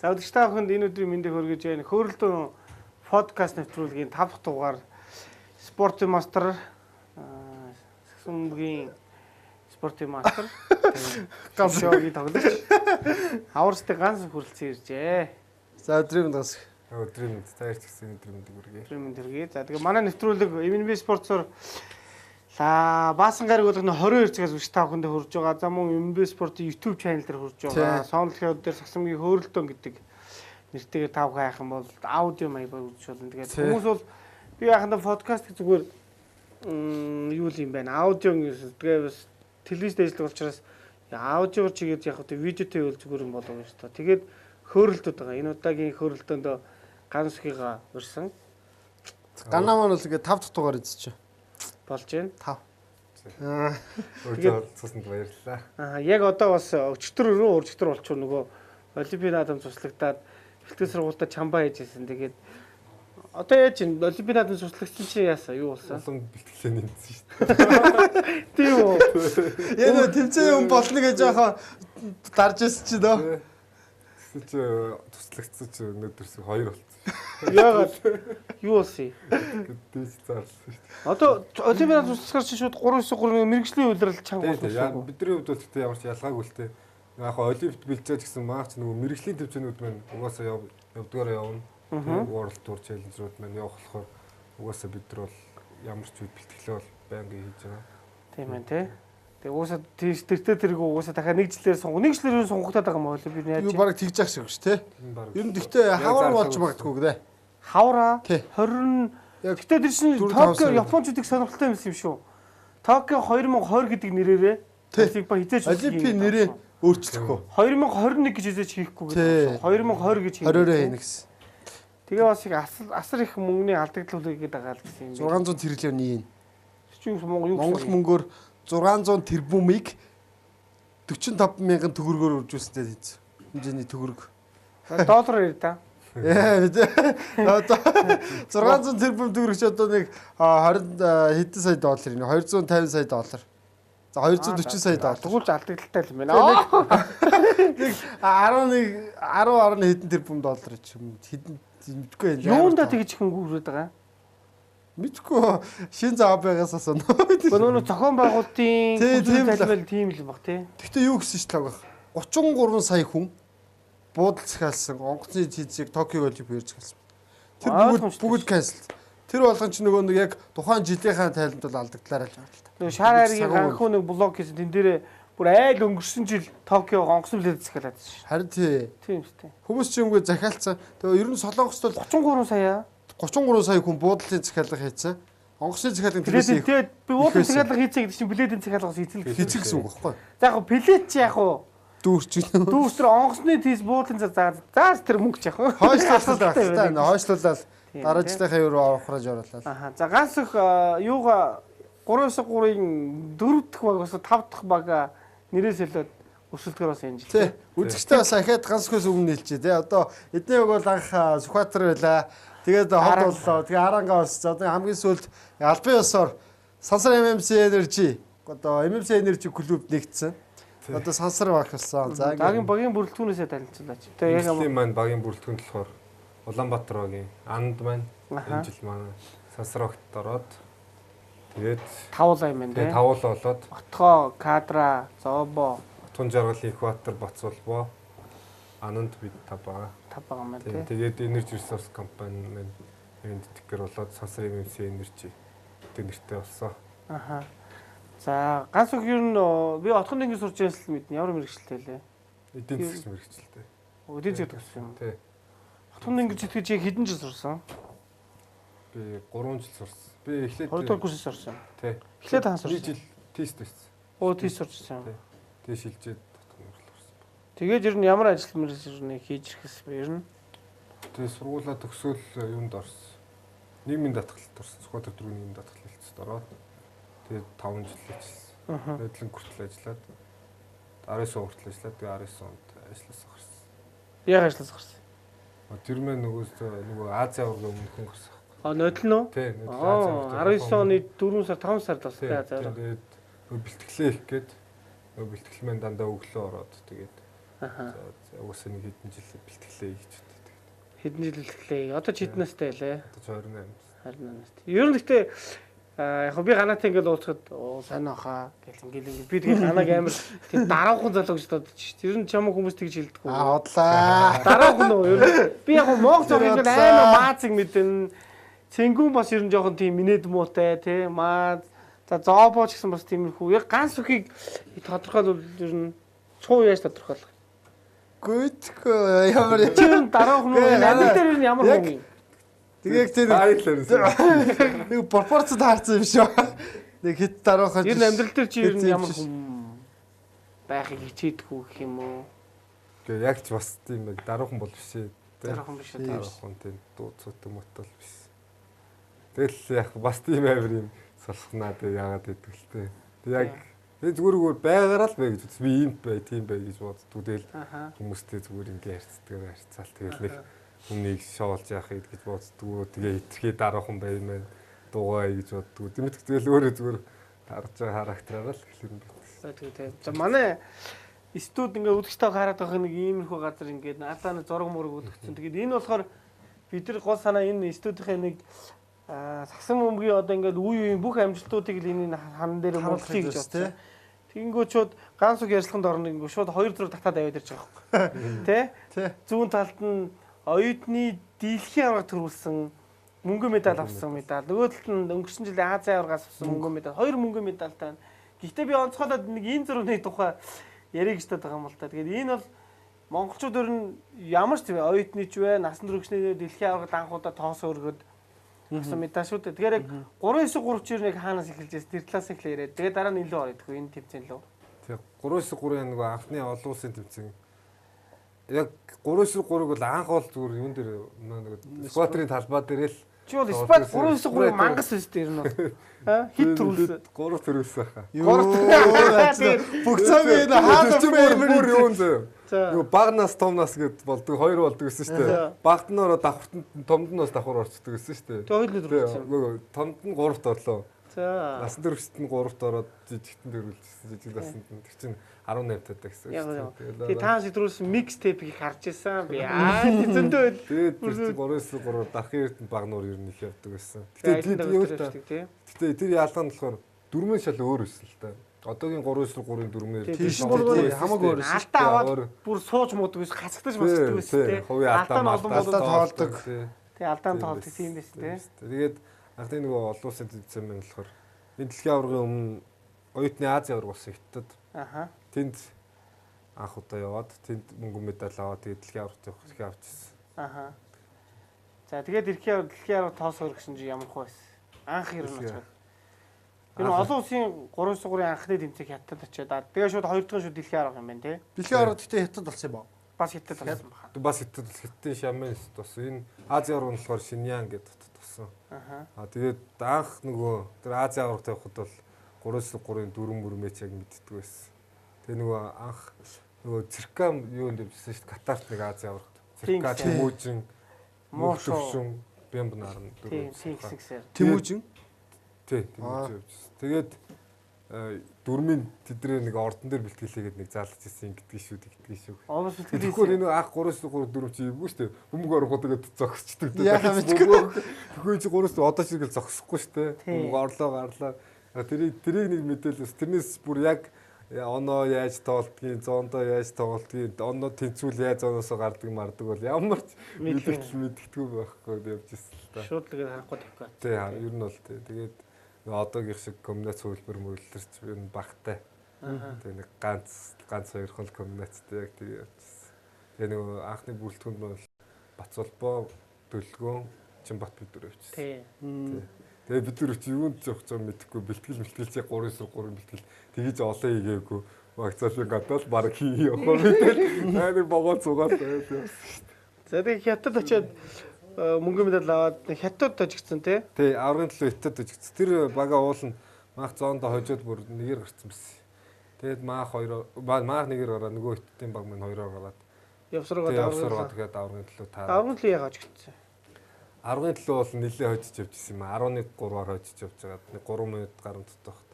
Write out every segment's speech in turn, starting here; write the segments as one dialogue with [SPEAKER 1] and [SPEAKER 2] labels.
[SPEAKER 1] За өдөртөө охинд энэ өдрийн мэндийг хүргэж байна. Хөөрөлтөн подкаст нэвтрүүлгийн 5 дахь дугаар спортын мастер Саксумгийн спортын мастер ганцоогийн тоглогч хаварстай ганц хүрэлцэн иржээ.
[SPEAKER 2] За өдрийн мэнд гас.
[SPEAKER 3] Өдрийн мэнд таарч гисэн өдрийн мэнд хүргэе.
[SPEAKER 1] Өдрийн мэнд хүргэе. За тэгээ манай нэвтрүүлэг MNB спортсоор баасан гариг болгоно 22 цагаас 45 хүнд хүрж байгаа. За мөн MNB спортын YouTube channel дээр хүрж байгаа. Сонлохын өдөр Саксумгийн хөөрөлтөн гэдэг нэртэйгээр тав хайх юм бол аудио маягаар үзэж болно. Тэгээд хүмүүс бол би яханда подкаст зүгээр юу л юм байна. Аудио гэсэн. Тэгээ бас телевизд ажиллах учраас аудиогоор чигээд яг одоо видеотэй үйл зүгээр юм болов юм шүү дээ. Тэгээд хөөрөлтөд байгаа. Энэ удаагийн хөөрөлтөнд ганцхийгаа урьсан.
[SPEAKER 2] Ганаа маань л ингээд 5 дахь дугаар эзэж
[SPEAKER 1] болж байна.
[SPEAKER 2] 5.
[SPEAKER 3] Тэгээд цуснд баярлалаа.
[SPEAKER 1] Яг одоо бас өчтөр рүү уржигдэр болчихоо нөгөө олимпиадад цуслагдаад бэлтгэл сургуультай чамбаа хийжсэн. Тэгээд одоо яаж чинь олимпиадад цуслагдсан чи яасан? Юу болсон?
[SPEAKER 3] Улам бэлтгэлээ нэмсэн шүү дээ.
[SPEAKER 1] Тийм үү.
[SPEAKER 2] Яг тэмцээн юм болно гэж яхаа дарж ирсэн чи дөө.
[SPEAKER 3] Тэгсэн чи туслагдсан чи өнөөдөрс 2 болсон.
[SPEAKER 1] Яагаад? Юу болсон?
[SPEAKER 3] Дэж зарлсан шүү дээ.
[SPEAKER 1] Одоо олимпиадад цуслахаар чи шууд 3-9-3 мэрэгжлийн үйлрэл чанга болсон.
[SPEAKER 3] Яг бидний хувьд бол гэхдээ ямар ч ялгаагүй л дээ. Яг олимпиад бэлдэж гэсэн маач нөгөө мэрэгжлийн төвчнүүд маань угаасаа явдгаар явна. World Tour Challenge-рууд маань явах болохоор угаасаа бид нар бол ямар ч үед бэлтгэлээ бол байнга хийж байгаа.
[SPEAKER 1] Тийм ээ тий. Тэгээ угаасаа тэртээ тэрг угаасаа дахиад нэг жилээр сунгагтаад байгаа юм бол би яаж.
[SPEAKER 2] Юу бараг тэгж ах шиг шүү, те. Ер нь гэхдээ хавар болж магадгүй гэ.
[SPEAKER 1] Хавра 20 гэхдээ тэр чинь Токио Япончуудыг сонирхолтой юм шүү. Токио 2020 гэдэг нэрээрээ Олимпиа хизээч
[SPEAKER 2] Олимпийн нэрээ өөрчлөхгүй.
[SPEAKER 1] 2021 гэж хизээч хийхгүй гэдэг. 2020 гэж
[SPEAKER 2] хийх. 22 хийнэ гэсэн.
[SPEAKER 1] Тэгээ бас их асар их мөнгөний алдагдлал хийгээд байгаа л гэсэн юм.
[SPEAKER 2] 600 тэрлэн ийн.
[SPEAKER 1] Чи Монгол
[SPEAKER 2] мөнгөөр 600 тэрбумыг 45 мянган төгрөгөөр үржүүлсэнтэй хийсэн. Хэмжээний төгрөг.
[SPEAKER 1] Доллараар да.
[SPEAKER 2] Одоо 600 тэрбум төгрөгч одоо нэг 20 хэдэн сая доллар юм. 250 сая доллар. За 240 сая доллар.
[SPEAKER 1] Тэгвэл алдагдaltaй юм байна.
[SPEAKER 2] Нэг 10 хэдэн тэрбум доллар ч юм. Хэдэн мэдгүй юм.
[SPEAKER 1] Юундаа тэгж их хөнгөрөөд байгаа?
[SPEAKER 2] Мэдгүй шин зав байгаас асууна.
[SPEAKER 1] Өнөө зохион байгуулалтын төлөвлөл тийм л баг тий.
[SPEAKER 2] Гэхдээ юу гэсэн шлаг баг. 33 сая хүн буудал захиалсан онгоцны чижиг Токио Олимпиад захиалсан. Тэр бүгд канцел. Тэр болгон ч нөгөө нэг яг тухайн жилийнхаа тайланд бол алдагдлаарай л байна л та.
[SPEAKER 1] Нөгөө шар хайргийн ганхуу нэг блог хийсэн тэн дээрээ бүр айл өнгөрсөн жил Токио онгоцны билет захиалаад шүү.
[SPEAKER 2] Харин тийм
[SPEAKER 1] шүү.
[SPEAKER 2] Хүмүүс ч юмгүй захиалцсан. Тэгээ ер нь Солонгост бол
[SPEAKER 1] 33 сая
[SPEAKER 2] хүн буудлын захиалга хийсэн. Онгоцны захиалгын
[SPEAKER 1] төлөөс тэгээд би буудлын захиалга хийцээ гэдэг чинь билетийн захиалгаас
[SPEAKER 2] хийцэл гэсэн үг байхгүй.
[SPEAKER 1] За яг билет чи яг уу дүүрч тэр онгоцны тийс буудлын заас тэр мөнгө ч яг уу.
[SPEAKER 2] Хойшлуулаад дараачлахаа юу авахраж оруулаад.
[SPEAKER 1] За ганц их юуга 3-3-ын 4 дахь баг бас 5 дахь баг нэрээс хэлээд өсөлтгөр бас энэ жил.
[SPEAKER 2] Тий. Үзэгчтэй бас ахаад ганц хөөс өмнө хэлчихэ тий. Одоо эдний үг бол анх Сүхбаатар байлаа. Тэгээд хот боллоо. Тэгээ Арангаа болсон. Одоо хамгийн сүүлд Албан ёсоор Сансар MMC Energy одоо MMC Energy клуб нэгдсэн. Одоо Сансар баг болсон. За
[SPEAKER 1] багийн бүрэлдэхүүнээсээ танилцуулаач.
[SPEAKER 3] Тэгээ яг маань багийн бүрэлдэхүүн болохоор Улаанбаатар багийн Анд маань энэ жил маань Сансар багт ороод тэгээд
[SPEAKER 1] тавуулаа юм байна тий.
[SPEAKER 3] Тавуулаа болоод
[SPEAKER 1] Отгоо, Кадра, Зообо,
[SPEAKER 3] Тун жаргал Экватор Бацулбо Ананд бид табаа
[SPEAKER 1] юм байна тий.
[SPEAKER 3] Тэгээд Energy Resource компани маань энэ тэтгэр болоод Сансар MMC Energy гэдэг нэртэй болсон.
[SPEAKER 1] За ганц үг ер нь би отхон дэнгис сурч байсал мэднэ. Ямар мэрэгчлээ лээ?
[SPEAKER 3] Эдийн засгийн мэрэгчлээ.
[SPEAKER 1] Эдийн засаг гэсэн юм.
[SPEAKER 3] Тий.
[SPEAKER 1] Отхон дэнгис итгэж хэдэн жил сурсан?
[SPEAKER 3] Би 3 жил сурсан. Би эхлээд
[SPEAKER 1] 2 дугаар курсээс сурсан.
[SPEAKER 3] Тий.
[SPEAKER 1] Эхлээд хаан сурсан.
[SPEAKER 3] 1 жил тест байсан.
[SPEAKER 1] Тест сурсан.
[SPEAKER 3] Тэгээ шилжээд татгамар сурсан.
[SPEAKER 1] Тэгээд ер нь ямар ажил мэргэжлийг хийж ирэхс бэ ер нь?
[SPEAKER 3] Тэгээ сургуулаа төгсөөл юунд орсон. Нийгмийн даатгалт орсон. Сүхбаатар дөрвийн нийгмийн даатгал хэлцэд ороод тэгээд 5 жил ажилласан. Байдлын хүртэл ажиллаад 19 он хүртэл ажиллаад тэгээ 19 онд ажилласаа гарсан.
[SPEAKER 1] Яг ажилласаа гарсан.
[SPEAKER 3] Тэр мэн нөгөө Ази аварга өмнөхөн гарсан.
[SPEAKER 1] Нодлон уу?
[SPEAKER 3] Тий.
[SPEAKER 1] 19 оны 4 сар 5 сард болсон тий.
[SPEAKER 3] Тэгээд бэлтгэлээ их гээд бэлтгэл маань дандаа өглөө ороод тэгээд Угсаа нэг хэдэн жил бэлтгэлээ хийж байна.
[SPEAKER 1] Хэдэн жил бэлтгэлээ. Одоо ч хэдэн настай лээ?
[SPEAKER 3] Одоо 28.
[SPEAKER 1] 28 настай. Ер нь гэхдээ яг би ганаатай ингээд уулзахад сайн ахаа гэл ингээд би тэгээд ганааг амар тийм дараахан залуу гэж бодож шүү. Ер нь чамаа хүмүүс тэгж хэлдэг үү?
[SPEAKER 2] Хотлаа.
[SPEAKER 1] Дараахан уу? Ер нь би яг монгол зог ингээд амар маазыг мэдэн. Цэнгүүн бас ер нь жоохон тийм минэд муутай тий мааз. За зообоо ч гэсэн бас тиймэрхүү. Яг ганц үхийг тодорхойлвол ер нь цуу яаж тодорхойлох?
[SPEAKER 2] Гүйтгөө ямар
[SPEAKER 1] чинь дараахан уу? Амьд дээр ер нь ямар хүн юм?
[SPEAKER 2] Тэгээ тэр нэг пропорцид хаарсан юм шүү. Нэг хэд дараахаж.
[SPEAKER 1] Ер нь амьдрал дээр чи ер нь ямар хүн байхыг хичээдэг үү гэх юм уу?
[SPEAKER 3] Тэгээ яг ч бас тийм байх. Дараахан бол биш ээ.
[SPEAKER 1] Дараахан биш үү?
[SPEAKER 3] Дараахан тийм дууцуутай мотол биш. Тэгэл яг бас тийм амир юм сонсгонаа тэгээ яагаад гэдэг л тээ. Тэг яг тэг зүгээр байгаараа л бай гэж үзсэн. Би ийм бай, тийм бай гэж боддгоо. Тэгэл хүмүүстэй зүгээр ингэ харьцдаг харьцаал тэгэл нэг хүнийг шоолж яах гэж боддгоо. Тэгээ итгэхээ дараахан бай юм байна. Дугаа гэж боддгоо. Тэгэл өөрөө зүгээр харж байгаа характераараа л хэлэн байна.
[SPEAKER 1] Тэгээ. За манай студ ингээ үдгчтэй хараад байгаа нэг иймэрхүү газар ингээ наалаа зураг мураг үдгцэн. Тэгээд энэ болохоор бид нар гол санаа энэ студийнхээ нэг сагсан бөмбөгийн одоо ингээд үе үеийн бүх амжилтуудыг л энэ хан дээр мөрөлхий гэж бодсон. Тэгэнгүүт шууд ганц үг ярьслаханд орно ингээ шууд 2-4 татаад аваад ирж байгаа байхгүй. Тэ? Зүүн талд нь оюутны дэлхийн авраг төрүүлсэн мөнгөн медаль авсан медаль. Нөгөө талд нь өнгөрсөн жилийн Азийн аврагаас авсан мөнгөн медаль. 2 мөнгөн медальтай байна. Гэхдээ би онцгойлоод нэг энэ зургийн тухай ярих гэж байгаа юм л та. Тэгээд энэ бол монголчууд ер нь ямар ч тийм оюутны ч вэ, насан туршны дэлхийн аврагт анхудаа тоос өргөд авсан медаль шүү дээ. Тэгэхээр яг 3-9-3 ч ер нь яг хаанаас эхэлж байсан тэр талаас эхлээ яриад. Тэгээд дараа нь илүү орё гэдэггүй энэ тэмцээн лөө.
[SPEAKER 3] Тэгээ 3-9-3 нэг анхны олон улсын тэмцээн. Яг 3-9-3-ыг бол анх бол зүгээр юун дээр нэг скватрын талбай дээр л
[SPEAKER 1] чи бол спайк 3-9-3 мангас биш дээ ер нь. Хит төрүүлсэн.
[SPEAKER 3] 3 төрүүлсэн хаа.
[SPEAKER 2] бүх цаг энэ хаад
[SPEAKER 3] бүр юун зөө. Юу багнаас томнаас гэд болдог 2 болдог гэсэн шүү дээ. Багт нь ороо давхартанд томд нь бас давхар орчдөг гэсэн шүү дээ.
[SPEAKER 1] Тэгээ хоёул төрүүлсэн.
[SPEAKER 3] Нөгөө томд нь 3-т орлоо.
[SPEAKER 1] За.
[SPEAKER 3] Насан туршид нь 3-т ороод жижигтэн төрүүлсэн. Жижиг насанд нь тэр чинь 18 таатай гэсэн шүү дээ.
[SPEAKER 1] Тэгээ тааш төрүүлсэн микс тейпийг харж ирсэн. Би зөндөө.
[SPEAKER 3] Тэгээд тэр чинь 3-9-3 дарахын эрдэнэ баг нуур ер нь их явдаг байсан. Гэтэ тэр яалгаа нь болохоор дөрмөн шал өөр байсан л да. Одоогийн 3-9-3-ын дөрмээр
[SPEAKER 2] тийш мөргөө хамаагүй өөр.
[SPEAKER 1] Алтаа аваад бүр сууж муудаг биш хасагдаж масдаг биш тий.
[SPEAKER 3] Алдаа
[SPEAKER 2] тоолдог.
[SPEAKER 1] Тий алдаа тоолдог тийм биш тий.
[SPEAKER 3] Тэгээд анхны нөгөө олон улсын тэмцээн маань болохоор энэ дэлхийн аваргын өмнө оюутны Азийн аварга болсон Хятад. Тэнд анх удаа яваад тэнд мөнгөн медаль аваад тэгээд дэлхийн аваргад явах хэрэг авчихсан.
[SPEAKER 1] За тэгээд дэлхийн аварга тоос өргөсөн чи ямар хөө байсан? Анх ер нь очоод. Энэ олон улсын 3-3-ын анхны тэмцээг Хятад очиад тэгээ шууд 2 дахь шууд дэлхийн аварга юм байна тий.
[SPEAKER 2] Дэлхийн аварга гэхдээ Хятад болсон юм ба.
[SPEAKER 1] Бас Хятад болсон баха.
[SPEAKER 3] Бас Хятадын Шамэн тус энэ Азийн аварга нь болохоор Шиньян гэдэг туссан. Тэгээд анх нөгөө тэр Азийн аваргад явахад бол 3-3-ын дөрвөн мөрмөч яг мэддэг байсан. Тэгээ нөгөө анх нөгөө циркам юу юм дэмжсэн шүү дээ. Катарт нэг Азийн аваргад. Цирка Тэмүүжин, Муушун, Бямбнарн
[SPEAKER 1] дөрвөн.
[SPEAKER 2] Тэмүүжин.
[SPEAKER 3] Тий, Тэмүүжин явжсэн. Тэгээд дөрмийн тэдрээ нэг ордон дээр бэлтгэлээгээд нэг заалж ирсэн гэдгийг шүү дээ.
[SPEAKER 1] Оос бэлтгэл.
[SPEAKER 3] Тэгэхгүй энэ анх 3-3 4 чи юм шүү дээ. Бөмбөг ороход зогсчдаг.
[SPEAKER 2] Яхаа мэдгүй.
[SPEAKER 3] Тэгэхгүй чи 3-3 одоо шиг л зогсохгүй шүү дээ. Бөмбөг орлоо гарлаа. Тэрийг нэг мэдээлэлс тэрнээс бүр яг оноо яаж тоолдгийг, зоондоо яаж тоглолтгийг, оноо тэнцүүл яаж зооноосоо гардаг мардаг бол ямар ч мэддэггүй байхгүй явж ирсэн л та.
[SPEAKER 1] Шууд л гээд харахгүй тавьхгүй.
[SPEAKER 3] Тий, ер нь бол тий. Тэгээд одоогийн шиг комбинац хөвлбөр мөрөлдөрч ер нь багтай. Тэгээ нэг ганц хоёр хол комбинацтай яг тэгээ явчихсан. Тэгээ нөгөө анхны бүрэлдэхүүнд бол Бацулбоо, Дөлгөөн, Чинбат бид нар явчихсан.
[SPEAKER 1] Тий.
[SPEAKER 3] Тэгээ бид нар чи юунд явах гэж мэдэхгүй бэлтгэл чи 3-3 бэлтгэл тэгэж олон хийгээгүй. Вакцины гадаал баг хий явах мэтэл нэг богоо цугаал байсан.
[SPEAKER 1] За тэгээ Хятад очиод мөнгөн медаль аваад Хятад очигдсан тий.
[SPEAKER 3] Тий, аврагын төлөө Хятад очигдсан. Тэр бага уулна маах зоондоо хожоод бүр нэгээр гарцсан байсан. Тэгээд маах нэгээр гараа нөгөө Хятадын баг минь хоёроор гараад явсараад тэгээд аврагын төлөө таа.
[SPEAKER 1] Аврагын төлөө яагаад очигдсан?
[SPEAKER 3] Аврагын төлөө бол нэлээд хожиж явж ирсэн юм аа. 11-3-аар хожиж явж байгаад 3 минут гарan тутахт.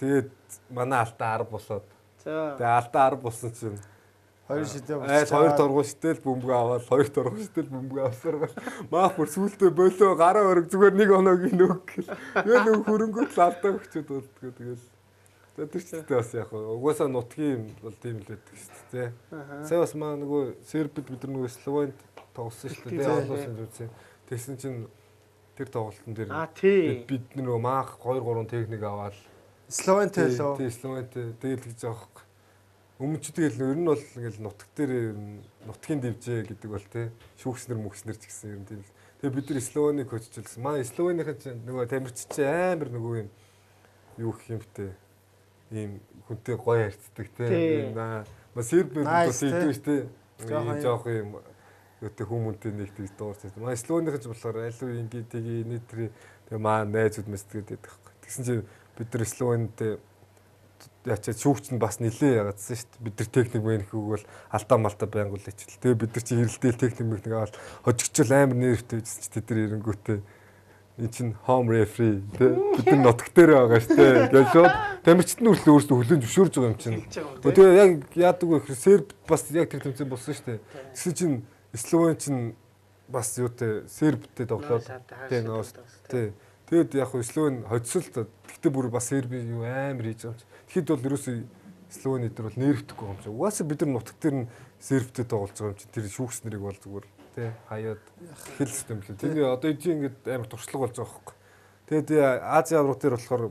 [SPEAKER 3] Тэгээд манай алтаа 10 болоод. За. Тэгээд алтаа 10 болсон чинь
[SPEAKER 2] Хоёр шидэ
[SPEAKER 3] хоёр торгуул шидэл бөмбөг аваад хоёр торгуул шидэл бөмбөг авсаар маах бүр сүултээ болоо гараа өрг зүгээр нэг оноогийн нүг гэл. Тэгэл нэг хөрөнгөт л алдаа өгчөд болдгоо тэгэл. За тэр чигтээ бас яг угаасаа нутгийн бол тийм л байдаг шүү дээ. Сая бас маа нөгөө Сербид бид нар нөгөө Словенд тоглосон шүү дээ. Олоосон зүйлсэн. Тэгсэн чинь тэр тоглолтын дээр бид нөгөө маах 2 3 техник аваад
[SPEAKER 2] Словентэй лөө.
[SPEAKER 3] Тийм Словентэй тэгэл гэж аахгүй. Өмнө ч тэгэл ер нь бол ингээл нутаг дээр нутгийн дивжээ гэдэг бол тий шүүгчнэр мөхснэр ч гэсэн юм тийм л. Тэгээ бид нар Словенийг коучжилсан. Манай Словенийхэн чинь нөгөө тамирчид чинь амар нөгөө юм юу гэх юм бэ? Ийм хүнтэй гоё харьцдаг тий. Ма Сербүүд бол хэлдэг шүү дээ. Жоох юм өтө хүмүүнтэй нэгтгэж дуурч. Манай Словенийхэн ч болохоор аль уу ингээ тгий нийтрээ тэгээ маа найзууд мэсдгээд байдаг байхгүй. Тэгсэн чинь бид нар Словентэй ячаа шүүгч нь бас нилээ ягаадсан шүү дээ. Бид нар техник мэнхүүг бол алдаа малтаа байнгуул ичл. Тэгээ бид нар чи хэрэлдээл техник мэнхнийг аваад хожигчл амар нэрвтэй bijсэн чи тэд нар эренгүүтээ эн чин home referee тий бид нар нутаг дээр байгаа шүү дээ. Гэл шууд тамирчид нь өөрсдөө хүлэн зөвшөөрж байгаа юм чинь. Тэгээ яг яадаг вэ гэхээр Серб бас яг тэр тэмцээн болсон шүү дээ. Тэгсэн чинь Словен чинь бас юутэй Сербтэй тоглоод тий нөөс тий. Тэгэд яг Словен хоцсол гэхдээ бүр бас Серби юу амар хийж байгаа юм чи. Тэгэхэд бол ерөөсөө Словен эдэр бол нэрвдэхгүй юм чи. Угаасаа бид нар нутаг дээр нь Сербтэй тоглож байгаа юм чи. Тэр шүүгч нарыг бол зүгээр тий хаяад хэлсэн юм лээ. Тэгээ одоо ижи ингээд амар туршлага болж байгаа байхгүй. Тэгээд Ази аврал дээр болохоор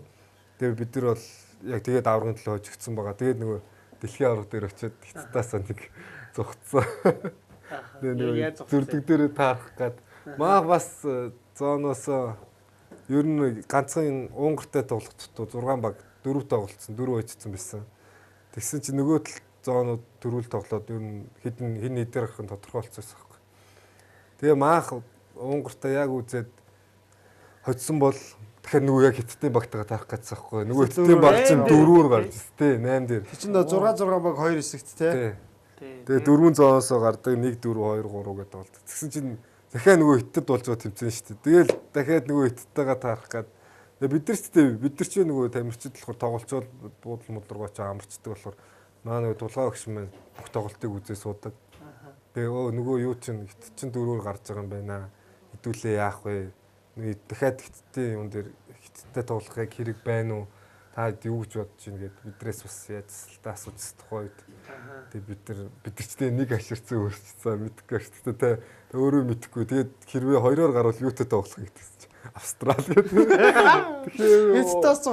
[SPEAKER 3] тэгээ бид нар бол яг тэгээд аврагын төлөө хожигдсан байгаа. Тэгээд нөгөө дэлхийн аврал дээр очиод хятадаас нэг зугцсан. Тэгээ нөгөө зүрдэг дээр таарах гад маа бас зооноосоо ер нь ганцхан Унгартай тоглолтод 6 баг 4 тоглолцсон 4 хожигдсан байсан. Тэгсэн чинь нөгөө тал зоонууд дөрвөл тоглоод ер нь хин хэдэрхэн тодорхойлцсон байхгүй. Тэгээ маах Унгартай яг үзээд хоцсон бол тэгэхээр нөгөө яг хиттийн багтаага таах гэсэн байхгүй. Нөгөө хиттийн баг чинь 4-өөр гарч тий 8 дээр.
[SPEAKER 2] Тэг чинь 6 баг 2 хэсэгт тий.
[SPEAKER 3] Тэгээ 4 зоноосоо гардаг 1 4 2 3 гэдэг болд. Тэгсэн чинь дахиад нөгөө хитэд болж байгаа тэмцээн шүү дээ. Тэгэл дахиад нөгөө хиттайгаа таарах гад. Бид нар ч нөгөө тамирчид болохоор тоглолцоод буудлын мудруугаа ч амарчдаг болохоор маа нөгөө тулгаа өгш мэн бүх тоглолтыг үзээ суудаг. Тэгээ нөгөө юу чинь хит чин 4-өөр гарч байгаа юм байна. Хэдүүлээ яах вэ? Дахиад хиттийн юм дээр хиттэй тоглохыг хэрэг байна уу? Та юу гэж бодож байна гэд бидрээс бас яаж та асууж тухайд. Тэгээ бид нар ч тэгээ нэг аширцсан өөрчлөсөн мэдхгүй шүү дээ. Тэ өөрөө мэдхгүй. Тэгээд хэрвээ 2-оор гарвал юутай тоглох гэдэгс чи. Австрал гэдэг. Тэгэхээр
[SPEAKER 2] Хятадаас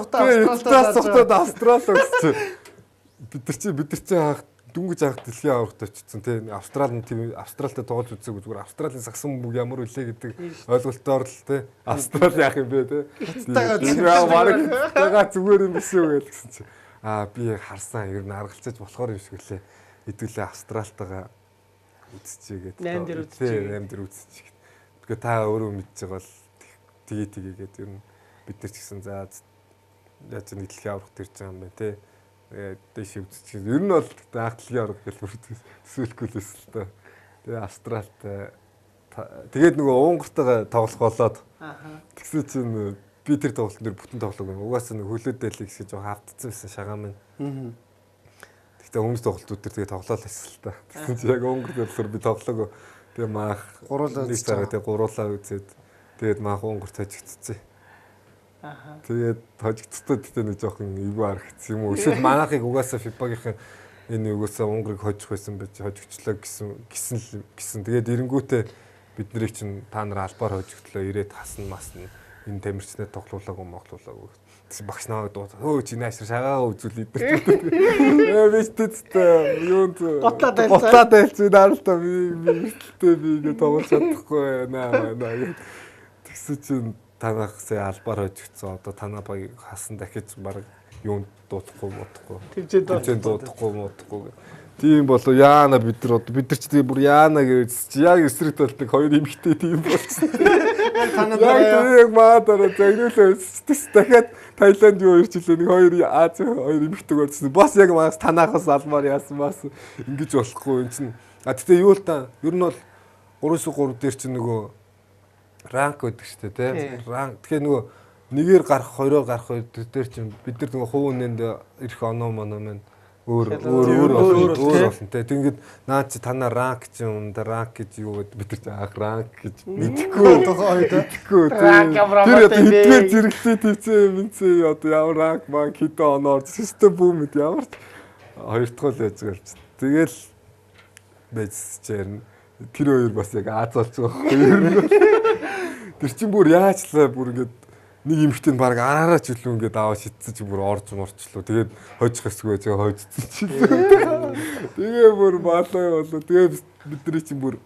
[SPEAKER 3] Австрал өгч. Бид нар чи хаах дүнгэж хаах дэлхийн аврагт очсон тийм Австралтай тоглож үзээгүй зүгээр Австралийн сагсан бүг ямар үлээ гэдэг ойлголтоор л тийм Австрал яах юм бэ тийм Хятадгаа зүгээр юм биш үү гэсэн чи би харсан ер нь аргалцаж болохоор юм шиг лээ хэдүүлээ Австралтайгаа үзчихээ гэдэг 8 дээр үзчихээ тэгэхээр та өөрөө мэдж байгаа бол тгийгээд ер нь бид нар ч гэсэн за яаж нэг дэлхийн аврагт ирж байгаа юм бэ тийм дэш үзчих. Ер нь бол даахлын арга гэж төсөөлөхгүй л байсан л та. Тэгээ Австралтай тэгээд нөгөө Унгартайгаа тоглох болоод тэгсэн чинь би тэр тоглолтын дээр бүтэн тоглоог юм. Угаасаа нэг хөлөөдөлийг гэж жоо хавдсан байсан шагаам минь. Тэгтээ хүмүүс тоглолтууд дээр тэгээ тоглоол байсан л та. Тэгсэн чинь яг Унгарт болохоор би тоглоог. Тэгээ маах нэг цагаа тэгээ гуруулаа үзээд тэгээд маах Унгарт хожигдчихсэн. Тэгээд хожигдтод тэ нэг жоохон эвгүй харагдсан юм уу? Эсвэл манайхыг угаасаа FIFA-гийнхэн энэ угаасаа Унгарыг хожих байсан байж хожигчлаа гэсэн. Тэгээд эренгүүтээ бид нарыг чинь та нар албаар хожигдлоо ирээд хасна масна энэ тамирчнаа тоглуулаагүй. Тэгсэн багш намайг дуудаад өө чи наашир шагаа үзүүл идэрч. Би тэцтэй юунд ботлаа дайлцсан даралта би ингэ тоглож чадахгүй наа. Тэгсэн чинь танахсаа албаар хожигдсон. Одоо танаа баг хасан дахиж баг юунд дуудахгүй бодохгүй. Тэмцээнд дуудахгүй. Тийм болоо яана бид нар ч тийм бүр яана гэж чи яг эсрэг талдаг хоёр эмэгтэй тийм болсон. Яг маадаар загнуулаа дахиад Таиланд юу ирчлээ нэг хоёр Ази хоёр эмэгтэй болсон. Бас яг маас танахаас албаар яасан бас ингэж болохгүй юм чинь. Тэгтээ юу л та ер нь бол 3-3 дээр чинь нөгөө ранк гэдэг шүү дээ тийм. Ранк тэгэхээр нөгөө нэгээр гарах, хоёроор гарах дээр чинь бид нар нөгөө хувь үнэнд ирэх оноо маань өөр болсон те. Тэгэнгүүт наа чи танаа ранк чи өндөр ранк гэж юу гэдэг бид нар ранк гэж мэдэхгүй
[SPEAKER 2] тухайн үед
[SPEAKER 3] тэр хэдгээр зэрэгтэй тийцээ минцээ одоо ямар ранк маань хэдэн оноор систем бүүмэд ямар хоёр дахь л яаж гэлж. Тэгэл байцчээр тэр хоёр бас яг Азалж байгаа байхгүй. Тэр чин бүр яачлаа бүр ингээд нэг эмхтэнд баг араараа ч илүү ингээд аваа шидсэн чи бүр орж морчлоо. Тэгээд хожих хэсгүй зөө хожсон чи. Тэгээ бүр балаа болоо. Тэгээ бидний чинь бүр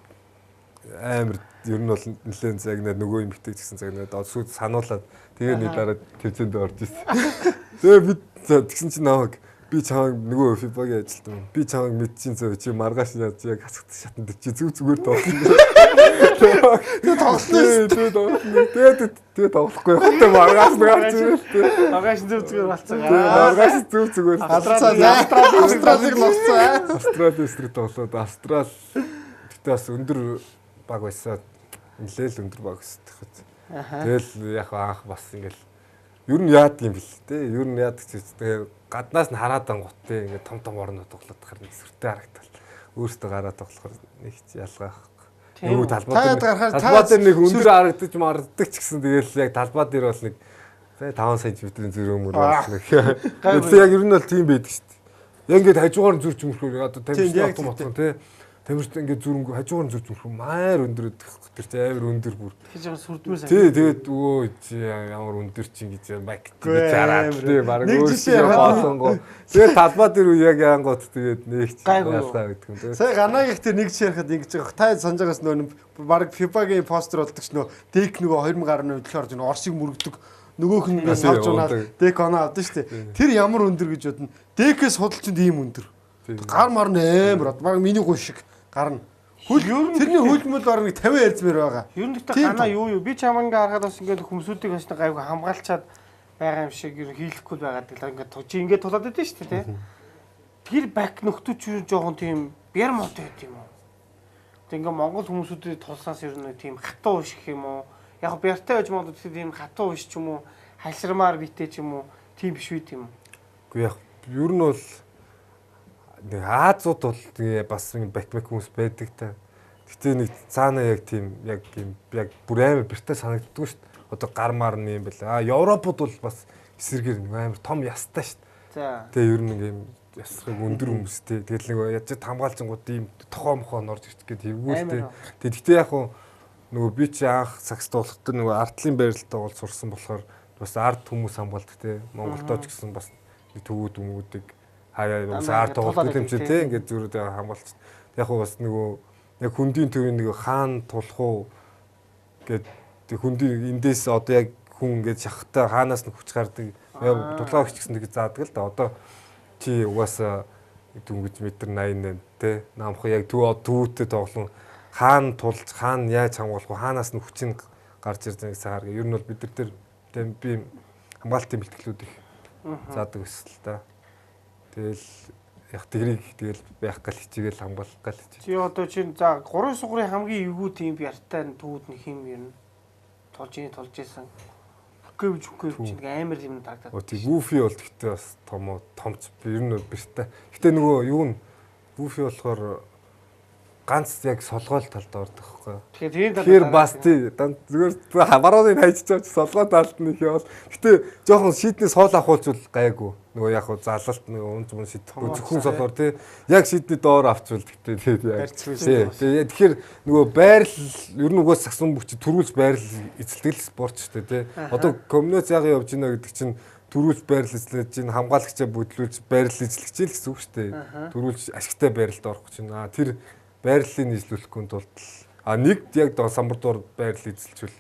[SPEAKER 3] амар ер нь бол нэлээд загнаад нөгөө эмхтэй гэсэн загнаад сүйд сануулад тэгээ нэг дараа төвцөнд орж ирсэн. Тэгээ бид тэгсэн чи намайг би чамайг нөгөө фибагийн ажилтан. Би чамайг мэдчихин зөө чи маргааш яаж яг хасагт шатанд чи зүгээр тоглосон. Тэгээ тоглосон. Тэгээ тоглохгүй. Хоттой маргааш гарч ирээ.
[SPEAKER 1] Маргааш зүгээр болцсон.
[SPEAKER 3] Маргааш зүгээр.
[SPEAKER 2] Австралиг ногцсон.
[SPEAKER 3] Австрали стрит тоглоод Австрал гэтээ бас өндөр баг байсан. Нэлээл өндөр баг байсан. Тэгэл яг анх бас ингээл ер нь яадаг юм бэл те. Ер нь яадаг ч тэгээ гаднаас нь хараад ангууд те ингээд том орнууд тоглоод харна сүртэй харагдтал. Өөртөө гараад тоглохоор нэг ч ялгаа байхгүй. Нөгөө талбай дээр нэг өндөр харагдаж марддаг ч гэсэн тэгэл яг талбай дээр бол нэг 5 см зөрөөмөр байна. Тэгээд яг ер нь бол тийм байдаг шүү дээ. Яг ингээд хажуугаар нь зүрч мөрхөө одоо тамирчтай автоматон те. Тамирчтай ингээд зүрэнгүй хажуугаар нь зүрч мөрхөө маяар өндөр тэр чи амар өндөр бүр.
[SPEAKER 1] Тэгэж байгаа сүрдмээр сайн.
[SPEAKER 3] Тий тэгээд өө чи ямар өндөр чи гэж баг гэж хараад тий баг өөрсдөө боолонгоо. Тэгээд талбай дээр яг яангууд тэгээд нэг ч ялгаа гэдэг юм тий.
[SPEAKER 2] Сая ганагийн ихтэй нэг чирхэд ингэж байгаа. Та санаж байгаас нөө баг FIFA-гийн постэр болдог ч нөө дек нөгөө 2010 оны орж ин Орсыг мөрөгдөг. Нөгөөх нь ингээд салж унаад дек оноо авдсан шүү дээ. Тэр ямар өндөр гэж бодно. Декээс худалчинд ийм өндөр. Гар мар нээр баг миний гуй шиг гарна. Тэрний хөлмөл орно 50 ярьзмэр байгаа.
[SPEAKER 1] Ер нь гэхдээ ганаа юу би чамаа ингээ харахад бас ингээд хүмүүсүүдийг бас гайгүй хамгаалчаад байгаа юм шиг ер хийлэхгүй байгаад л ингээд чи ингээд тулаад байдсан шүү дээ тий. Тэр бак нөхдөч жоохон тийм бяр мод байт юм уу? Тэг ингээ монгол хүмүүсүүдэд тулсаас ер нь тийм хатуу биш гэх юм уу? Яг бяртай байж магадгүй тийм хатуу биш ч юм уу? Халшрамаар битээ ч юм уу? Тийм биш үү тийм үү?
[SPEAKER 3] Үгүй яг ер нь бол нэг Азууд бол тэгээ бас ингэ бакбек хүмүүс байдаг та. Гэтэ нэг цаана яг тийм яг бүр амар бэртэ санагддгүй шүү дээ. Одоо гармаар нь юм байл. Европод бол бас эсэргээр нэг амар том ястай шүү дээ.
[SPEAKER 1] За.
[SPEAKER 3] Тэгээ ер нь нэг юм ясраг өндөр хүмүүстэй. Тэгэл нэг яаж хамгаалцсангууд ийм тохоо орж ирчих гээд тэргүүлтэй. Тэгээ гэтээ яг нөгөө би чи анх сакс тоглоход нөгөө артлын байралтаа бол сурсан болохоор бас арт хүмүүс хамгаалдаг те. Монголдоо ч гэсэн бас төвүүд өмгүүдийг хаяа бас арт тоглох юм чи те. Ингээд зүрхээ хамгаалч. Яг бас нөгөө яг хүндийн төвийн нэг хаан тулах уу гэд хүндийн эндээс одоо яг хүн ингээд шахахтаа хаанаас нь хүч гардаг дулгаа өгч гэсэн нэг заадаг л да. Одоо чи угаасаа дөнгөж метр 88 те намх яг төвүүтэй тоглон хаан тулж хаан яаж хамгаалах вэ хаанаас нь хүчийг гарч ирж байгааг саар гэ. Ер нь бол бид нар тэр би хамгаалтын бэлтгэлүүд их заадаг байсан л да. Тэгэл яг тэрийг тэгэл байх гал хичээгэл хамгаалах гал хичээг.
[SPEAKER 1] Чи одоо чинь за 3 сугрын хамгийн эвгүй тийм бяртай төвд нэг юм ер нь тулж исэн. Бүкэвч чинь амар юм дагдаад.
[SPEAKER 3] Тий Гуфи бол гэхдээ бас томч ер нь бэртэй. Гэтэ нөгөө юу н Гуфи болохоор ганц яг солгоол талд ордог байхгүй. Тэгэхээр бас тий зүгээр барууныг хайж чаач солгоо талд нь их явал. Гэтэ жоохон шийднээс хоол авахулчвал гайгүй. Нөгөө яг залалт нөгөө унж мөн шидэхгүй зөвхөн солгоор тий яг шийдний доор авчвал гэтэ тий яг. Тэгэхээр нөгөө байрал ер нь угаас сагсан бүч төрүүлж байрал эзэлдэг спорт шүү дээ тий. Одоо коммуниц яг явж гинэ гэдэг чинь төрүүлж байрал эзлэж чинь хамгаалагчаа бүтлүүлж байрал эзлэх чинь л гэсэн үг шүү дээ. Төрүүлж ашигтай байралд орох чинь тэр байрлалыг нийслүүлэхгүй тулд нэг яг самбардуур байрлал эзэлжүүл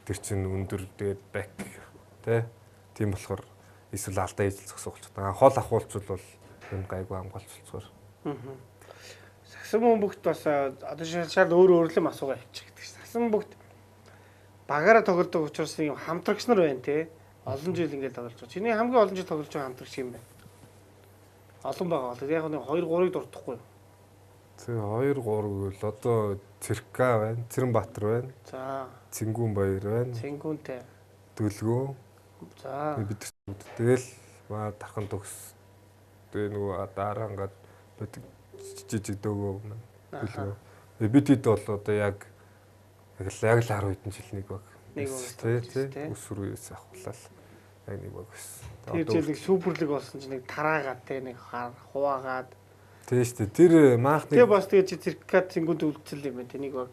[SPEAKER 3] тэр чинь өндөр тэгээд бак тий тийм болохоор эсвэл алдаа ижил зогсоолч байгаа. Хол ахуулчвал бол юм гайгүй хамгаалцуулцгаар.
[SPEAKER 1] Сагсан бөмбөгт бас одоо шал өөр л асуугаа явчих гэдэг чинь. Сагсан бөмбөгт багаараа тоглодог учраас юм хамтрагч нар байна тий. Олон жил ингээд тоглож байгаа. Чиний хамгийн олон жил тоглож байгаа хамтрагч юм байна. Олон байгаа бол яг нэг 2 3-ыг дуртахгүй.
[SPEAKER 3] Тэг 2 3 гэвэл одоо Цэрка байна, Цэрэнбаатар байна.
[SPEAKER 1] За.
[SPEAKER 3] Цингүүн баяр байна.
[SPEAKER 1] Цингүүнтэй.
[SPEAKER 3] Дөлгөө.
[SPEAKER 1] За.
[SPEAKER 3] Бид тэгэл тархан төгс. тэгээ нөгөө дараангаад байдаг жижиг дөөгөө маань. Бид хэд бол одоо яг л 10 хэдэн жил нэг баг.
[SPEAKER 1] Нэг
[SPEAKER 3] тий. Өсвөр үеэс авахлаа. Яг нэг баг байсан.
[SPEAKER 1] Тэр жил нэг суперлиг болсон чинь нэг тараагаад те нэг хуваагаад.
[SPEAKER 3] Тий шүү дээ. Тэр маахны
[SPEAKER 1] Тэгээ бас тэгээ чи циркат цэнгүүд үлдсэн юм байна те нэг баг.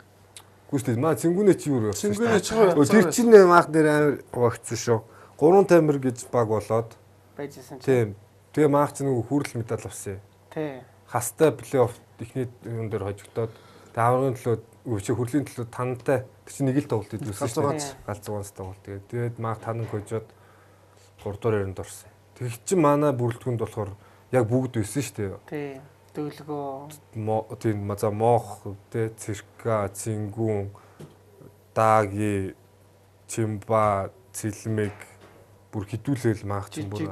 [SPEAKER 3] Гүстэй маа цэнгүүнээ чи юу вэ?
[SPEAKER 2] Цэнгүүнээ чиг.
[SPEAKER 3] Тэр чинь маах дээр амар багцсан шүү. 3 тамир гэж баг болоод
[SPEAKER 1] байжсэн чи.
[SPEAKER 3] Тийм. Тэгээ маах чинь нөгөө хүрэл медаль авсан.
[SPEAKER 1] Тий.
[SPEAKER 3] Хастай плей-офф ихний юм дээр хожигдоод тэгээ аврагын төлөө өвчөө хүрлийн төлөө тантай тэр чинь нэг л тоглолт идвэсэн шүү дээ. Галзуугаас тоглолт. Тэгээд маах танан хожоод 3 дугаар яринд орсон. Тэг чи манай бүрэлдэхүүнд болохоор яг бүгд байсан шүү дээ.
[SPEAKER 1] Тий. Дөлгөө.
[SPEAKER 3] Тийм за моох тэ цирка, цингүүн, дааги, чимба, цэлмэг бүр хідүүлэл маах чинь бүр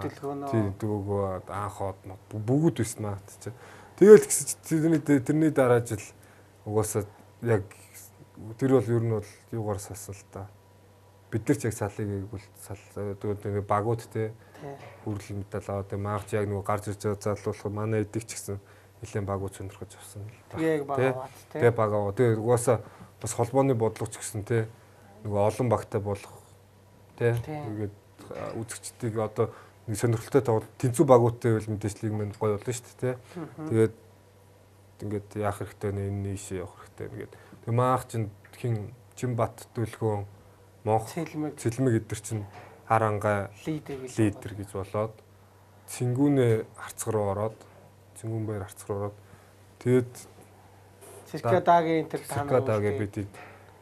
[SPEAKER 3] тийм дөгөө анхоод бүгд байсан маах чинь. Тэгэл тэрний дараа жил угаасаа яг тэр бол ер нь бол юугаар салсан л та. Бид нар ч яг салыг бол тэгээ багууд те хүрэл медаль аваад тэгээ маах чи яг нөгөө гарч ирж байгаа залуулах манай эдэг ч гэсэн нэлээд багууд сонирхож авсан л та.
[SPEAKER 1] Тэгээ багаваад те.
[SPEAKER 3] Тэгээ багаваа. Тэгээ угаасаа бас холбооны бодлогоч гэсэн те нөгөө олон багтай болох те тэгээд үзэгчдийг одоо нэг сонирхолтой тоглолт тэнцүү багуудтай байл мэдээчлийг мань гоё болно шүү дээ те. Тэгээд ингээд яах хэрэгтэй нэ энэ нийшээ явах хэрэгтэй нэгээд. Тэгээ маах чинь хин Чимбат Дөлгөөн Монх цэлмэг эдэр чинь харангаа лидер гэж болоод цэнгүүнээ харцаг руу ороод цэнгүүн баяр харцаг руу ороод тэгээд
[SPEAKER 1] циркадагийн тэр
[SPEAKER 3] циркадагийн бид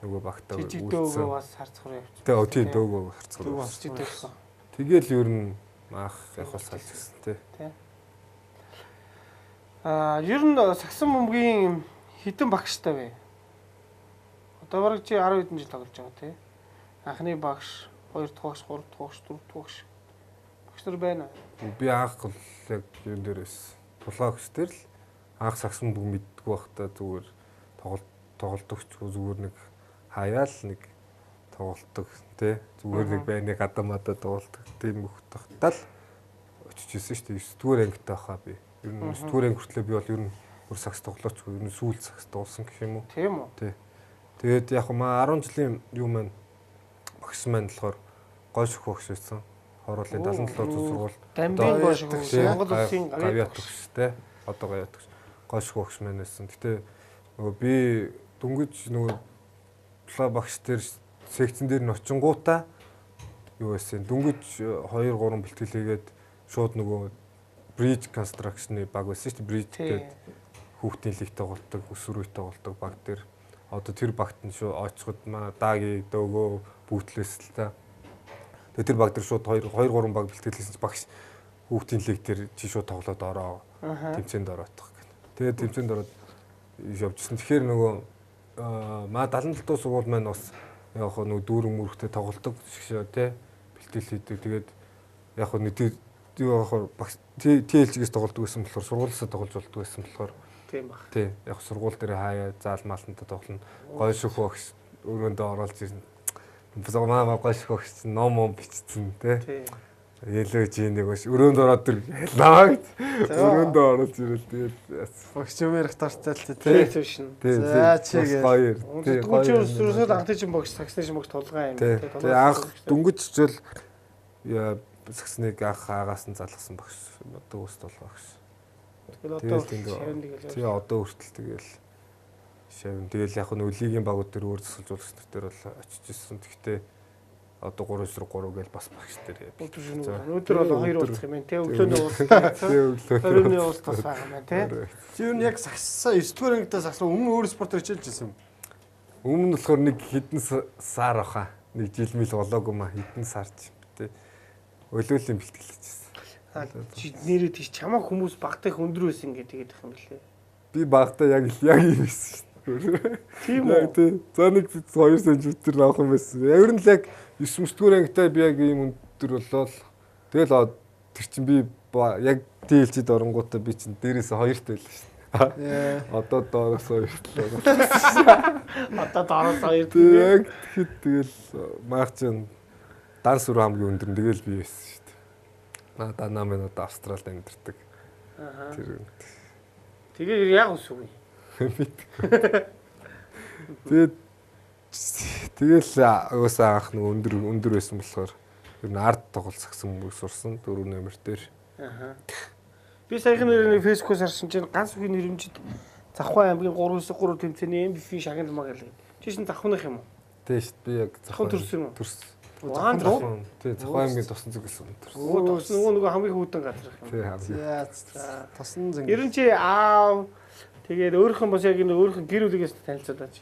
[SPEAKER 3] нөгөө багтаа
[SPEAKER 1] үлдсэн. Бас харцаг руу явчих.
[SPEAKER 3] Тэгээ тийм дөөгөө харцаг руу явчихсан. Тэгэл ер нь маах явах салж гисэн тий.
[SPEAKER 1] Ер нь сагсан бөмбөгийн хитэн багштай вэ? Одоо бараг чи 10 хэдэн жил тоглож байгаа тий. Анхны багш, 2 дахь багш, 3 дахь багш, 4 дахь багш. Багш нар байна.
[SPEAKER 3] Би анх л яг юм дээрээс тулаа гэж тэр л анх сагсан бөмбөг мэддэггүй байхдаа зүгээр тоглолтогч зүгээр нэг хаяал нэг тоглолтог тий. Зүгээр нэг байны гадамадаа тоглолтог тийм хөхтахтаа л очиж ирсэн шүү дээ. 9 дугаар ангитай байхаа би. Ер нь 9 дугаар анги хүртлээр би бол ер нь өөр сагс тоглоочгүй. Ер нь сүүл сагс тоглосон гэх юм уу?
[SPEAKER 1] Тийм үү?
[SPEAKER 3] Тий. Тэгээд яг маа 10 жилийн юу маань багш маань болохоор гой шөх багш байсан. Хороолын 77 зүг сургууль.
[SPEAKER 1] Дамбын гой шөх Монгол улсын
[SPEAKER 3] гавьяат багш тий. Одоо гавьяат багш. Гой шөх багш маань байсан. Гэтэ нөгөө би дөнгөж нөгөө тулаа багш дээр секцэн дээр нь очингуудаа юу байсан. Дөнгөж 2 3 бэлтгэл хийгээд шууд нөгөө bridge construction-ы баг байсан шүү дээ. Bridge гэдэг хүүхдийн лиг тоглолтог, өсвөр үе тоглолтог баг дээр одоо тэр багт нь шүү оцгод манай дааги дөөгөө бүүтлээс л та. Тэгээ тэр баг дээр шууд 2 3 баг бэлтгэлсэн чинь багш хүүхдийн лиг дээр чи шууд тоглоод ороо. Тэмцээнд ороодох гэх. Тэгээ тэмцээнд ороод явжсэн. Тэгэхээр нөгөө маа 77 дуус сургууль маань бас яг нөгөө дүүрэн мөрөхтэй тоглолтог шиг тий бэлтгэл хийдэг. Тэгээд яг нэг юу яг багш TLC-гээс тоглолдог байсан болохоор сургуулиасаа тоглож болдог байсан болохоор
[SPEAKER 1] тийм баг.
[SPEAKER 3] Тий, яг сургууль дээр хаяа заал маалтантай тоглоно. Гой шөх багш өрөөндөө оролж ирнэ. Маа гой шөх багш ном бичсэн тий. Ялөө жинэг багш өрөөнд ороод тэр намайг өрөөндөө оролж ирэл тэгээд
[SPEAKER 2] багш юмэрх тартай л
[SPEAKER 1] тий. Тийм.
[SPEAKER 2] За чигээ.
[SPEAKER 3] Гоё.
[SPEAKER 1] Тий. Дөнгөж өсрөөсөө анхны чинь багш, сагсны чинь багш толгой юм тий.
[SPEAKER 3] Тэгээ анх дөнгөж чижэл яа сагсныг анх аагаас нь залгасан багш. Одоо өст бол багш. Тэгээ одоо хүртэл тэгэл шавн тэгэл яг нь өлигийн багууд дээр өөр засалжуулагч нар дээр бол очиж ирсэн. Гэхдээ одоо 3-3 гээл бас багш дээр.
[SPEAKER 1] Өнөөдөр бол 2 уулзах юм байна те. Өглөөний уулзах. Оройн уулзах бас байгаа юм байна те.
[SPEAKER 2] Чи юу яг сагсаа 9 дугаар ангидаа сагсан өмнө өөр спортоор хичээлж байсан юм.
[SPEAKER 3] Өмнө нь болохоор нэг хэдэн сар баха. Нэг жил мэл болоогүй маа хэдэн сарч те. Өлөөлийн бэлтгэл хийжсэн.
[SPEAKER 1] Нэрээ тийч чамаа хүмүүс багтах өндөр байсан гэдэг юм билээ.
[SPEAKER 3] Би багтаа яг юм байсан шүү дээ. Тийм үү? За нэг 2 см авах юм байсан. Ер нь л яг 9 дугаар ангитай би яг ийм өндөр болол. Тэгэл тэр чинь би яг дийлчид оронгуудаа би чинь дээрээс 2-т байлаа шүү дээ. Одоо доороос 2-т.
[SPEAKER 1] Одоо доороос 2-т.
[SPEAKER 3] Яг тэгэл маах чинь данс руу хамгийн өндөр тэгэл би байсан шүү дээ. Надаа намын одоо Австралид амьдардаг. Тэр
[SPEAKER 1] Тэгээ яг ус үгүй.
[SPEAKER 3] Тэгэл уусаа анх нэг өндөр байсан болохоор ер нь ард тоглол сагсан хүмүүс сурсан 4 номер дээр.
[SPEAKER 1] Би саяхан нэг фэйсбүүкээс харсан чинь ганц үгийн нэрмжид Завхай аймгийн 3-9-3 тэмцээний MVP шагналмаа гэлээ. Тийш нь завхных юм уу?
[SPEAKER 3] Тий шүү дээ яг
[SPEAKER 1] Завхан төрсөн юм уу?
[SPEAKER 3] Төрсөн.
[SPEAKER 1] Ваан руу?
[SPEAKER 3] Тий Завхай аймгийн тосон зүгсэн төрсөн.
[SPEAKER 1] Тосон нөгөө хамгийн хүүдэн газар юм.
[SPEAKER 3] Тий хамгийн.
[SPEAKER 2] Тосон зинг.
[SPEAKER 1] Ер нь чи аав тэгээд өөрхөн бас яг энэ өөрхөн гэр бүлээс танилцаад байж.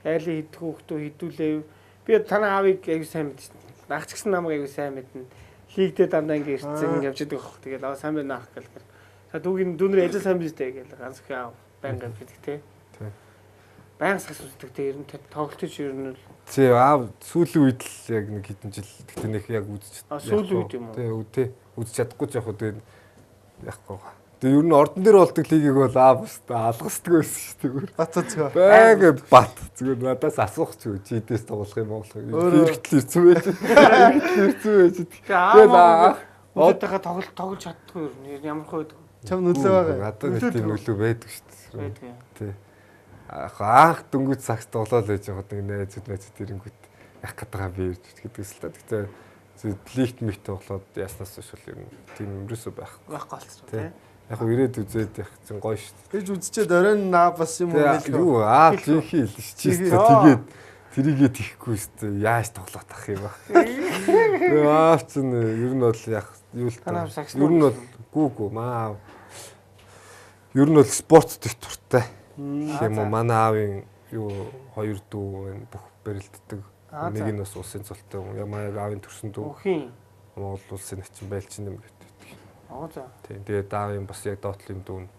[SPEAKER 1] Айлын хидэх хүүхдөө хідүүлээ. Би танаа аавыг аягүй сайн мэдсэн. Наагч гисэн намайг аягүй сайн мэднэ. Хийгдээ дандаа ингэ ирцэн явж идэг баг. Тэгээд аа сайн байна ах гэлээ. Та дүүгийн дүүнэр ажил сайн биздэй гээл ганц их аав байнга гэдэг те.
[SPEAKER 3] Тий.
[SPEAKER 1] Баян сас үздэг те ер нь тоглолтч ер нь л.
[SPEAKER 3] Тий аав сүүлийн үед л яг нэг хэдэн жил тэгтээ нэг яг үзэж.
[SPEAKER 1] Сүүлийн үед юм уу?
[SPEAKER 3] Тий үзэж чадахгүй ч яг хөө тэгээд яахгүй. Тэгээ ер нь ордон дээр болдог лигийг бол аав өстой алгасдаг байсан шүү дээ.
[SPEAKER 2] Бат зөө.
[SPEAKER 3] Баг бат зүгээр надаас асуух ч юу чидээс тоглох юм бол хэрэгтэл ирсэн байж. Хэрэгтэл ирсэн байж.
[SPEAKER 1] Тэгээд Одоохоо тоглож чаддгүй ер нь ямар хөө
[SPEAKER 2] чам нөлөө байгаа.
[SPEAKER 3] Надад нэг тийм нөлөө байдаг шүү дээ.
[SPEAKER 1] байдаг.
[SPEAKER 3] Тий. Анх дөнгөж цагт тоглоод байж байгаад нэг найзууд ирэнгүүт яг гадгаа би ирж гэдэгс л та. Тэгтээ лигт мэгт тоглоод яснаас биш бол ер нь тийм юмрээсөө байхгүй
[SPEAKER 1] болцсон тий.
[SPEAKER 3] Яг ирээд үзээд яг зэн гоё шүү дээ.
[SPEAKER 2] Тэгж үзчихэд оройн наа бас юм уу
[SPEAKER 3] хэлэх. Юу жинхий хэлж чи тэгээд тэрийгээ тийхгүй шүү дээ. Яаж тоглоод ах юм ба. Аач нь ер нь бол яг юу л та. Ер нь бол гүүгүү маа. Ер нь бол спорт дэх туртай. Тийм үү манай аавын юу хоёр дүү бүх барилддаг. Нэг нь бас улсын цолтой юм. Ямар аавын төрсөн дүү. Монгол улсын начин байлчин юм гэдэг.
[SPEAKER 1] За.
[SPEAKER 3] Тийм тэгээд аавын бас яг доотлын дүү нь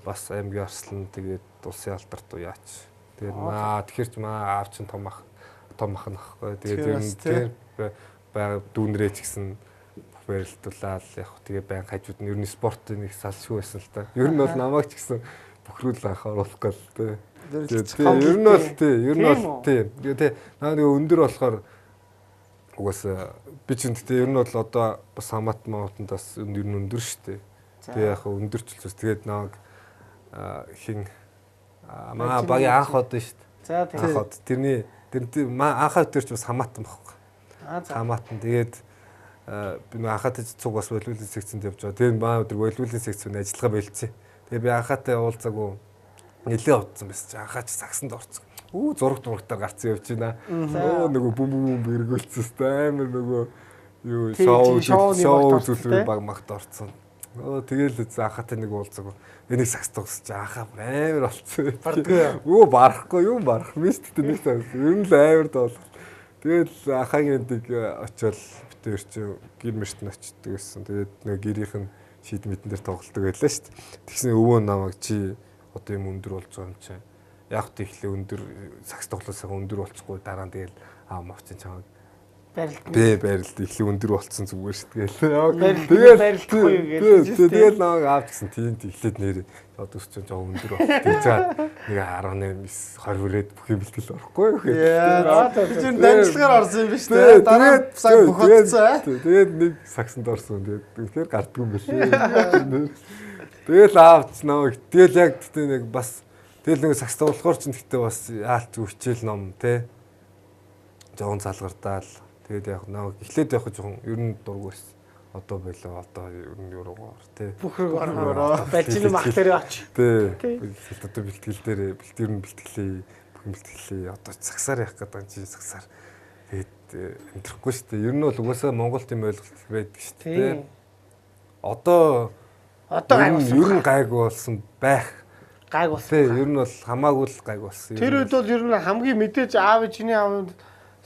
[SPEAKER 3] бас аймгийн арслан тэгээд улсын алдарт уу яач. Тэгээд тэгэхэр ч аав чинь том ах нахгүй. Тэгээд ер нь тийм дүүнрээ ч гэсэн барилдуулаад яг тэгээ байн хажууд нь ер нь спортын нэг салшгүй байсан л та. Ер нь бол намайг ч гэсэн бөхрүүл анх оруулахгүй л тий. Ер нь бол тий. Тэгээ наа нэг өндөр болохоор угаасаа би ч гэдэг ер нь бол одоо бас хамаат маутандаас ер нь өндөр шүү дээ. Тэгээ яг өндөрчлөөс тэгээд намайг хин маа багийн анх од шүү дээ.
[SPEAKER 1] За тэгээд
[SPEAKER 3] анх од тэрний анхаа өдөрч бас хамаатан байхгүй. Хамаатан тэгээд би анхаатай цуг бас волейболын секцэнд явж байгаа. Тэгээд маа өдөр волейболын секцэнд ажиллагаа болцсон. Тэгээд би анхаатай уулзаагүй нэлээд удсан байсан. Анхаач сагсанд орцсон. Зурагтаар гарцсан явж байна. Нөгөө бүм эргүүлсэн амар нөгөө юу шоу зүйлүүд баг магт орцсон. Тэгээл анхаатай нэг уулзаагүй. Энийг сагс тогсож анхаа амар болцсон. Бардгүй. Барахгүй юм барах. Мисттэй нэг цаг. Ер нь л амар доол. Тэгэл анхаагийн дэг очиод битээр чи гэр мэрт нь очдөг гэсэн. Тэгээд нөгөө гэрийнх нь шийд мэдэн дээр тоглолдог байлаа шүү дээ. Тэгсэн өвөө намайг чи одоо юм өндөр болж байгаа юм чи. Яг тийхлээ өндөр сагс тоглосоо өндөр болчихгүй дараа нь тэгэл мовчин чамаг барилд ихлэ өндөр болцсон зүгээр шүү дээ. Тэгэл намайг аавчсан тийм тийхлээд нэр одоо ч жоо өндөр болчих. Тэгж нэг 18 20 хүрээд бүх юм бэлтгэл орохгүй юу гэхээр.
[SPEAKER 2] Тэр дамжлагаар орсон юм биш үү? Дараа цаг бохотцоо.
[SPEAKER 3] Тэгээд нэг сагсанд орсон. Тэгээд үнэхээр гардгүй юм билээ. Тэгэл аавч намайг тэгэл яг гэдэг нэг бас тэгэл нэг сагс тоглохоор ч гэхдээ бас яалт зүгчээл ном те. Жоон залгардаал. Тэгээд яг намайг эхлээд явах жоохон ер нь дургүйс. Одоо болоо одоо ер нь юуруугаар те.
[SPEAKER 1] Бүхрэг оргороо. Балжин мах дээр оч.
[SPEAKER 3] Тэ. Одоо бэлтгэл дээр бэлтгэр нь бэлтгэлээ бүх юм бэлтгэлээ одоо сагсаар явах гэдэг юм чи сагсаар. Тэгээд амтрахгүй шүү дээ. Ер нь бол угаасаа Монгол тийм ойлголт байдаг шүү дээ. Одоо ер нь гайг болсон байх.
[SPEAKER 1] Гайг болсон.
[SPEAKER 3] Тэ ер нь бол хамаагүй л гайг болсон.
[SPEAKER 1] Тэр үед бол ер нь хамгийн мэдээж аав чиний аав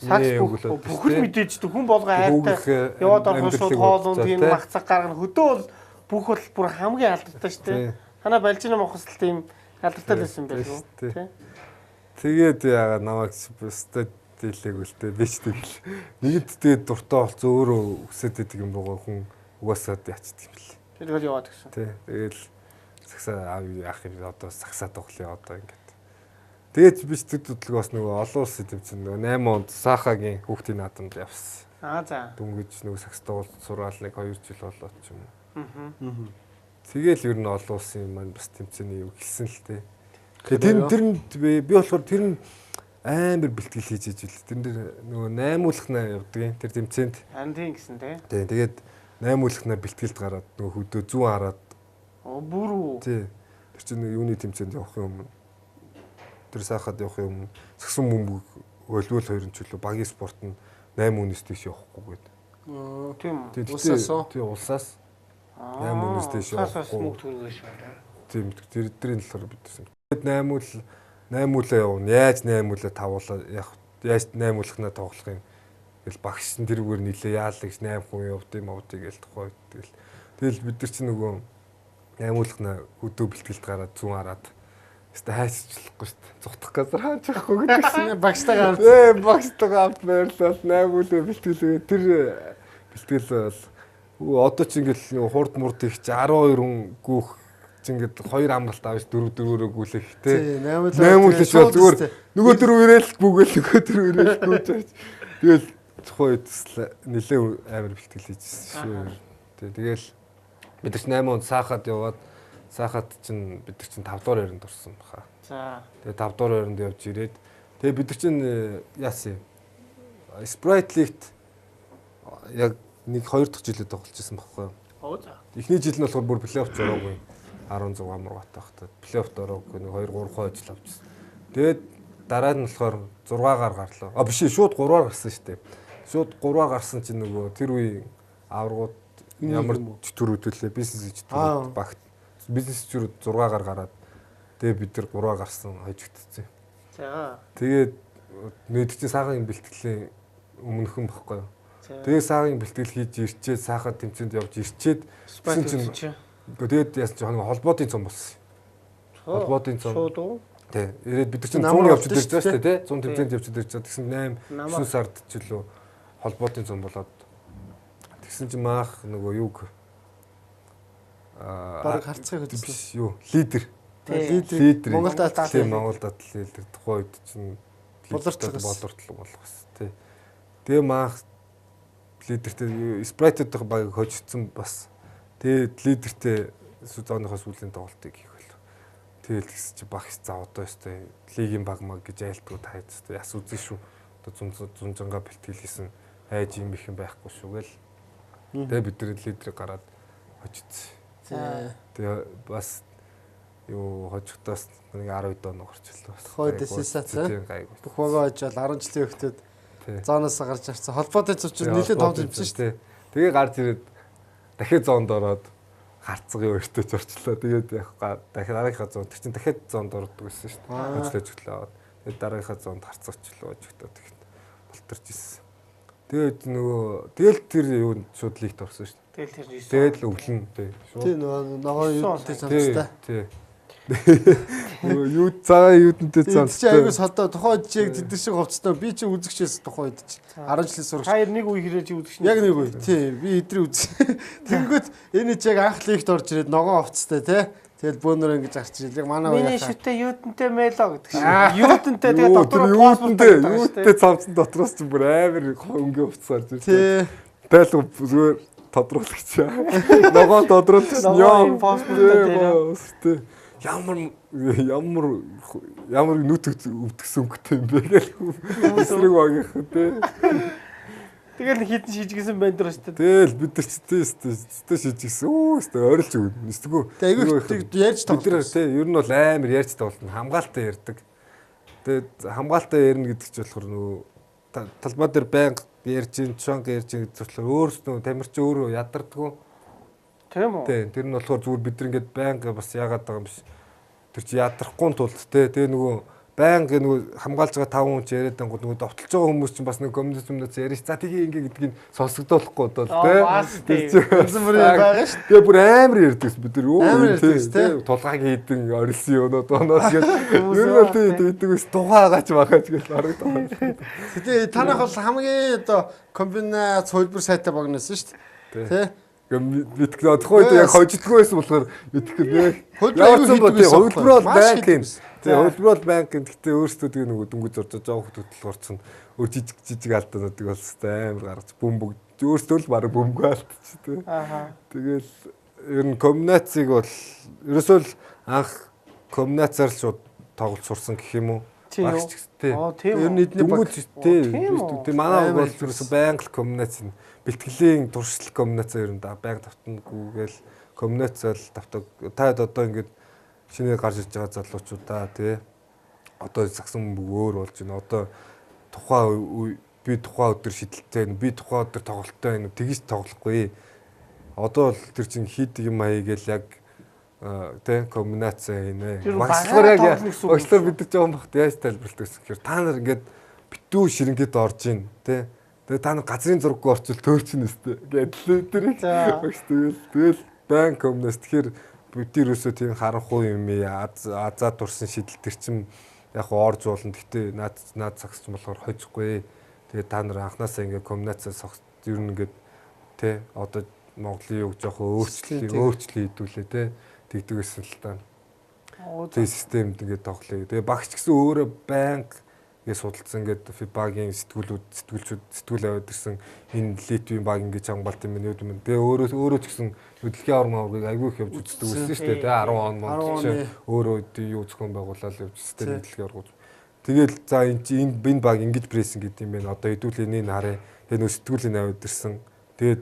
[SPEAKER 1] сакс бүхэл мэдээж хүн болгоо хайртай яваад орох шууд хоолунд тийм мах цаг гаргана хөдөө бол бүх бол бүр хамгийн алдартай шүү дээ. Танаа балжин мохос л тийм алдартай байсан байх уу тий.
[SPEAKER 3] Тэгээд яагаад намайг өстой дийлээгүүл дээ би ч тэгэл нэгд тэгээд дуртай болцоо өөрөө өсөд идэг юм байгаа хүн угаасаа ячдаг юм бэл.
[SPEAKER 1] Тэгээд яваад гисэн.
[SPEAKER 3] Тий. Тэгэл сагсаа ах юм одоо сагсаа тоглоё одоо ингээд. Тэгээд би ч төдлөг бас нөгөө олон улсын тэмцээн нөгөө 8 онд Сахагийн хүүхдийн наадамд явсан.
[SPEAKER 1] За.
[SPEAKER 3] Дүнгэж нөгөө сакс тоглолт сураал нэг 2 жил болоод ч юм уу. Тэгэл ер нь олон улсын маань бас тэмцээний юу хэлсэн л дээ. Тэр би болохоор тэр нь амар бэлтгэл хийж ижил. Тэр нөгөө 8 уулхнаа явдаг. Тэр тэмцээнд.
[SPEAKER 1] Харин тийм гэсэн тий.
[SPEAKER 3] Тий. Тэгээд 8 уулхнаа бэлтгэлд гараад нөгөө хөдөө 100 хараад.
[SPEAKER 1] Бүр үү.
[SPEAKER 3] Тий. Тэр чинь юуны тэмцээнд явахын өмнө. Тэр саахад явахын өмнө сагсан бөмбөг волейбол хоёрын чөлөө багийн спорт нь 8 үнээс дэш явахгүй гээд.
[SPEAKER 1] Тийм үү.
[SPEAKER 2] Улсаас.
[SPEAKER 3] Тий, улсаас 8 үнээс дэш явахгүй.
[SPEAKER 1] Мөнгө төргөөш байна.
[SPEAKER 3] Тийм тэрийн талаар бидсэн. Тэгээд 8 уулаа явна. Яаж 8 уулаа тавуулаа яаж 8 уулахнаа тоглох юм. Тэгэл багш нь тэрүүгээр нилээ яалаа гэж 8 хүн явд юм авдыг гээл тухай. Тэгэл бид нар чинь нөгөө 8 уулахнаа хөдөө бэлтгэлд гараад 100 хараад өстө хайцчлахгүй шүү дээ. Зүхтах газар хаач явахгүй гэдэгсэн.
[SPEAKER 2] Багштайгаа
[SPEAKER 3] багштайгаа авт байрлал 8 уулаа бэлтгэлээ тэр бэлтгэл бол одоо ч ингээл хурд мурд их 12 хүн гүөх ингээд 2 амралт авч 4-4-өрөө гүйлэх тий. 8 үлээч бол зүгээр нөгөө 4 ирээл бүгээл нөгөө 4 ирээл гүйж. Тэгэл тухайн үед нэлээ амар бэлтгэл хийжсэн шүү. Тэгэл бид нар 8 онд саахад яваад саахад чинь бид нар чинь 5 дугаар байранд орсон баха.
[SPEAKER 1] За.
[SPEAKER 3] Тэгээ 5 дугаар байранд явж ирээд тэгээ бид нар чинь яасан юм. Sprite League яг 1-2 дахь жилээр тоглож ирсэн байхгүй юу?
[SPEAKER 1] Оо за.
[SPEAKER 3] Эхний жил нь болохоор бүр плей-офф зороогүй. 16 мургаат байхдаа плей-офф ороогүй 2-3 хоо ажил авчихсан. Тэгээд дараа нь болохоор 6-аар гарлаа. Биш шууд 3-аар гарсан шүү дээ. Шууд 3-аар гарсан чинь нөгөө тэр үеийн аваргууд ямар чөтгөр хөтөлөө бизнес чөтгөр багт бизнес чөтгөр 6-аар гараад тэгээд бид нар 3-аар гарсан хожигдчихсэн.
[SPEAKER 1] За.
[SPEAKER 3] Тэгээд нээд чинь саагийн бэлтгэлийн өмнөхөн баггүй юу? Тэгээд саагийн бэлтгэл хийж ирчээд саахад тэмцээнд явж ирчээд гэсэн чинь тэгээд яасан чинь холбоотын цом болсон. Холбоотын цом.
[SPEAKER 1] Шууд уу?
[SPEAKER 3] Тий. Ирээд бид нар чинь 100 явж ирж байгаа шүү дээ, тий. 100 тэмцээнд явж ирж байгаа. Тэгсэн 8 9 сард ч илүү холбоотын цом болоод тэгсэн чинь маах нөгөө юг
[SPEAKER 2] баг харцгийг хөдөлсөн.
[SPEAKER 3] Биш юу? Лидер.
[SPEAKER 2] Лидер. Монгол даатгал.
[SPEAKER 3] Тийм, Монгол даатгал лидер. Тухайн үед чинь
[SPEAKER 2] боловсрол
[SPEAKER 3] болох гэсэн. Тий. Тэгээ маах лидертэй Sprite-ийн баг хожигдсан бас. Тэгээд лидертэй зооныхоос үлийн тоглолтыг хийх болов. Тэгэл гэсэн чи багш за одоо өстэй лигийн баг маг гэж айлтгууд хайцтай яс үзэн шүү. Одоо зунжанга бэлтгэл хийсэн айж юм их юм байхгүй шүү гэл. Тэгээ бид нар лидерийг гараад хожигдсан. Тэгээ бас юу хожигдоос нэг 10 доо орчлоо.
[SPEAKER 2] Хойд эсэсац. Бүх багаа хожоод 10 жилийн хөвгтөд зооноос гарч ирсэн. Холбоотой зөвчөөр нэлээд тоглож ирсэн шүү дээ.
[SPEAKER 3] Тэгээ гарч ирээд дахиад зоонд ороод харцгийн өөртөө ч орчлоо. Тэгээд яг дахиад дараагийнхаа зоонд тэр чинь дахиад зоонд ордог гэсэн шүү дээ. Хөдлөж өглөө. Тэгээд дараагийнхаа зоонд харцгачлаа өжигдөө тэгэхэд болторч ирсэн. Тэгээд нөгөө тэгэл тэр юу шууд лигт орсон шүү дээ. Тэгэл өвлөн тий.
[SPEAKER 2] Тий нөгөө юудтай цамцтай.
[SPEAKER 3] Тий. Нөгөө юу цагаан юудтай цамцтай.
[SPEAKER 2] Чи айгуу содоо тухайн жишээг тэд шиг хувцастай би чи үзэгчээс тухайн үед чи 10 жилийн сурагч.
[SPEAKER 1] Хоёр нэг үе хэрэж үзэгч.
[SPEAKER 2] Яг нэг үе. Тий би эдрээ үз. Тэнгүүт энэ чи яг анх лигт орж ирээд ногоон хувцастай тий. Тэгэл бөөнөр ингэж гарч ирэл. Яг манай
[SPEAKER 1] үе. Миний шүтээ юудэнтэй мэло гэдэг шиг. Юудэнтэй тэгээ дотроо
[SPEAKER 3] юудэнтэй цамцсан дотроос ч бүр амар хөнгө хувцас гарч ирсэн.
[SPEAKER 2] Тий.
[SPEAKER 3] Тэгэл зүгээр тодруулагч. Ногоон тодруулагч юм паспорттой. Ямар нүт өвдгсөн өнгөтэй юм бэ гэх юм. Эсрэг багийнх тий.
[SPEAKER 1] Тэгэл хитэн шижигсэн байна дөрөс тий.
[SPEAKER 3] Тэгэл бид нар ч тий шижигсэн. Өөстө ойрлж өгнө. Эсвэл
[SPEAKER 2] айгүй ярьж тоглосон.
[SPEAKER 3] Тий ер нь бол амар ярьж тоглоно. Хамгаалалтаа ярьдаг. Тэгээд хамгаалалтаа ярина гэдэг чинь болохоор нөгөө талбай дээр байнга ярьж ин чанга ярьж гэдэг болохоор өөрснөө тамирч өөрөө ядардггүй.
[SPEAKER 1] Тийм үү?
[SPEAKER 3] Тий тэр нь болохоор зүгээр бид нар ингээд байнга бас яагаад байгаа юм биш. Тэр чи ядрахгүй тулд тий тэгээ нөгөө байнга нөгөө хамгаалж байгаа 5 хүн ч яриад ангууд нөгөө довтолж байгаа хүмүүс чинь бас нэг коммунист юмнаас ярьж за тгий ингээ гэдгийг сонсогдоолохгүй бол тий тэгээ бүр амар ярьдагс бид нар тий тулгааг хийдэн орилсон юмнууд оноос гээд ер нь тий гэдэг ус тухайгаач багаач гэж харагдав.
[SPEAKER 2] Тэгээ танах бол хамгийн одоо комбинац хөлбөр сайтай багнасан шүү дээ тий.
[SPEAKER 3] Битгэл тухайд яг хожигдгүй байсан болохоор битгэл яг хөлбөр бол банк юм. Тэгээ хөлбөр бол банк юм. Гэхдээ өөрсдөө тэгээ нөгөө дөнгөж орж байгаа хөтөлбөр орсон. Өөр жижиг алдаануудыг бол амар гаргаж бөмбөг өөрсдөө л баг бөмбөг алдчих тий. Тэгэл ер нь комбинацийг бол ерөөсөө л анх комбинацаар л шууд тоглож сурсан гэх юм уу? Багш ч гэсэн.
[SPEAKER 1] Тийм.
[SPEAKER 2] Ер нь эдний багш
[SPEAKER 3] тийм манай бол ерөөсөө байнга комбинац бэлтгэлийн туршлага комбинац ер нь байнга давтангүйгээл комбинац л давтаг. Та одоо ингээд шинээр гарч ирж байгаа залуучуудаа тий одоо сагсан өөр болж байна. Одоо би тухайн өдөр шидэлтэй байна. Би тухайн өдөр тоглолттой байна. Тэгж тоглохгүй. Одоо л тэр чин хийдэг юм аягээл яг тий комбинац хийнэ. Багшлаар яг багшлаар бид нар жоохон бахт яаж тайлбарлах гэхээр та нар ингээд битүү ширэнгээд орж ийн тий. Тэгээ та нар газрын зурггүй орчвол төөрчин өстэй гэдэг тэр багш тэгэл байн комбинац тэгэхээр бид ерөөсөө тийм харанхуй юм азаад турсан шидэл төр чин яг орж уулна. Гэхдээ наад цагч болохоор хожихгүй. Тэгээ та нар анханасаа ингээд комбинацаа согт ер нь ингээд тий одоо Монголын юг жоохон өөрчлөлт хийдүүлээ тий тэгдэг гэсэн л та. Тэгээ системд ингээд тоглоё. Тэгээ багч гэсэн өөрөө байнга ингээд судалсан ингээд FIBA-гийн сэтгүүл аваад ирсэн энэ Литвийн баг ингээд чамгаалт юм нүүд юм. Тэгээ өөрөө ч гэсэн хөдөлгөөний аврагыг аягүй их явж үздэг байсан шүү дээ. 10 он мөн өөрөө юу зохион байгуулалт явж үздэг хөдөлгөөний авраг. Тэгэл за энэ баг ингэж прессинг гэдэг юм байна. Одоо хэдүүлээ энэ харъя. Тэгээ нөө сэтгүүлийн аваад ирсэн. Тэгээд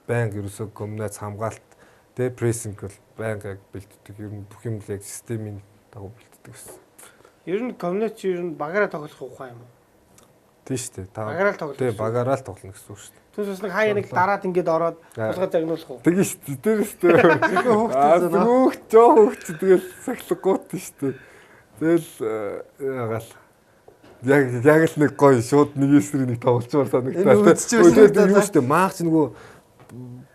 [SPEAKER 3] байнга ерөөсөө комбинац хамгаалт тэгээ прессинг бол байнга бэлддэг. Ер нь бүх юм л яг системийн дагуу бэлддэг гэсэн.
[SPEAKER 1] Ер нь комбинац ер нь багаараа тоглох ухаан юм уу?
[SPEAKER 3] Тийм шүү дээ.
[SPEAKER 1] Багаараа л тоглох.
[SPEAKER 3] Тэгээ багаараа л тоглоно гэсэн үг шүү дээ.
[SPEAKER 1] Түүнээс нэг хаяа нэг дараад ингээд ороод тулгаа загнуулах уу?
[SPEAKER 3] Тэгээ шүү дээ. Дээрээс хөөхт жоо хөөхт тэгэл сахилгагуут шүү дээ. Тэгэл ягаал яг л нэг гоё шууд нэг эсрэг нэг тоглож байгаа санагдаад. Тэгээд юу шүү дээ. Маагч нөгөө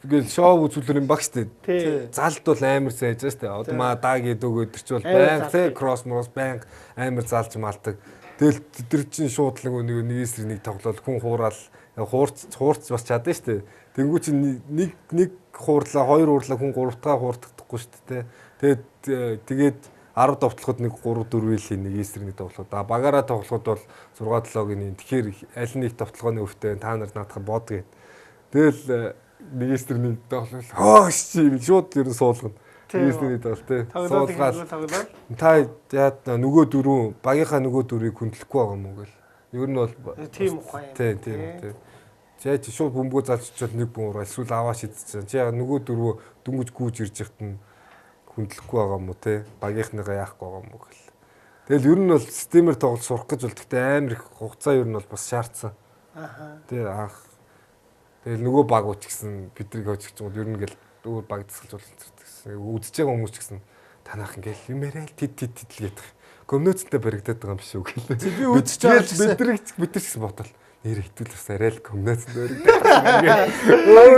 [SPEAKER 3] ингээл шоу үзүүлэр юм багш дээ. Залд бол амар сайн хийж штэ. Одоо маа даг өгөөд тэр чи бол байнга те кросс морос байнга амар залж малдаг. Тэгэл тэр чин шууд л нэг эсрэг нэг тоглол хүн хуурал хуурч бас чадна штэ. Тэнгүү чи нэг хуурлаа хоёр хуурлаа хүн гуравтгаа хуурдахдаггүй штэ те. Тэгээд 10 довтлоход нэг 3 4-ийн нэг эсрэг нэг тоглоход багаараа тоглоход бол 6 7-гийн тэгэхээр аль нэг довтлогооны өвтэй та нар наадах бодгоо. Тэгэл нэг эсрэг нэг тоглол хоош чи шууд ер нь суулгана. Нэг эсрэг нэг тоглол те. Суулгаад та яад нөгөө дөрөв багийнхаа нөгөө дөрвийг хөндлөхгүй байгаа юм уу гэл. Ер нь бол
[SPEAKER 1] тийм ухаан.
[SPEAKER 3] Тийм. Чи шууд бөмбөгөө залж очиод нэг бөмбөр эсвэл аваа шидчихсэн. Чи яг нөгөө дөрвөө дөнгөж гүйж ирж яхад нь хөндлөхгүй байгаа юм уу те. Багийнхныгаа яахгүй байгаа юм уу гэл. Тэгэл ер нь бол системээр тоглож сурах гэж бол гэхдээ амар их хугацаа ер нь бол бас шаардсан. Тэ анх тэгэл нөгөө багууч гэсэн бидрийг хожиж чинь ер нь ингээл өөр баг засгалж болсон гэсэн. Үдчихэж байгаа хүмүүс ч гэсэн танах ингээл юм яриа л тед л гэдэг. Комнөөцтэй баригдаад байгаа юм биш үү гэлээ.
[SPEAKER 2] Би үдчихэж байгаа
[SPEAKER 3] бид нар ч бодвол нэр хитүүл бас арай л комнөөцтэй баригдаад.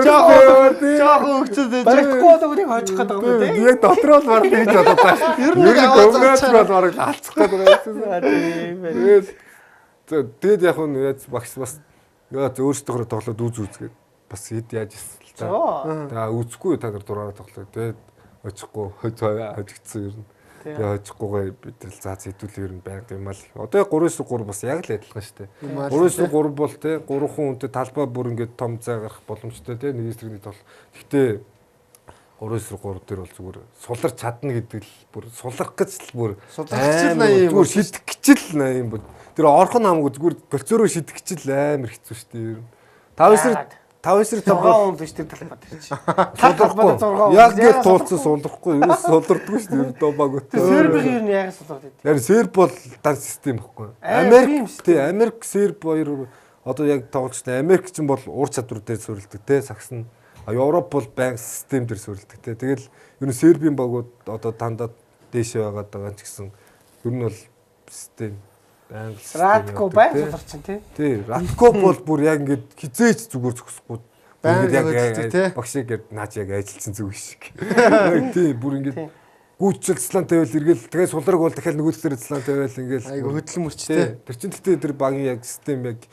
[SPEAKER 1] Жаахан хөгчөд баригдахгүй болоог хожих гэдэг юм тий.
[SPEAKER 3] Яг дотроо л барах гэж бодоод байна. Ер нь комнөөц бол бараг алцах гэдэг юм. Тэгээд яг нь яаж багш бас өөрсдөө тоглоод үзгээд бас хэд яаж ирсэн л та. Тэгээ үзэхгүй та нар дураараа тоглоо. Тэгээд очихгүй хожигдсан ер нь. Тэгээ хожихгүйгээ бид л заа зэдүүл ер нь байнга юм аа л. Одоо 3-3 бас яг л адилхан шүү дээ. 3-3 бол те 3 хүнтэй талбай бүр ингээд том зай гарах боломжтой те нэг эсрэг нэг тол. Гэхдээ 3-3 дээр бол зүгээр суларч чадна гэдэг л бүр сулрах гэж л бүр зүгээр шидэх гэж л юм бол. Тэр орхон хамгүй зүгээр голцоороо шидэх гэж л амар хэцүү шүү дээ ер нь. 5-9
[SPEAKER 1] тоглоом биш тэр талбай дээр чи.
[SPEAKER 3] Сулрахгүй. Яг гээд туулцсан сулрахгүй. Ерөөс сулрдаггүй шүү дээ добаг өтөө.
[SPEAKER 1] Сербийн ер нь яг сулраад байд.
[SPEAKER 3] Яг серб бол дан систем байхгүй. Америк серб хоёр одоо яг тоглож байна. Америк ч бол ур чадвар дээр суурилдаг те сагсан. Европ бол банк систем дээр суурилдаг те. Тэгэл ер нь сербийн багууд одоо дандаа дээшээ байгаад байгаа ч гэсэн ер нь бол систем
[SPEAKER 1] Радко бай суларчин тий.
[SPEAKER 3] Радко бол бүр яг ингээд хизээч зүгээр зөксөхгүй. Яг багшиг гээд наач яг ажилласан зүг шиг. Тий бүр ингээд гүйцэл цлан тавиал эргээл тэгээ сулраг бол дахиад нөгөө төлөөр цлан тавиал ингээл
[SPEAKER 2] айгу хөдлөн мөрчтэй.
[SPEAKER 3] Тэр чин гэхдээ тэр багийн яг систем яг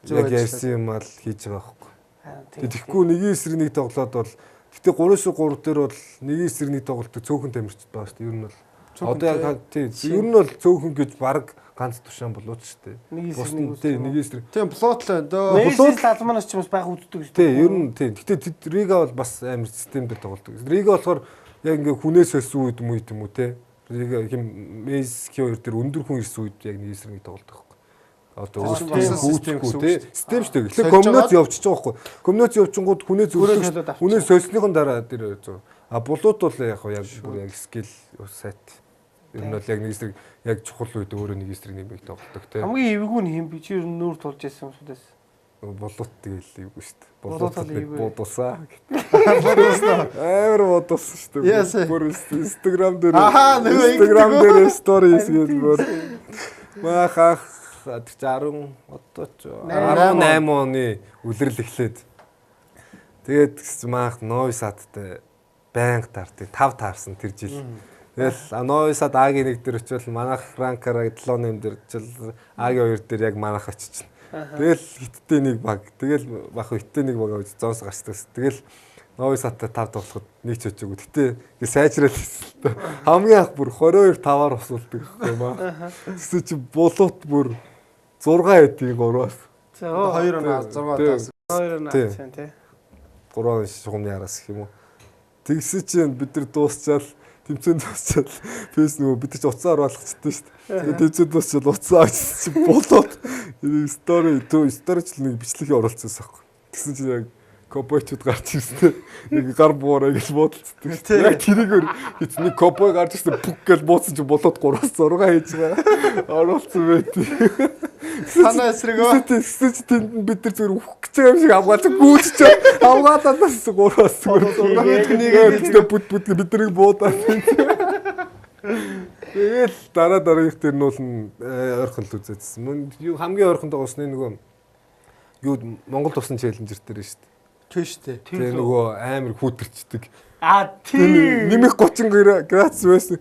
[SPEAKER 3] ярьсан юм аа л хийж байгаа байхгүй. Тэгэхгүй нэг эсрэг нэг тоглоод бол гэтээ 3-3 дээр бол нэг эсрэг нэг тоглолт цөөхөн тамирчд байгаа шүү дээ. Ер нь бол Одоо яг тийм ер нь бол цөөхөн гэж баг ганц тушаан болооч штэ.
[SPEAKER 1] Нэг
[SPEAKER 3] Бус
[SPEAKER 1] эсрэг
[SPEAKER 3] нь тийм нэг эсрэг.
[SPEAKER 2] Тийм плот л байна дөө.
[SPEAKER 1] Месси лазманаас ч бас баг үздэг шүү.
[SPEAKER 3] Тийм ер нь тийм. Гэтэ Рига бол бас амар систем дээр тоглодог. Рига болохоор яг ингээ хүнээс өссөн үед юм уу те. Рига хим Месси хоёр дээр өндөр хүн ирсэн үед яг нэг эсрэг тоглодог. Одоо систем те. Систем шүү дээ. Тэгэхээр комбинац явчихж байгаа байхгүй. Комбинац явчихгууд хүнээ зөвлөж хүнээ сольсныхон дараа тэр зөө. А булууд бол яг бүр яг скил сайт. Ер нь бол яг нэг эсрэг яг чухал үед өөрөө нэг эсрэг нэмийг тоглодог те.
[SPEAKER 1] Хамгийн эвгүй нь хэм би чи ер нь нүүр тулж байсан юм шүү дээ.
[SPEAKER 3] Булууд тэгэл эвгүй шүү дээ.
[SPEAKER 1] Булууд
[SPEAKER 3] бодусаа. Амар бодус шүү дээ. Бүр Instagram дээр Instagram дээр stories гэж бүр махах 10 одоо ч 18 оны үлрэл эхлээд тэгээд маах Новисадтай байнга тартыг 5 таарсан тэр жил. Тэгэл Новисад Агийн 1 дээр очивол манайх ранкараа 7 нэм дээр очил Агийн 2 дээр яг манайх очиж. Тэгэл хиттэй нэг баг. Тэгэл бах хиттэй нэг баг зоос гарчдагс. Тэгэл Новисадтай 5 тоглоход нэг ч очиагүй. Гэтэ сайжраад хэлсэн. Хамгийн анх бүр 22-5-аар усуулдаг юм аа. Тэсээ чи булуут бүр 6 хэдийг 3-аас.
[SPEAKER 1] За
[SPEAKER 2] 2 оноо 6-аас.
[SPEAKER 1] 2 оноо тийм тий.
[SPEAKER 3] 3 шугамны араас гэх юм уу. Тэгсэн чинь бид нар дуусчаал тэмцээнд дуусчаал фэйс нөгөө бид нар ч уцаар болгочтой шүү дээ. Тэмцээнд дуусчаал уцаа очсон чинь болоод сторич нэг бичлэгийн оролцсон байхгүй. Тэгсэн чинь яг копойчуд гарч ирсэн. Нэг гар буураа гэж бодолцдог шүү дээ. Яг тэрийгээр нэг копой гарч ирсэн бүк гэж бууцсан чинь болоод 3-6 хийж байгаа. Оролцсон байт.
[SPEAKER 2] Санаа эсрэг өө.
[SPEAKER 3] Тэнд бид нар зүгээр үхэх гэж байгаа юм шиг авгаалж гүйж авгаалаад 3-аас зүгээр бүт бид нарыг буудаад. Тэгэл дараагийнх тэр нь бол ойрхон л үзээдсэн. Хамгийн ойрхондоо усны нөгөө юу Монгол тусан челленжер дээр шүү дээ.
[SPEAKER 2] Тийм шүү дээ.
[SPEAKER 3] Тэр нөгөө амар хүүтэрчдэг.
[SPEAKER 1] Тийм.
[SPEAKER 3] Нэмэх 30 градус байсан.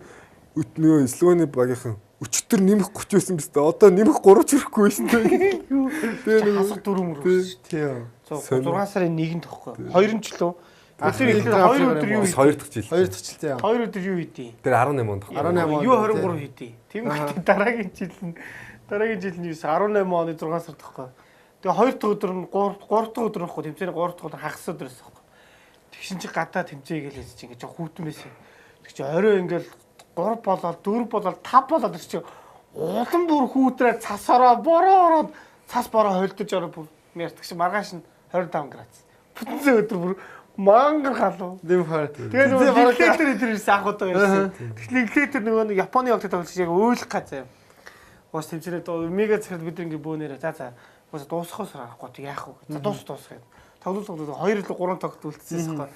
[SPEAKER 3] Нөгөө Словений багийнхан өчтөр нэмэх 30 байсан биз дээ. Одоо нэмэх 3 ч ирэхгүй шүү дээ.
[SPEAKER 1] Тэгээ нэг хасах 4 мөр.
[SPEAKER 2] Тийм.
[SPEAKER 1] 6 сарын 1-нд тоххой. 2 жилөө. Тэр 2 өдөр юу?
[SPEAKER 3] 2 дахь жил.
[SPEAKER 2] 2 дахь жил тийм.
[SPEAKER 1] 2 өдөр юу хийдیں۔
[SPEAKER 3] Тэр 18 онд.
[SPEAKER 2] 18
[SPEAKER 1] юу 23 хийдیں۔ Тийм гэхдээ дараагийн жил нь 18 оны 6 сар тоххой. Тэгээ 2 дахь өдөр нь 3 дахь өдөр нөхгүй тэмцээний 3 дахь өдөр хагас өдөр байсан байхгүй. Тэгшин чи гадаа тэмцэе гэж хэлж чинь жоо хүүтэн байсан. Тэг чи орой ингээл 3 болоод 4 болоод 5 болоод тэр чи улам бүр хүүтрээ цасараа бороо ороод цас бороо холдож ороо бүр мэртгч маргааш нь 25 градус. Бүтэн өдөр бүр мангар халуу.
[SPEAKER 2] Дэм хаа.
[SPEAKER 1] Тэгээ нөгөө инфлектор ирсэн ахуудаа ирсэн. Тэгэхээр инфлектор нөгөө нэг Японы явдаг тоглож яг өөлөх газар. Уус тэмцэнэ мега цагт бид ингээ бөөнөрөө за уус дуусахаас арахгүй тэг яах вэ? За дуусах гэдэг. Тоглолт 2 л 3 тогт үлдсэнээс байхгүй.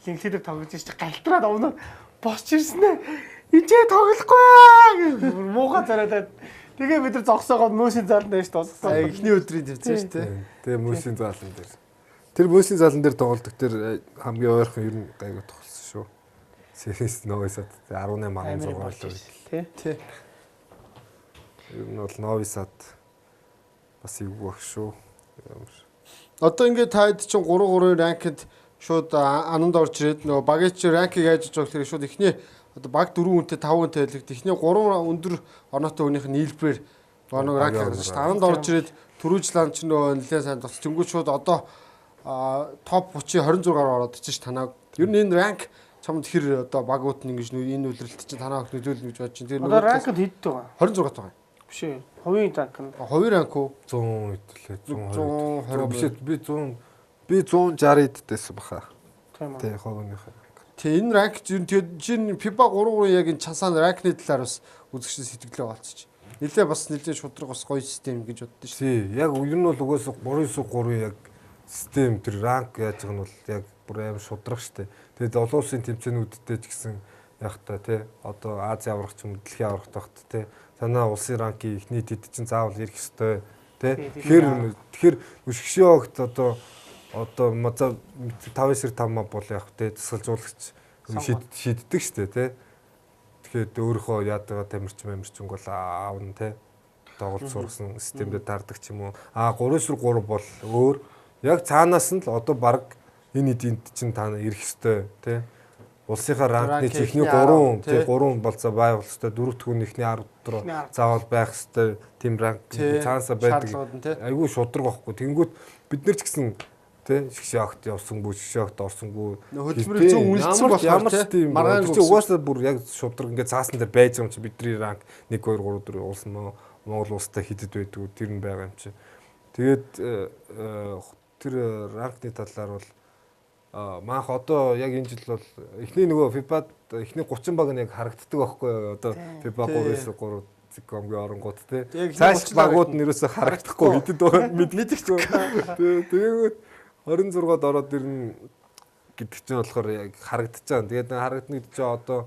[SPEAKER 1] Инфлектор тоглож чи галтраад овноо босч ирсэн ээ. Эцээ тоглохгүй гэж муухай цараад. Тэгээ бид нар зогсоогоод мөшийн зааланд байж дууссан.
[SPEAKER 2] Эхний өдрийн тэмцээн шүү дээ.
[SPEAKER 3] Тэгээ мөшийн заалан дээр. Тэр мөшийн заалан дээр тоглолдог тэр хамгийн ойрхон ер нь гайгүй тоглосон шүү. Сэхэс Новисад 18 16 л
[SPEAKER 2] тий.
[SPEAKER 3] Ер нь бол Новисад бас эвгүй баг шүү.
[SPEAKER 2] Одоо ингээд таад чинь 3-3 ранкэд шууд ананд орж ирээд нөгөө багийн чи ранкийг хайж байгаа хэрэг шууд эхний одоо баг 4 хүнтэй 5 хүнтэй байлгад эхний 3 өндөр оноотой хүнийх нь нийлбэрээр нөгөө ранк гаргаж шүү дээ. Ананд орж ирээд түрүүжлан ч нөгөө нэлээд сайн тусч тэнгуү шууд одоо топ 30 26-аар ороод ичиж танаа. Ер нь энэ ранк чамд хэр одоо багууд нь ингэж энэ үлрэлт чинь танаа их нөлөөлнө гэж бодож чинь. Тэр
[SPEAKER 1] нөгөө ранкд хэд байгаа?
[SPEAKER 2] 26 байгаа.
[SPEAKER 1] Биш ээ. Хувийн ранк нь.
[SPEAKER 2] Хувийн ранк уу?
[SPEAKER 3] 100 хэдлээ
[SPEAKER 2] 120
[SPEAKER 3] биш би 160 эдтэйсэн баха.
[SPEAKER 1] Тийм үү.
[SPEAKER 3] Тэ хогоных.
[SPEAKER 2] Тэ энэ ранк чинь FIFA 3 яг энэ часаан ранкны талаар бас үзэгчдээ сэтгэлээ олцчих. Нилээ бас нилээ шудраг бас гоё систем гэж боддоо шүү.
[SPEAKER 3] Тий, яг ер нь бол угаасаа 3-3 яг систем тэр ранк яаж байгаа нь бол яг бүр аим шудраг штэ. Тэгээд олон улсын тэмцээнүүдтэй ч гэсэн яг та тий одоо Ази аврах ч юм дэлхийн аврах тахт тий танаа улсын ранкийн ихний тэд чинь заавал ирэх ёстой тий. Тэгэхээр өшгшөө огт одоо мацаа 5-5 бол яг тий тасгалжуулагч шийддэг штэ тий. Тэгэхээр өөрийнхөө яадагаа тамирчин бол аавн тий тоглолт сургасан системдээ таардаг ч юм уу. 3-3 бол өөр яг цаанаас нь л одоо баг энэ эдинт чинь та ирэх ёстой тий. улсынхаа ранкны
[SPEAKER 2] Ранкны
[SPEAKER 3] ихний
[SPEAKER 2] эхний
[SPEAKER 3] 3
[SPEAKER 2] тий.
[SPEAKER 3] 3 болцоо байгуулах хэрэгтэй. Дөрөвт хүн ихний 10 дотор заавал байх хэрэгтэй. Тим ранк цаанасаа байдаг.
[SPEAKER 2] Шаардлагууд нь тий.
[SPEAKER 3] Айгүй шудраг байхгүй. Тэнгүүт бид нар ч гэсэн тий шгшээ огт явсангүй, шгшээ огт орсонгүй.
[SPEAKER 2] Хөдөлмөрийг зөв үйлдсэн болохоор тий.
[SPEAKER 3] Маргаан чи угаасаа бүр яг шудраг ингээд цаасан дээр байж байгаа юм чи бидний ранк 1 2 3 4 уулсан Монгол улстай хидэд байдгүй тэр нь байгаа юм чи. Тэгээд тэр ранкны талаар бол маах одоо яг энэ жил бол эхний нөгөө FIFA-д эхний 30 баг нь яг харагддаг байхгүй одоо FIFA 3-3 цэгомгийн оронгууд тий. Цааш багууд нь ерөөсө харагдахгүй хэдэд байгаа мэдчихгүй. Тэгээд 26-д ороод ирнэ гэдэг чинь болохоор яг харагдаж байгаа. Тэгээд харагдана гэдэг чинь одоо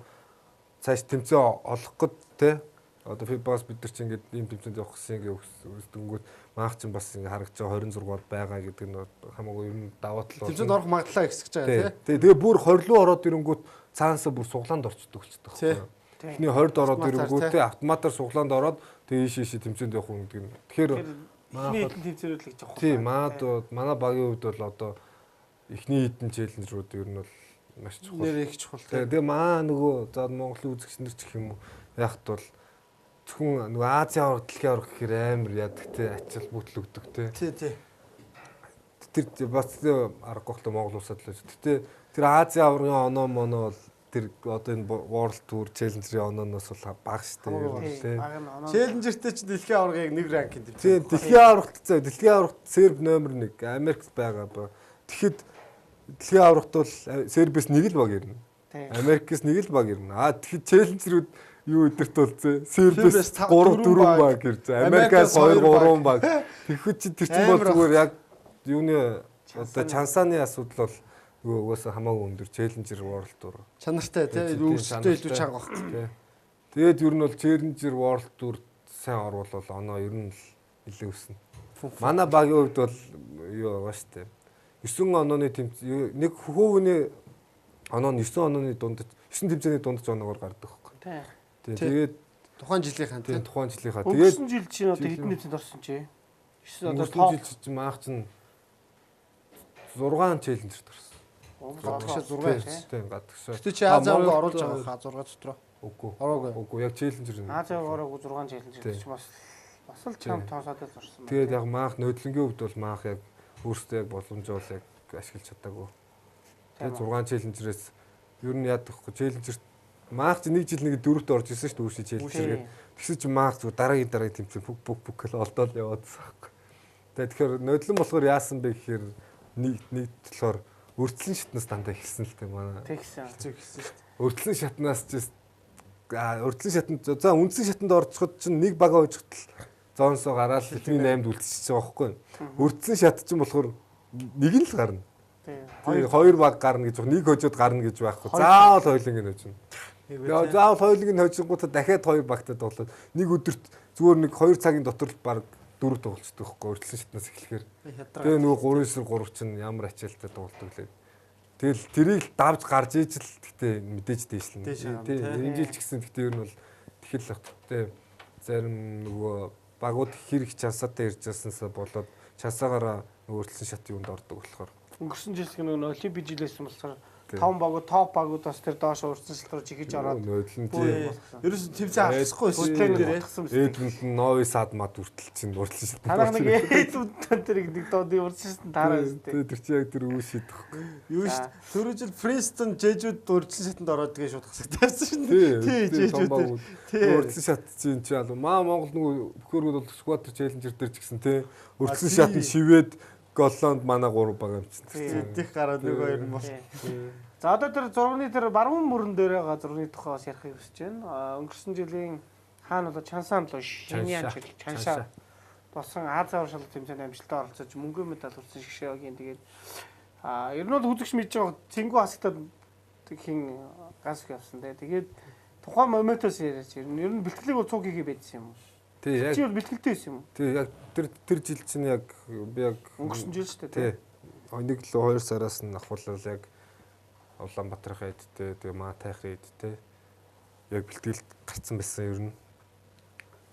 [SPEAKER 3] цааш тэмцээн олох гээд тий. Одоо FIFA-аас бид нар чинь ингээд ийм тэмцээнд явах гэсэн ингээд үсдэнгүүт маах чинь бас ингээд харагдаж байгаа 26-д байгаа гэдэг нь хамаагүй ер нь даваа тал.
[SPEAKER 2] Тэмцээнд орох магадлалаа ихсэж байгаа тий.
[SPEAKER 3] Тэгээ бүр 20 руу ороод ирэнгүүт цаанасаа бүр суглаанд орчдөг болчихдог байхгүй. Эхний 20-д ороод ирэнгүүт тий автоматар суглаанд ороод тэгээ ийш тэмцээнд явах юм гэдэг нь. Тэгэхээр
[SPEAKER 1] эхний хэдэн тэмцээнүүд л гэж явах.
[SPEAKER 3] тий манай багийн хувьд бол одоо эхний хэдэн челленжрууд ер нь бол маш чухал.
[SPEAKER 2] Нэр их чухал.
[SPEAKER 3] Тэгээ маа нөгөө за Монголын үзэгч нар ч гэх юм уу яахт бол зөвхөн нөгөө Азийн авраг дэлхийн авраг гэхээр амар яадаг те ачаал бүтэл өгдөг те.
[SPEAKER 2] Тий.
[SPEAKER 3] Тэр бас аргагүй хөлөө Монгол улсад л байж. Гэтэ тэр Азийн аврагын оноо моно бол тэр одоо энэ World Tour Challenge-ийн онооноос бол бага штэ те.
[SPEAKER 2] Челленжертэй ч дэлхийн аврагыг нэг ранкинд.
[SPEAKER 3] Тий дэлхийн аврагт Серб номер 1 Америкт байгаа ба. Тэгэхэд дэлхийн аврагт бол Сербээс нэг л баг ирнэ. Америкээс нэг л баг ирнэ. Тэгэхэд челленжерүүд юу өдөрт бол Сербээс 3 4 баг ирж байгаа. Америкаас 2 3 баг. Тэгэхэд чи тэр чинь бол зүгээр яг юуны одоо чансааны асуудал бол угаасаа хамаагүй өндөр челленжер World Tour.
[SPEAKER 2] Чанартай тий өөрсдөө илүү чанга баг.
[SPEAKER 3] Тэгээд ер нь бол челленжер World Tour сайн орвол оноо ер нь илүү өснө. Манай багийн хувьд бол юу байгаа штэ. 9 онооны тэмцээн нэг хөвөний оноо нь 9 онооны дунд 9 тэмцээний дунд оноогоор гардаг байхгүй. Тэгээд
[SPEAKER 2] тухайн жилийнхэн тий.
[SPEAKER 3] Тухайн жилийнхаа.
[SPEAKER 1] Тэгээд өнгөрсөн жил чинь одоо хэдэн тэмцээнд орсон чи? 9 одоо топ
[SPEAKER 3] жил чинь маах чинь 6 челленжерт орсон.
[SPEAKER 2] Гадагшаа 6
[SPEAKER 3] тийм гадагшаа.
[SPEAKER 2] Гэтэ чи Азийн авраг оруулж байгаа хаа 6 дотроо.
[SPEAKER 3] Үгүй яг челленжер.
[SPEAKER 1] Азийн авраг 6 челленжер чи бас л чам тоосоод л орсон.
[SPEAKER 3] Тэгээд яг маах нөдлөнгийн хувьд бол маах яг өөртөө яг боломжоо яг ашиглаж чадаагүй. Тэгээд 6 челленжерээс ер нь яадахгүй челленжерт маах чи нэг жил нэг дөрөвт орж ирсэн шүү дээ өөршөө челленжергээд. Тэгсэн чи маах зүг дараагийн тэмцээн бүх гэл олдоод яваадсан байхгүй. Тэгэхээр нөдлөн болохоор яасан бэ гэхээр нэг болохоор өртлөн шатнаас дандаа эхэлсэн л дээ манай.
[SPEAKER 1] Тэгсэн хэцүү гэсэн шүү дээ.
[SPEAKER 3] Өртлөн шатнаас ч өртлөн шатнд за үндсэн шатнд орцоход чинь нэг бага хожигдл зоонсоо гараад хэлний 8-д үлдчихэж байгаа байхгүй. Өртлөн шат чинь болохоор нэг нь л гарна. Хоёр баг гарна гэж нэг хожоод гарна гэж байхгүй. Заавал хоёуланг нь хожно. Заавал хоёуланг нь хожингуудаа дахиад хоёр багтад тоглоод нэг өдөрт зүгээр нэг 2 цагийн дотор л баг 4 тоглолцдог байхгүй өртлөн шатнаас эхлэхээр. Тэгээ нөгөө 3-3 чинь ямар ачаалтай тоглолдог лээ. Тэгэл тэрийг давж гарч иж л гэхдээ мэдээж дээшлэн. Энэ жил ч гэсэн гэхдээ ер нь бол тэгэл багттай зарим нөгөө багууд хэрэг чансаатай ирж байгаасаа болоод чансаагаараа өөрчлөлт шат юунд ордог болохоор.
[SPEAKER 1] Өнгөрсөн жил нөгөө олимпик жилээс болохоор 5 багууд топ багуудаас тэр доош урьдчилан руу жигэж ороод
[SPEAKER 2] ерөөс нь тэмцээн авчихгүй байсан.
[SPEAKER 3] Эдвэнд нь Нови Сад мад үртэл чинь урьдчилан шат.
[SPEAKER 1] Танах нэг эдвэнд тэр нэг дуудын урьдчилан таараа
[SPEAKER 3] өстэй. Тэр чи яг тэр үе шийдэх.
[SPEAKER 2] Юу ш? Түрүү жил Пристон Жежүүд урьдчилан шатанд ороод тэгээ шууд хасагт тавьсан шин. Тий Жежүүд.
[SPEAKER 3] Урьдчилан шат чинь чи алуу маа Монгол нөгөө бөхөргүүд бол сквад челленжер дээр ч гэсэн тий урьдчилан шатанд шивээд Голланд манай 3 баг амжсан.
[SPEAKER 2] Идэх гараад нөгөө хоёр нь бол.
[SPEAKER 1] За одоо тэр зурганы тэр баруун мөрөн дээр байгаа зурганы тухай бас ярихыг хүсэж байна. Өнгөрсөн жилийн хаана болоо Чансаан лөө Шиньян Чаншаа болсон Азийн аврал тэмцээнд амжилтанд оролцож мөнгөн медаль хүртсэн Шгшээгийн тэгээд ер нь бол хүзэгч мэдж байгаа Цэнгүү хасагтад хин ганс явсан дээ. Тэгээд тухайн моментоос яриач ер нь бэлтгэлийг бол цуг хийгээ байдсан юм уу?
[SPEAKER 3] Тий яг
[SPEAKER 1] чи бол бэлтгэлтэй байсан юм уу?
[SPEAKER 3] Тий яг тэр жил чинь яг би яг
[SPEAKER 1] өнгөрсөн жил шүү дээ.
[SPEAKER 3] Тий. Нэг л 2 сараас нь ахвал яг Улаанбаатарын эдтэй тэгээ Маатайхын эдтэй яг бэлтгэлд гарцсан байсан ер нь.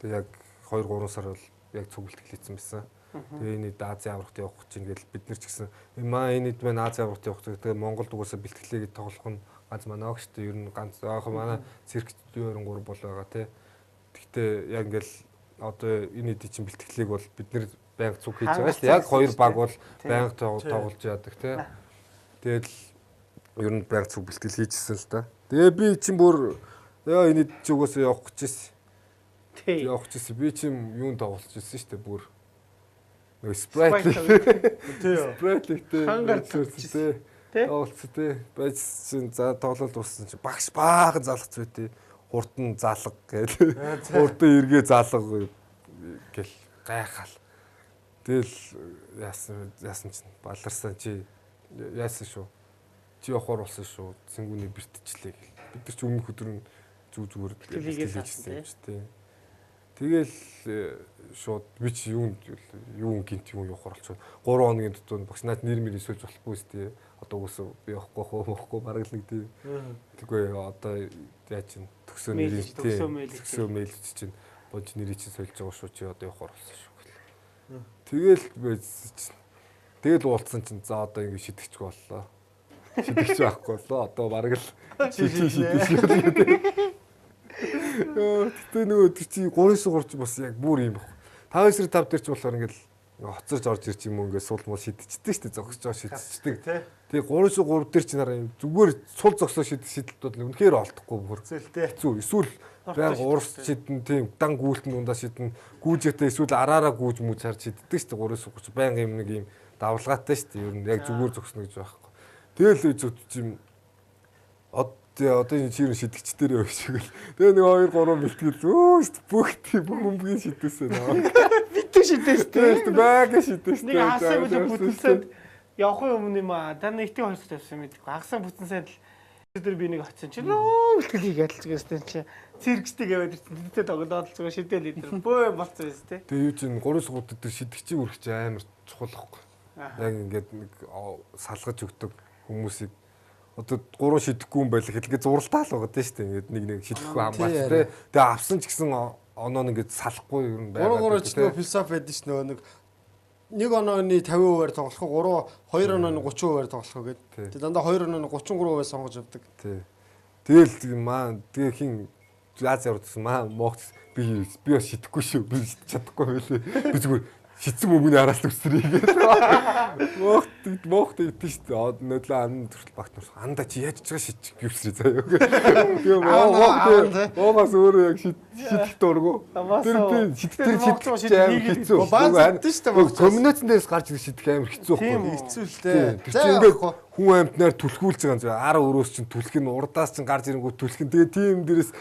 [SPEAKER 3] Тэгээ яг 2-3 сар бол яг цуг бэлтгэлээсэн байсан. Тэгээ энэ Азийн аврагт явах гэж ингээд бид нар ч гэсэн энэ Азийн аврагт явах гэдэг Монголд угаасаа бэлтгэлээ тоглох нь ганц манай огчтой ер нь ганц манай циркт 23 бол байгаа тий. Гэхдээ яг ингээл одоо энэ эдийн чинь бэлтгэлийг бол бид нэр байнга зүг хийж байгаа шүү дээ. Яг хоёр баг бол байнга тоглож яадаг тий. Тэгэл ер нь байнга зүг бэлтгэл хийжсэн л да. Тэгээ би чинь бүр энэ эдийн зүгээс явах гэжсэн. Тий. Явах гэжсэн. Би чинь юунд тоглож ирсэн шүү дээ бүр. Нэг спрайт. Тий. Спрайттэй. Хангарч тий. Тоглолцсон тий. Байж чинь за тоглолт дууссан чинь багш баахан залгац байтий. Хурд нь залга гээл. Хурдан эргээ залга гэл гайхал. Тэгэл яасан чинь баларсан чи яасан шүү. Чи явахаар болсон шүү. Цэнгүүний бэртчихлээ гэл. Бид нар ч өмнөх өдөр нь зүгээр бэлтгэлээжсэн юм чи тий. Тэгэл шууд би чи юун гинт юм явахаар болчихсон. 3 хоногийн дотор багш наад нэр мэр өсөж болохгүй шүү. Одоо үсээ би явахгүй бараг л нэг тий. Тэгвэл одоо яаж чинь төгсөө мэйл чинь бож нэрийг чинь сольж байгаа шүү чи одоо явахаар болсон шүү гэл. Тэгэл уулцсан чинь за одоо ингэ шидэгч боллоо. Шидэгч байхгүй боллоо. Одоо бараг л шидэж шүү. Тэгтээ нөгөө чи 3-3 бас яг бүр юм баг. 5-5 дээр ч болохоор ингээл хоцорж орж ирч юм уу ингээд сул муу шидчихдэг шүү дээ. Зогсож байгаа шидчихдэг. Тэгээ 3-3 дээр чи нараа зүгээр сул зогсоо шидэлт бол үнэхээр олдохгүй бүр. Хэцүү. Эсвэл байнга урс шидэн тийм дан гүйлтэн дундаа шидэн гүүжэхтэй эсвэл араараа гүүж мүж харж шиддэг шүү дээ. 3-3 байнга юм нэг юм давлгаатай шүү дээ. Ер нь яг зүгээр зогсно гэж байхгүй. Тэгэл зүгт чим одоо энэ чирэн шидэгчдэрээ өшөөгөл. Тэгээ нэг 2-3 бэлтгэл бүгд бөмбөгийн шидээсээ наа.
[SPEAKER 1] Битүү шидээстэй.
[SPEAKER 3] Баг шидээстэй.
[SPEAKER 1] Нэг хасаа бүтэнсэд явахын өмнө юм аа. Дан нэгтийн хойс тавьсан мэд. Хагасаа бүтэнсэд л тэр би нэг очсон чинь бэлтгэл хийгээл гэжтэй чи циркчтэй гэвэд тэдтэй тоглоод зүгээр шидээл идэр бөө болцсон байсан тий.
[SPEAKER 3] Тэгээ юу чинь 3-3 дээр шидэгчийн үргэж амар чухал байхгүй. Яг ингээд нэг салгаж өгдөг хүмүүсийг одоо 3 шидэхгүй юм байлаа хэлгээ зуралтай л байгаа дээ шүү дээ. Ингээд нэг шидэхгүй хамгаалт тий. Тэгээ авсан ч гэсэн оноо нэгээд салахгүй юм байна.
[SPEAKER 2] 3-3 ч нөө философи байдаг ш нэг 1 онооны 50%-аар тоглох, 2 онооны 30%-аар тоглох гэдэг. Тэгээ дандаа 2 онооны 33%-аар сонгож авдаг.
[SPEAKER 3] Тий. Тэгэл тэгээ хин Аз явуулсан моогт би бас шидэхгүй шүү. Би чадахгүй байлээ. Би зүгээр шидсэн мөнгөний араас төсрий гэдэг. Моогт идэж шүү дээ. Нөдлөө ан төрөл багт нурс. Анда чи яаж ч шидчих гівсрий заяа. Тэгээ моогоос өөрөө яг шидэх дургу. Тэр шидчих амар хэцүү.
[SPEAKER 2] Баазд шүү дээ.
[SPEAKER 3] Комбинацэн дээрс гарч ирэх шидэх амар хэцүү
[SPEAKER 2] байхгүй. Хэцүү л дээ.
[SPEAKER 3] Тэр чинь ингээд хүн амьтнаар түлхүүлж байгаа юм зөө. Ар өрөөс чинь түлхэн урдаас чинь гарч ирэнгүү түлхэн. Тэгээ тийм дээрээс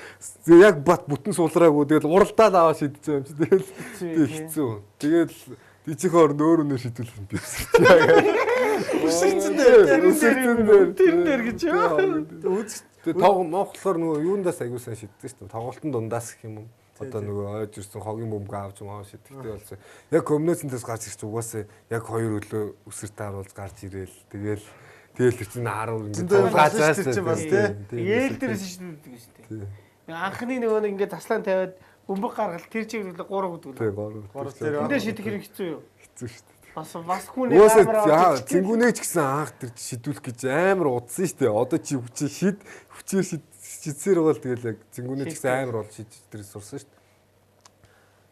[SPEAKER 3] яг бат бүтэн суулраагүй. Тэгэл уралдаа л аваа шидэж байгаа юм чи. Тэгэл хэцүү. Тэгэл дижихоор нөөрөнөө шидүүлсэн би.
[SPEAKER 2] Үсэгцэн дээр
[SPEAKER 1] тэр гэж юу.
[SPEAKER 3] Тэгээ тог монголоор нөгөө юундаас аягүй сайн шиддэг шүү дээ. Тоглолтын дундаас гэх юм уу. Одоо нөгөө ойж ирсэн хогийн бөмбөг авч маа шидэгтэй болсон. Яг комбинацнаас гарч ирч угаасаа яг 2 өглөө үсэртэ харуулж гарч ирээл. Тэгэл тэр чинь 10 ингээд
[SPEAKER 2] гацаас чинь бас тий.
[SPEAKER 1] Ээл дээрээс шиддэг шүү дээ. Анхны нөгөө нэг ингээд таслаан тавиад бөмбөг гаргал тэр чигээр 3 гэдэг үү?
[SPEAKER 3] Тий 3.
[SPEAKER 1] Тэндээ шидэх хэрэг хэцүү юу?
[SPEAKER 3] Хэцүү шүү дээ.
[SPEAKER 1] Бас хүний амар
[SPEAKER 3] цэнгүүнээ ч гэсэн анх тэр шидүүлэх гэж амар удсан шүү дээ. Одоо чи хүчээр шидсээр бол тэгэл яг цэнгүүнээ ч гэсэн амар бол шидэж тэр сурсан шүү дээ.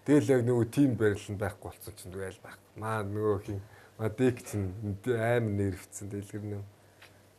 [SPEAKER 3] Тэгэл яг нөгөө тим барил нь байхгүй болсон чинь тэгэл байхгүй. Маа нөгөө хин дек чинь амар нэрвцсэн дэлгэр нэм.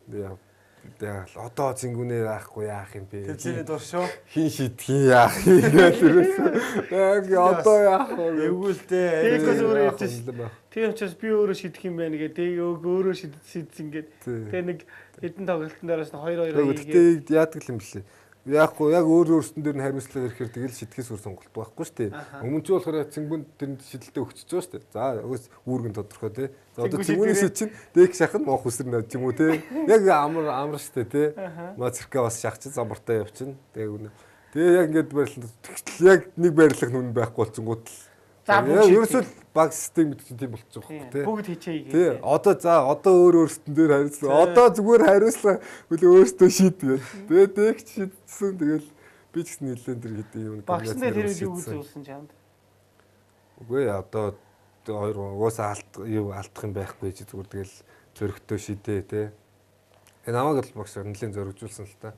[SPEAKER 3] Тэгээ одоо цэнгүүнээ яахгүй яах юм бэ?
[SPEAKER 2] Тэр чиний дур шүү.
[SPEAKER 3] Хин шидэх яах юм гээл. Яг одоо яах вэ?
[SPEAKER 2] Эвгүүлтэй.
[SPEAKER 1] Тэгээс өөрөө ячиж. Тийм учраас би өөрөө шидэх юм байна гэдэг. Өөрөө шидсэн ингээд. Тэгээ нэг хэдэн тоглолтын дээрээс 2-2
[SPEAKER 3] хийгээд. Тэгээ яадаг юм блэ? Яахгүй яг өөрсдөн дээр нь хариуцлага ирэхээр тэгэл шидэхээс өөр сонголт байхгүй шүү дээ. Өмнө нь болохоор цэнгүүнд тэр шидэлтэй өгчөж байгаа шүү дээ. За үүргэн тодорхой тий. За одоо цэнгүүнээс чинь дээх шахах моох үсрэнэ ч юм уу тий. Яг амар шүү дээ тий. Маа цэркээ бас шахчих замбартай явчихна. Тэгээ яг ингээд барилсан. Тэгтэл яг нэг барилах нүн байхгүй болцсонгууд л. Ерөөсөө баг систем гэдэг чинь тийм болчихсон байхгүй тий.
[SPEAKER 1] Бүгд хийчээ.
[SPEAKER 3] Тий. Одоо өөрсдөн дээр хариуцлага. Одоо зүгээр хариуцлага хөлөө өөртөө шийдгээд. Тэгээ дэгч шийдсэн. Тэгэл би ч гэсэн нэлээд тэр гэдэг юм.
[SPEAKER 1] Багштай тэр үеийг үзүүлсэн чамд.
[SPEAKER 3] Үгүй одоо хоёр угаасаа алдах юм байхгүй чи зүгээр тэгэл зөрөгтэй шидээ тий. Тэгээ намайг л багш нэлээд зоригжуулсан л та.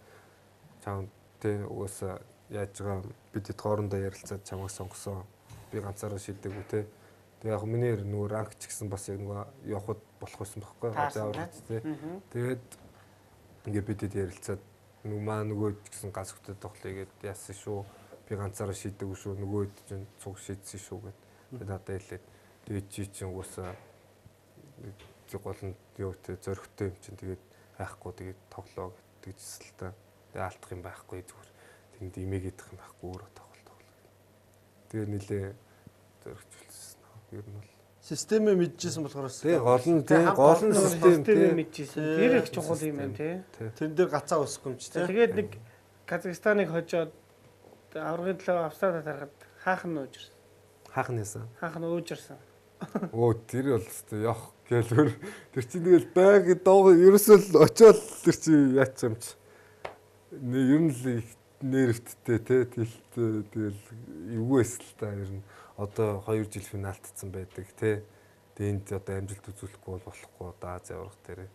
[SPEAKER 3] Чам тэ угаасаа яаж байгаа бид хоорондоо ярилцаад чамайг сонгосон. Би ганцаараа шийдээгүй те. Тэгээ яг миний нөгөө ранк ч гэсэн бас яг нөгөө явахд болох байсан байхгүй. Заавал те. Тэгээд ингээ бидэд ярилцаад нөгөө ч гэсэн ганц хөтөд тоглоё гэд яасан шүү. Би ганцаараа шийдээгүй шүү. Нөгөөд чинь цуг шийдсэн шүү гэд. Тэгээд надад хэлээд тэгээд чи чинь угаасаа гол нь юу те зөрөгтэй юм чинь тэгээд байхгүй тэгээд тоглоо гэдэгжсэн л та. Тэгээд алдах юм байхгүй зүгээр. Тэнд имээгээд их юм байхгүй өөрөө тоглоо. Тэгээд нилээ зөрөгжүүлсэн. Ер нь бол
[SPEAKER 2] системээ мэдчихсэн болохоор
[SPEAKER 3] тий гол нь систем
[SPEAKER 1] мэдчихсэн. Тэр их чухал юм байна тий.
[SPEAKER 2] Тэн дээр гацаа өсөхгүй юм чи тий.
[SPEAKER 1] Тэгээд нэг Казахстаныг хожоод аврагын төлөө Австралид харахад хаах нь уужирсан.
[SPEAKER 3] Хаах нээсэн.
[SPEAKER 1] Хаах нь уужирсан.
[SPEAKER 3] Оо тэр бол өстой явах гэлээр тэр чинь тэгэл байг доо ерөөсөө л очиод тэр чинь яач юм чи. Ер нь л нэрвттэй те тэгэл эвгүйс л та ер нь одоо 2 жил финалттсан байдаг те. Тэгээд энд одоо амжилт үзүүлэхгүй болохгүй одоо Аз аврах дээр.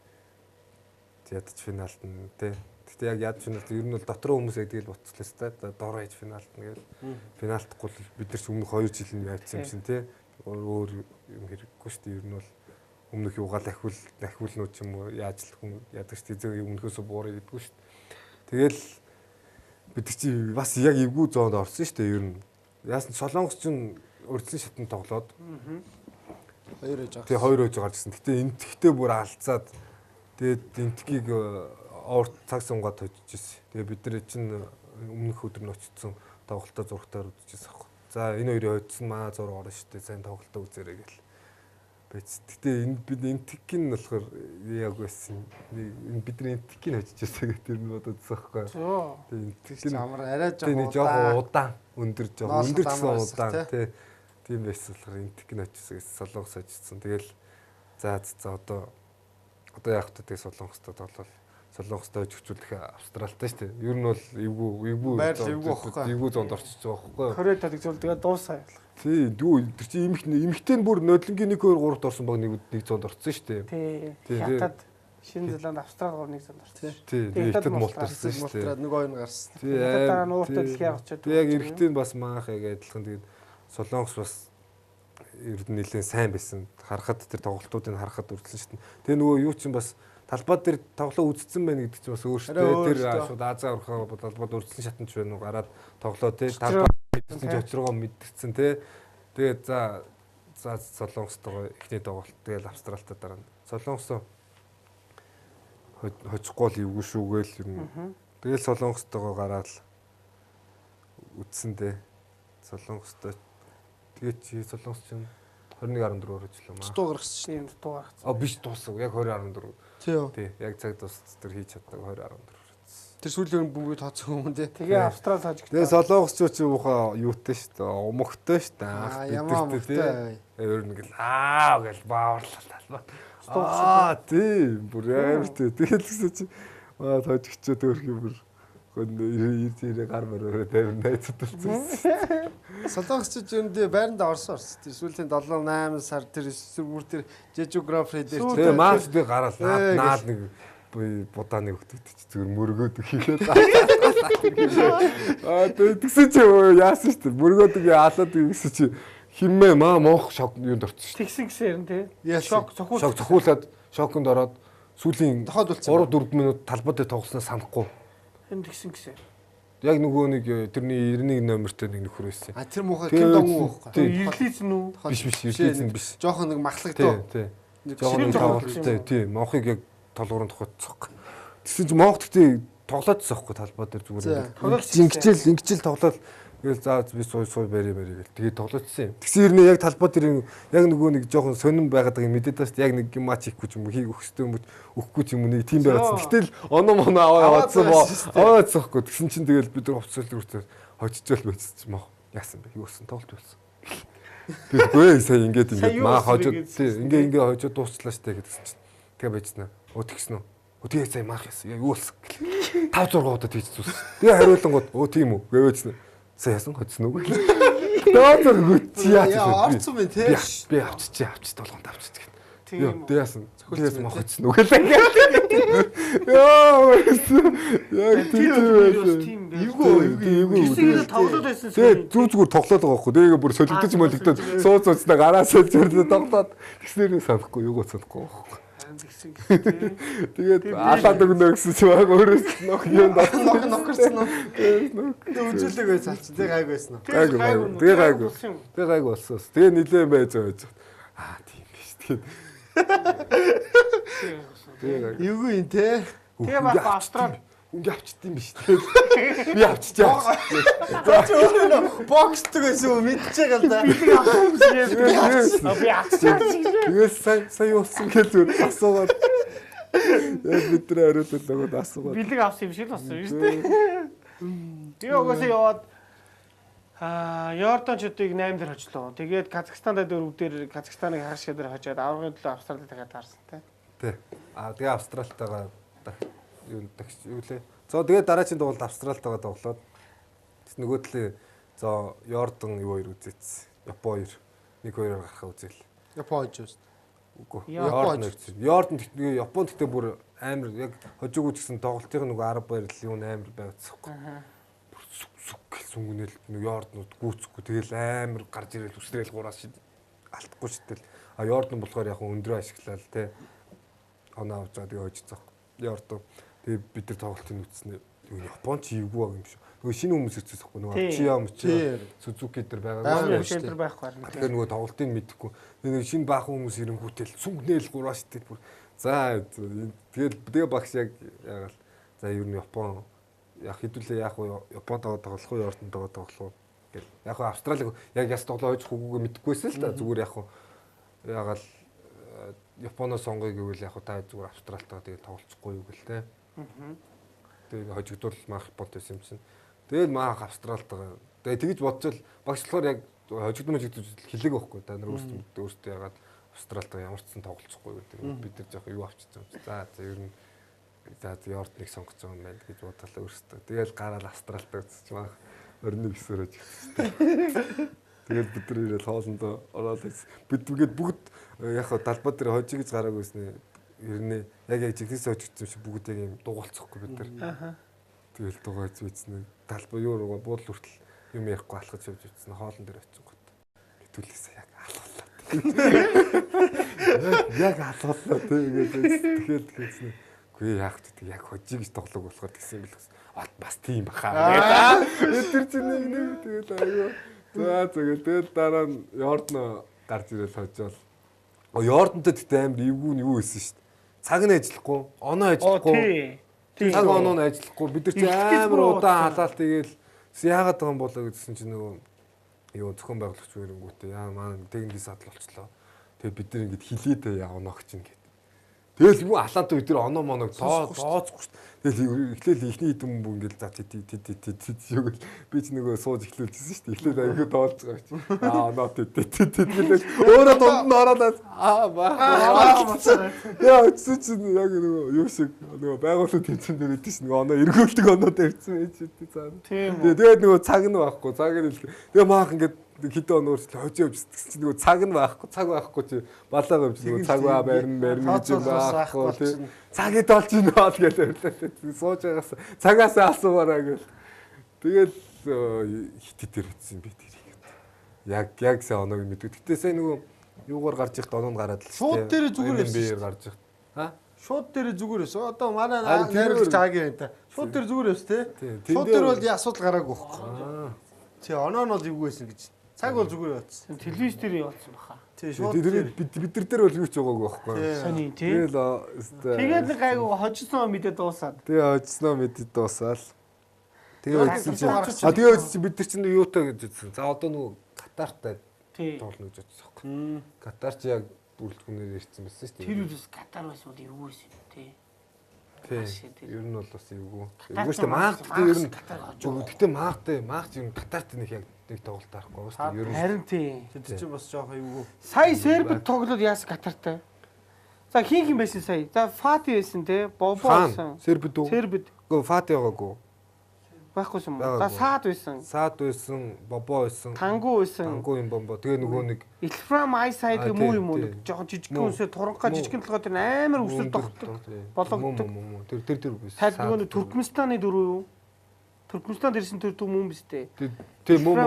[SPEAKER 3] Ядч финалт нь те. Гэтэ яг яд финалт ер нь бол дотроо хүмүүс яг тэгэл буцлаа та доор ээж финалт нь гээл. Финалттгүй бид нар ч өмнөх 2 жил нь яатсан юм шин те. Өөр юм хэрэггүй шүү дээ ер нь бол өмнөх юугаал ахиулнууд ч юм уу яаж л хүн яадаг шүү дээ өмнөхөөсөө буурах гэдэггүй шүү дээ. Тэгэл бид чи бас яг эвгүй зоонд орсон шүү дээ ер нь. Яасан Солонгос ч урдсан шатнд тоглоод
[SPEAKER 2] 2 ээж байгаа.
[SPEAKER 3] Тэгээ 2 ээж байгаа гэсэн. Гэтэ энтхтэй бүр алцаад тэгээд энтхийг орт цаг сунгаад хожиж ирсэн. Тэгээ бид нар чинь өмнөх өдөр нь очсон тоглолтоо зургатаар үзчихсэн аахгүй. За энэ хоёрын хойдсон маа зураг орно шүү дээ. Сайн тоглолтоо үзээрэй гэл. Бэц. Гэтэ энэ бид энтхийг нь болохоор яг байсан. Бидний энтхийг нь хожижсэн гэх тэр нь бододсон аахгүй. Тэгээ энтхийг нь
[SPEAKER 2] амар арай
[SPEAKER 3] жоохон удаан өндөр гэсэн удаан тий. Тийм байсан болохоор энтхийг нь хожижсэн гэсэн солонгос хожижсэн. Тэгэл за одоо яг та тэгээ солонгостой тоглол. Солонгостой хожигчулах Австралтай шүү дээ. Ер нь бол эвгүй зонд орчиж байгаа байхгүй юу?
[SPEAKER 1] Корей талыг зөвл тэгээ дуусаа явах.
[SPEAKER 3] Тий, дүү тэр чи эмхтэй нь бүр нодлонгийн 1 2 3-т орсон баг нэг зонд орсон шүү
[SPEAKER 1] дээ. Тий. Хятад Шинэ Зеланд Австрали 1 зонд орсон.
[SPEAKER 3] Тий, хятад мултарсан шүү дээ.
[SPEAKER 2] Нэг хоёр нь гарсан.
[SPEAKER 3] Тий,
[SPEAKER 1] дараа нь ууртай дэлхийн авчаад.
[SPEAKER 3] Тий, яг эрэгтэй нь бас маах яг адилхан тэгээд Солонгос бас ер нь нэлээд сайн байсан. Харахад тэр тоглолтуудыг харахад үргэлжлэн шүү дээ. Тэгээ нөгөө юу чинь бас талбай дээр тоглоо үзсэн байна гэдэг чинь бас өөртөө тэр шууд Азаа орхоо талбайд үргэлжлэн шатанч байна уу гараад тоглоо тий талбай мэдсэн ч очрогоо мэдсэн тий. Тэгээд за Солонгостойгоо ихний тоглолт тэгэл Австралтай дараа нь Солонгосоо хожихгүй л эвгүй шүүгээл ер нь. Тэгэл Солонгостойгоо гараад үзсэн дээ. Солонгостой тэгээд чи Солонгос чинь 21-14 хожлоо маа.
[SPEAKER 2] Дуу гаргасан чинь
[SPEAKER 1] дуу гаргасан.
[SPEAKER 3] Биш дуусав. Яг 2014.
[SPEAKER 2] Тий,
[SPEAKER 3] яг цаг дуусц тэр хийж чаддаг 2014.
[SPEAKER 2] Тэр сүүлийн бүгд тооцсон юм тий.
[SPEAKER 1] Тэгээ Австрал хожигдсон.
[SPEAKER 3] Тэгээ Солонгосчууд ч уухаа юутай шүү дээ. Умогтой шүү дээ.
[SPEAKER 2] Ямаа мөхтэй.
[SPEAKER 3] Ер нь гэл гэл бааварлаа. Тий, бүр амар тий. Тэгэл гэсэн чи хожигчод өөрх юм бүр ирээ гар мөрөө тавина найзуудсан.
[SPEAKER 2] Солонгосчууд зөндөө байранда орсон. Тэр сүүлийн 7 8 сар тэр бүр тэр жижиграф дээр
[SPEAKER 3] тэгээ маш би гараад наад нэг будааны хөвгдөд чи зүгээр мөргөөд хийгээд тэгсэн чи яасан шүү дээ мөргөөд яалаад гэсэн чи химээ маа моох шок юунд орсон шүү
[SPEAKER 1] дээ тэгсэн гэсэн юм тий шок
[SPEAKER 3] цохиулаад шоконд ороод сүүлийн 3 4 минут талбай дээр тоглосноо санахгүй
[SPEAKER 1] энэ тэгсэн гэсэн
[SPEAKER 3] яг нөгөө нэг тэрний 91 номертой нэг нөхөр байсан.
[SPEAKER 2] А тэр муухай Ким Донг уу байхгүй.
[SPEAKER 1] Ирлиз нь үү?
[SPEAKER 3] Биш, ирлиз нь биш.
[SPEAKER 2] Жохон нэг махлагдуу.
[SPEAKER 3] Тий. Жохон тоглолттой. Тий. Монхыг яг толгуурын тухайцсахгүй. Тэгсэн чинь Монх гэхдээ тоглоодсон байхгүй талбай дээр зүгээр. Ингэжэл тоглоод тэгэл за би сууй барь гэл. Тэгээд тоглоодсон юм. Тэгсэн хэрнээ яг талбай дээр яг нөгөө нэг жохон сонирн байгаад байгаа юм мэдээд бас яг нэг матч хийхгүй ч юм уу хийх өөхстэй юм өгөхгүй ч юм уу нэг тим байгаадсан. Гэтэл оноо аваа яваадсан боо. Аваадсахгүй. Тэгсэн чинь тэгэл бид нар хувцас рүү хожижэл байцсан ч маа. Яасан бэ? Юу болсон? Тоглолт болсон. Тэгвэл сая ингээд маа хожоод тий ингээ хожоод дуусчлаа штэ гэдгсэн чинь. Тэгээ байцсан. Тэгсэн үү? Тэгээ сая маах яасан. Юу болсон? 5 6 удаа тийч зүс. Тэгээ хариулангууд тийм үү гэвэцсэн. Сая яасан хоцсон уу? Дөөдөр гүт чи яасан бэ?
[SPEAKER 2] Орцсон бэ тий.
[SPEAKER 3] Би авчиж толгонд авчиж гэх.
[SPEAKER 1] Тийм үү.
[SPEAKER 3] Яасан. Цохилж мохоцсон үг л. Яа. Яг тийм.
[SPEAKER 1] Тэсийг тоглоод байсан.
[SPEAKER 3] Тэгээ зүгээр тоглоод байгаа байхгүй. Тэгээ бүр солигдож молигдоод сууц уцнаа гараа сольж өрлөө тоглоод тэгснэрээ санахгүй юугаа санахгүй байхгүй. Тэгээд алаад өгнө гэсэн чи баг өөрөөс нөх юм даа.
[SPEAKER 2] нохорсон уу? Үзүүлээгүй цаач. Тэг гайг байсан уу?
[SPEAKER 3] Тэгээ гайг болсон. Тэгээ нилээн байж байгаа. Аа тийм биш. Тэгээ
[SPEAKER 2] Эвгүй юм те.
[SPEAKER 1] Тэгээ баг Австрал
[SPEAKER 3] үнгээ авчдсан биш. Би авчиж байгаа.
[SPEAKER 2] За чи өөрөө боксдаг байсан уу? Мэдчихэж байгаа л да.
[SPEAKER 1] би авчихсан.
[SPEAKER 3] Тэгээ сая болсон гэж асуугаад яг бидний хариулт өгөөд асуугаад
[SPEAKER 1] Бэлэг авсан юм шиг болсон шүү дээ. Тэгээ угаасаа яваад Йорданчуудыг 8 дээр хочлоо. Тэгээд Казахстандаа 4 дээр Казахстаныг хагас дээр хожоод аврагын төлөө Австралид дахиад таарсан те.
[SPEAKER 3] тий. Тэгээ Австралтайгаа юу лээ. За тэгээд дараагийн дугуйлд Австралтайгаа тоглоод нөгөө талын за Йордан юу хоёр үзээц. Япон 2 1-2 гарахаа үзээл.
[SPEAKER 2] Япон ч үст.
[SPEAKER 3] Үгүй. Йордан ирсэн. Йордан тэгээ Японд гэхдээ бүр амар яг хожиггүй ч гэсэн тоглолтын нөгөө арга барил юу амар байгаадсахгүй. Бүр сүк гэл сүнгэнэл нөгөө Йорданууд гүйцэхгүй тэгэл амар гарч ирэл үсрээл гураас шид алдахгүй шидэл. Йордан болохоор яг өндрөө ашиглал те. Оноо авч байгаа тэгээ хожицсон. Йордан тэгээ бид нар тоглолтын үзснээр Япон ч ийгүү байгаа юм шиг. Нөгөө шинэ хүмүүс ирчихсэн байхгүй нөгөө Чиям Сузуки дээр байгаа.
[SPEAKER 1] Шилдэр байхгүй байна.
[SPEAKER 3] Тэгэхээр нөгөө тоглолтыг мэдэхгүй. Тэгээ шинэ баахан хүмүүс ирэнгүүтэл сүнгнээл гураа шитэл бүр. За тэгээ багш яг яагаад за ер нь Япон яг хэдүүлээ яг Японтойгоо тоглох уу Йордантойгоо тоглох уу гэл. Яг Австралиг яг яс тоглоо хойж хөгөөг мэдэхгүйсэн л та зүгээр яг яагаад Японоос сонгоё гэвэл яг та зүгээр Австралтайгаа тэгээ тоглохгүй юу гэл те. Тэгээ хожигдвол маах Японт байсан юм чинь. Тэгэл маах Австралтайгаа. Тэгээ тэгж бодчихвол багш болохоор яг хожигдмож хэлэг байхгүй. Та нар өөрсдөө ягаад Австралтайгаа ямар ч сан тоглоцохгүй гэдэг. Бид нар жоох юу авчихсан юм. За ер нь за Йорданыг сонгож байгаа юм байна гэж бодлоо өөрсдөө. Тэгэл гараад Австралтаа үзчих маах 21 9-оор ажигдсан. Тэгээд бид нар ирэл хоолндоо ороод бид бүгд яг талбай дээр хожигж гараагүй гэснээр ернээ яг жигнэс хожигдсан шиг бүгд яг юм дугуулцахгүй бид нар. Тэгэл дугааж бичснэ. Талбай юу руугаа буудлын хүртэл юм ярихгүй алхаж явж бичсэн. Хоолн дээр очиж гот. Хэдүүлээсээ яг алууллаа. Яг алууллаа тэгээд тэгсэн. Үгүй яах вэ? Яг хожигж тоглох болохоор гэсэн юм бэл. Бас тийм баха. Тэр чинь нэг тэгэл аяа. За тэгэл дараа нь Йордан гарч ирэл хожоол. Йордантай тэгтээ амар эвгүй нь юу хийсэн шүү дээ. Цаг нь ажиллахгүй, оноо ажиллахгүй. Цаг оноо нь ажиллахгүй. Бид нар чи амар удаан халаалт тэгэл яагаад байгаа юм болоо гэдсэн чинь нөгөө юу зохион байгуулагч үерэнгүүтээ яа маань техникийн садал болчлоо. Тэгээ бид нар ингэж хилээд явна гэж чинь гээд. Тэгэл юу алаад бид нар оноо моног тооцохгүй шүү дээ. Тэгэл эхлээл ихний хэдэн хүн ингэж за юу гэл би ч нөгөө сууж эхлүүлчихсэн шүү дээ. Эхлээл аягүй тоолж байгаа чи. Оноо тэгэл өөрөө дунд нь ороод яа үгүй чинь яг нөгөө юу шиг нөгөө байгууллагын тэмцээн дээр идэв чинь нөгөө оноо эргүүлдэг оноо тавьсан байж тий цаа. Тэгээд нөгөө цаг нь байхгүй. Цаг нь тэгээ маах ингэж хэдэн оноор ч хожиж явж гэсэн чинь нөгөө цаг нь байхгүй. Цаг байхгүй чи балаа гомч нөгөө цаг барин гэж байхгүй тий. Цагийг толж ийн бол гэж өрлөө. Сууж байгаас цагаас асуувараа гэл. Тэгээд хит дээр утсан би тэрийг. Яг сайн оноог мэддэг. Гэтэ сайн нөгөө юугаар гарч ихт оноонд гараад л
[SPEAKER 2] шууд дээр зүгээр
[SPEAKER 3] байсан. Гарч ихт. Ха?
[SPEAKER 2] Шууд дээр зүгээр байсан. Одоо манай найруулагч аагийн байна та. Шууд дээр зүгээр байсан те. Шууд дээр бол асуудал гараагүй байхгүй. Тий оноо нь бол эвгүй байсан гэж. Цаг бол зүгээр байсан.
[SPEAKER 1] Телевиз дээр явуулсан баха.
[SPEAKER 2] Тий шууд
[SPEAKER 3] бид нар дээр бол юу ч байгаагүй байхгүй.
[SPEAKER 1] Сони тий. Тэгээд нэг гайгүй хожсон мэдээ дуусаад.
[SPEAKER 3] Тэгээ хожсноо мэдээ дуусаал. Тэгээ үзсэн чинь тэгээ үзсэн бид нар чинь юутай гэж үзсэн. За одоо нөгөө Катартай тоглоно гэж бодсон байхгүй. Катар ч яг бүрэлдэхүүнээр ирсэн байсан шүү дээ.
[SPEAKER 1] Тэр үс Катар байсан уу эвгүй байсан тий.
[SPEAKER 3] Тий. Ер нь бол бас эвгүй. Эвгүй шүү дээ. Маах гэдэг ер нь гэхдээ маах ер нь Катарт нэг яг нэг тоглолт арахгүй шүү дээ. Ер нь
[SPEAKER 1] харин тий.
[SPEAKER 2] Тэр чинь бас жоох эвгүй.
[SPEAKER 1] Сая Сербид тоглоод яасан Катартай. За хин байсан сая. За Фати байсан тий. Бобо байсан.
[SPEAKER 3] Сербид үү?
[SPEAKER 1] Сербид.
[SPEAKER 3] Гөө Фати байгаагүй.
[SPEAKER 1] Байхгүй юм уу?
[SPEAKER 3] Байгаагүй.
[SPEAKER 1] Саад байсан.
[SPEAKER 3] Саад байсан, бобо байсан.
[SPEAKER 1] Тангу байсан.
[SPEAKER 3] Тангу юм бомбо. Тэгээ нөгөө нэг
[SPEAKER 1] Ilfram eyesight гэх мүү юм уу?
[SPEAKER 3] тий.
[SPEAKER 1] Жохон жижигхэн
[SPEAKER 3] Муу.
[SPEAKER 1] үсээ турангаа жижигхэн толгой тэр амар өсөл тогтдог. Бологддог.
[SPEAKER 3] Тэр үгүй.
[SPEAKER 1] Тал нөгөө нэг Туркменстаны дөрөв юу? Туркменстанд ирсэн тэр дүү мөн биз дээ.
[SPEAKER 3] Тийм муу.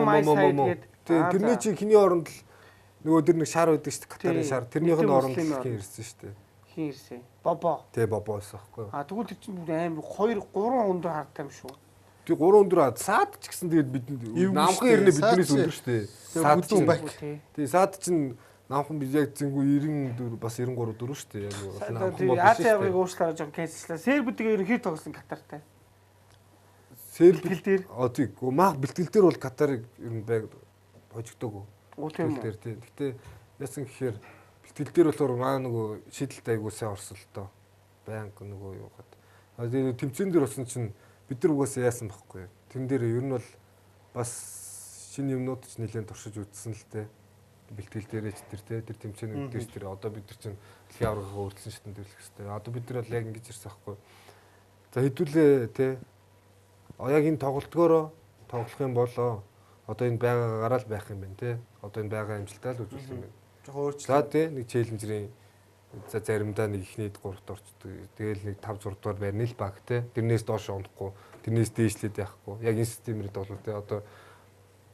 [SPEAKER 1] Тэгээд
[SPEAKER 3] Тэрний чи хиний оронд л нөгөө тэр нэг шар байдаг шүү дээ. Катарын
[SPEAKER 1] Тий.
[SPEAKER 3] шар. Тэрнийх нь
[SPEAKER 1] Мэдээ
[SPEAKER 3] оронд
[SPEAKER 1] муслим
[SPEAKER 3] л
[SPEAKER 1] орно.
[SPEAKER 3] ирсэн шүү дээ.
[SPEAKER 1] хин ирсэн. Бобо.
[SPEAKER 3] Тэгээ бобо байсан байхгүй юу?
[SPEAKER 1] Тэгвэл тэр чинь амар 2 3 өндөр хардтай юм шүү.
[SPEAKER 3] Тэг 3 өндөр саад ч гэсэн тэгээд бид намхан ирнэ биднээс өндөр шүү дээ. Саад ч
[SPEAKER 2] бак.
[SPEAKER 3] Тэгээ саад чинь намхан бид яг зингүү 94 бас 93 дөрөв шүү дээ. Яг намхан бол
[SPEAKER 1] Азийн аврыг уушлаа жоо кейслээ. Сербүүдийг ерөнхийд тоглосон Катартай.
[SPEAKER 3] Серб
[SPEAKER 1] бэлтгэл дээр.
[SPEAKER 3] Тий. Мах бэлтгэл дээр бол Катарыг ер нь байг хожигдоогүй.
[SPEAKER 1] Тийм үү.
[SPEAKER 3] Тий. Гэтэ яасан гэхээр бэлтгэл дээр болохоор маа нөгөө шийдэлт айгуу сайн орсон л доо. Банк нөгөө юу гад. Тэгээ тэмцээн дээр болсон чинь бид нар угаасаа яасан байхгүй. Тэн дээр ер нь бол бас шинэ юмнууд ч нэлээд туршиж үзсэн л дээ. Бэлтгэл дээрээ ч тэр тэмцээнүүд дээр ч тэр одоо бид нар чинь дэлхийн аврагыг өөрчлөн шатнд төлөх хэрэгтэй. Одоо бид нар бол яг ингэж ирсэн байхгүй. За хэдүүлээ те. Яг энэ тоглолтгоороо тоглох юм болоо. Одоо энэ байгаагаараа л байх юм байна те. Одоо энэ байгаа амжилтаа л үзүүлэх юм байна.
[SPEAKER 2] Жохоо өөрчлөлт.
[SPEAKER 3] За те нэг челленжрийн за заримдаа нэг ихнийд 3-т орчдөг. Тэгэл нэг 5-6 дугаар байрны л баг те. Тэрнээс доош унахгүй, тэрнээс дээшлээд яахгүй. Яг энэ системээр тоглоо те. Одоо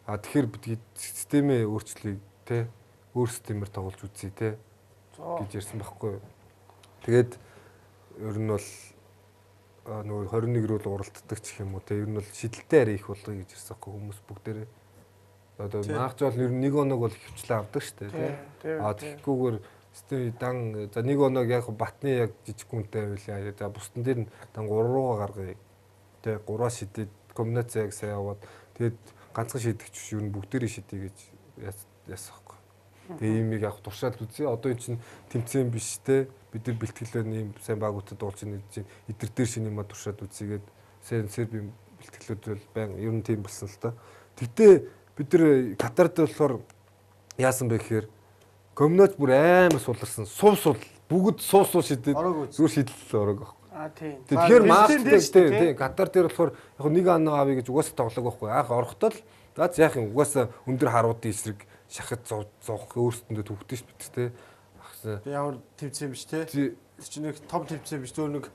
[SPEAKER 3] тэгэхээр бид системээ өөрчлөе те. Өөр системээр тоглож үзье те. гэж ярьсан байхгүй юу. Тэгээд ер нь бол нөгөө 21 рүү л уралддаг ч юм уу те. Ер нь бол шидэлтэй арай их болгоё гэж ярьсан байхгүй хүмүүс бүгдээрээ. Одоо маах жол ер нь нэг оног бол хөвчлээ авдаг шүү дээ те. Тэгэхгүйгээр систем дан за нэг оног яг батны яг жижиг гүнтэй байлаа. За бусдын дээр нь дан 3 руугаа гаргая. Тэ 3-аа шидэд комбинацаа яг сайн яваад тэгээд ганцхан шидэгч биш ер нь бүгдээрээ шидэ гэж яасан байхгүй. Тэгээ имийг яг туршаад үзье. Одоо эн чинь тэмцээн биш те. Бид нар бэлтгэлээр ийм сайн багуудад дуулж ийн эдэр дээр шинэ юм туршаад үзье гээд сайн сербийн бэлтгэлүүд бол байн ер нь тийм болсон л та. Тэгтээ бид нар Катард болохоор яасан бэ гэхээр комбинац бүр амар суларсан. Сув бүгд сув шидэд зүгээр шидэл ороог байхгүй.
[SPEAKER 1] Тийм.
[SPEAKER 3] Тэгэхээр маастер тийм Катар дээр болохоор яг нэг анаа авъя гэж угаасаа тоглоог байхгүй. Анх орохдоо л заац яах юм угаасаа өндөр харуудын эсрэг шахаж зовх өөрсдөндөө төвхтөн ш бит те.
[SPEAKER 2] Ямар тэмцээн биш те. Чи нэг том тэмцээн биш зөөр нэг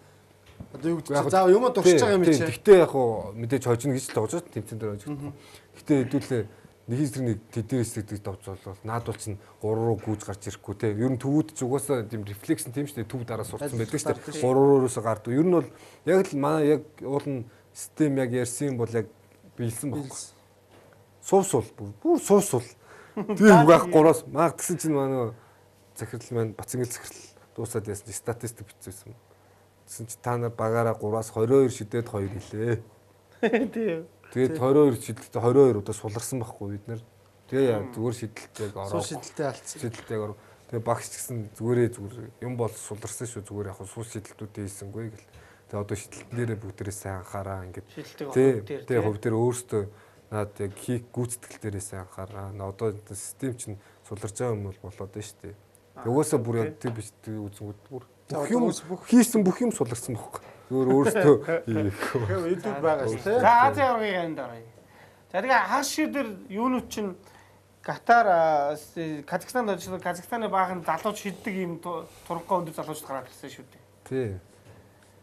[SPEAKER 2] одоо юу гэдэг заав юм дурсаж байгаа юм чи.
[SPEAKER 3] Гэхдээ яг хуу мэдээж хожно гэж л тоглож байгаа тэмцээн дээр хожигдсон. Гэхдээ хэдүүлээ нэг эсрэг нэг тэднээс гэдэг товцоолол наадуул чинь 3 руу гүйж гарч ирэхгүй те. Ер нь төвүүд ч угаасаа тийм рефлекс нь тийм шүү дээ. Төв дараа сурцсан байдаг шүү дээ. 3 рууээс гардаг. Ер нь бол яг л манай яг уулын систем яг ярьсан бол яг биелсэн байхгүй. Сув бүр сув. Тийм байх 3-аас маг гэсэн чинь манай захирал маань Бацангил захирал дуусаад яасан чи статистик бичсэн. Гэсэн чи та нар багаараа 3-аас 22 шидэд 2 гэлээ.
[SPEAKER 1] Тийм.
[SPEAKER 3] Тэгээд 22 шидэлтэй 22 удаа суларсан байхгүй бид нар. Тэгээ яа зүгээр шидэлтэйг ороо.
[SPEAKER 2] Шидэлтэй алдсан.
[SPEAKER 3] Шидэлтэйг ороо. Тэгээ багш гэсэн зүгээр юм бол суларсан шүү зүгээр яг сул шидэлтүүдээ хийсэнгүй гэл. Тэгээ одоо шидэлтэн дээрээ бүгдээрээ сайн анхаараа ингээд. Тэгээ хувь дээр өөртөө наад яг хийх гүйцэтгэл дээрээс анхаараа. Одоо систем чинь суларж байгаа юм бол болоод байна шүү дээ. Угаасаа бүр яг тэр биш үзэнгүүд бүр бүх юм хийсэн бүх юм суларсан байхгүй. Зүгээр өөртөө хийх.
[SPEAKER 2] YouTube байгаа шүү те.
[SPEAKER 1] За Азийн аврагын анд орё. За тэгээ хаш шидэр юунууд чинь Катар Казахстанд очсон Казахстаны баахан залууч шиддэг юм туранхай өндөр залууч гараад ирсэн шүү дээ.
[SPEAKER 3] Тий.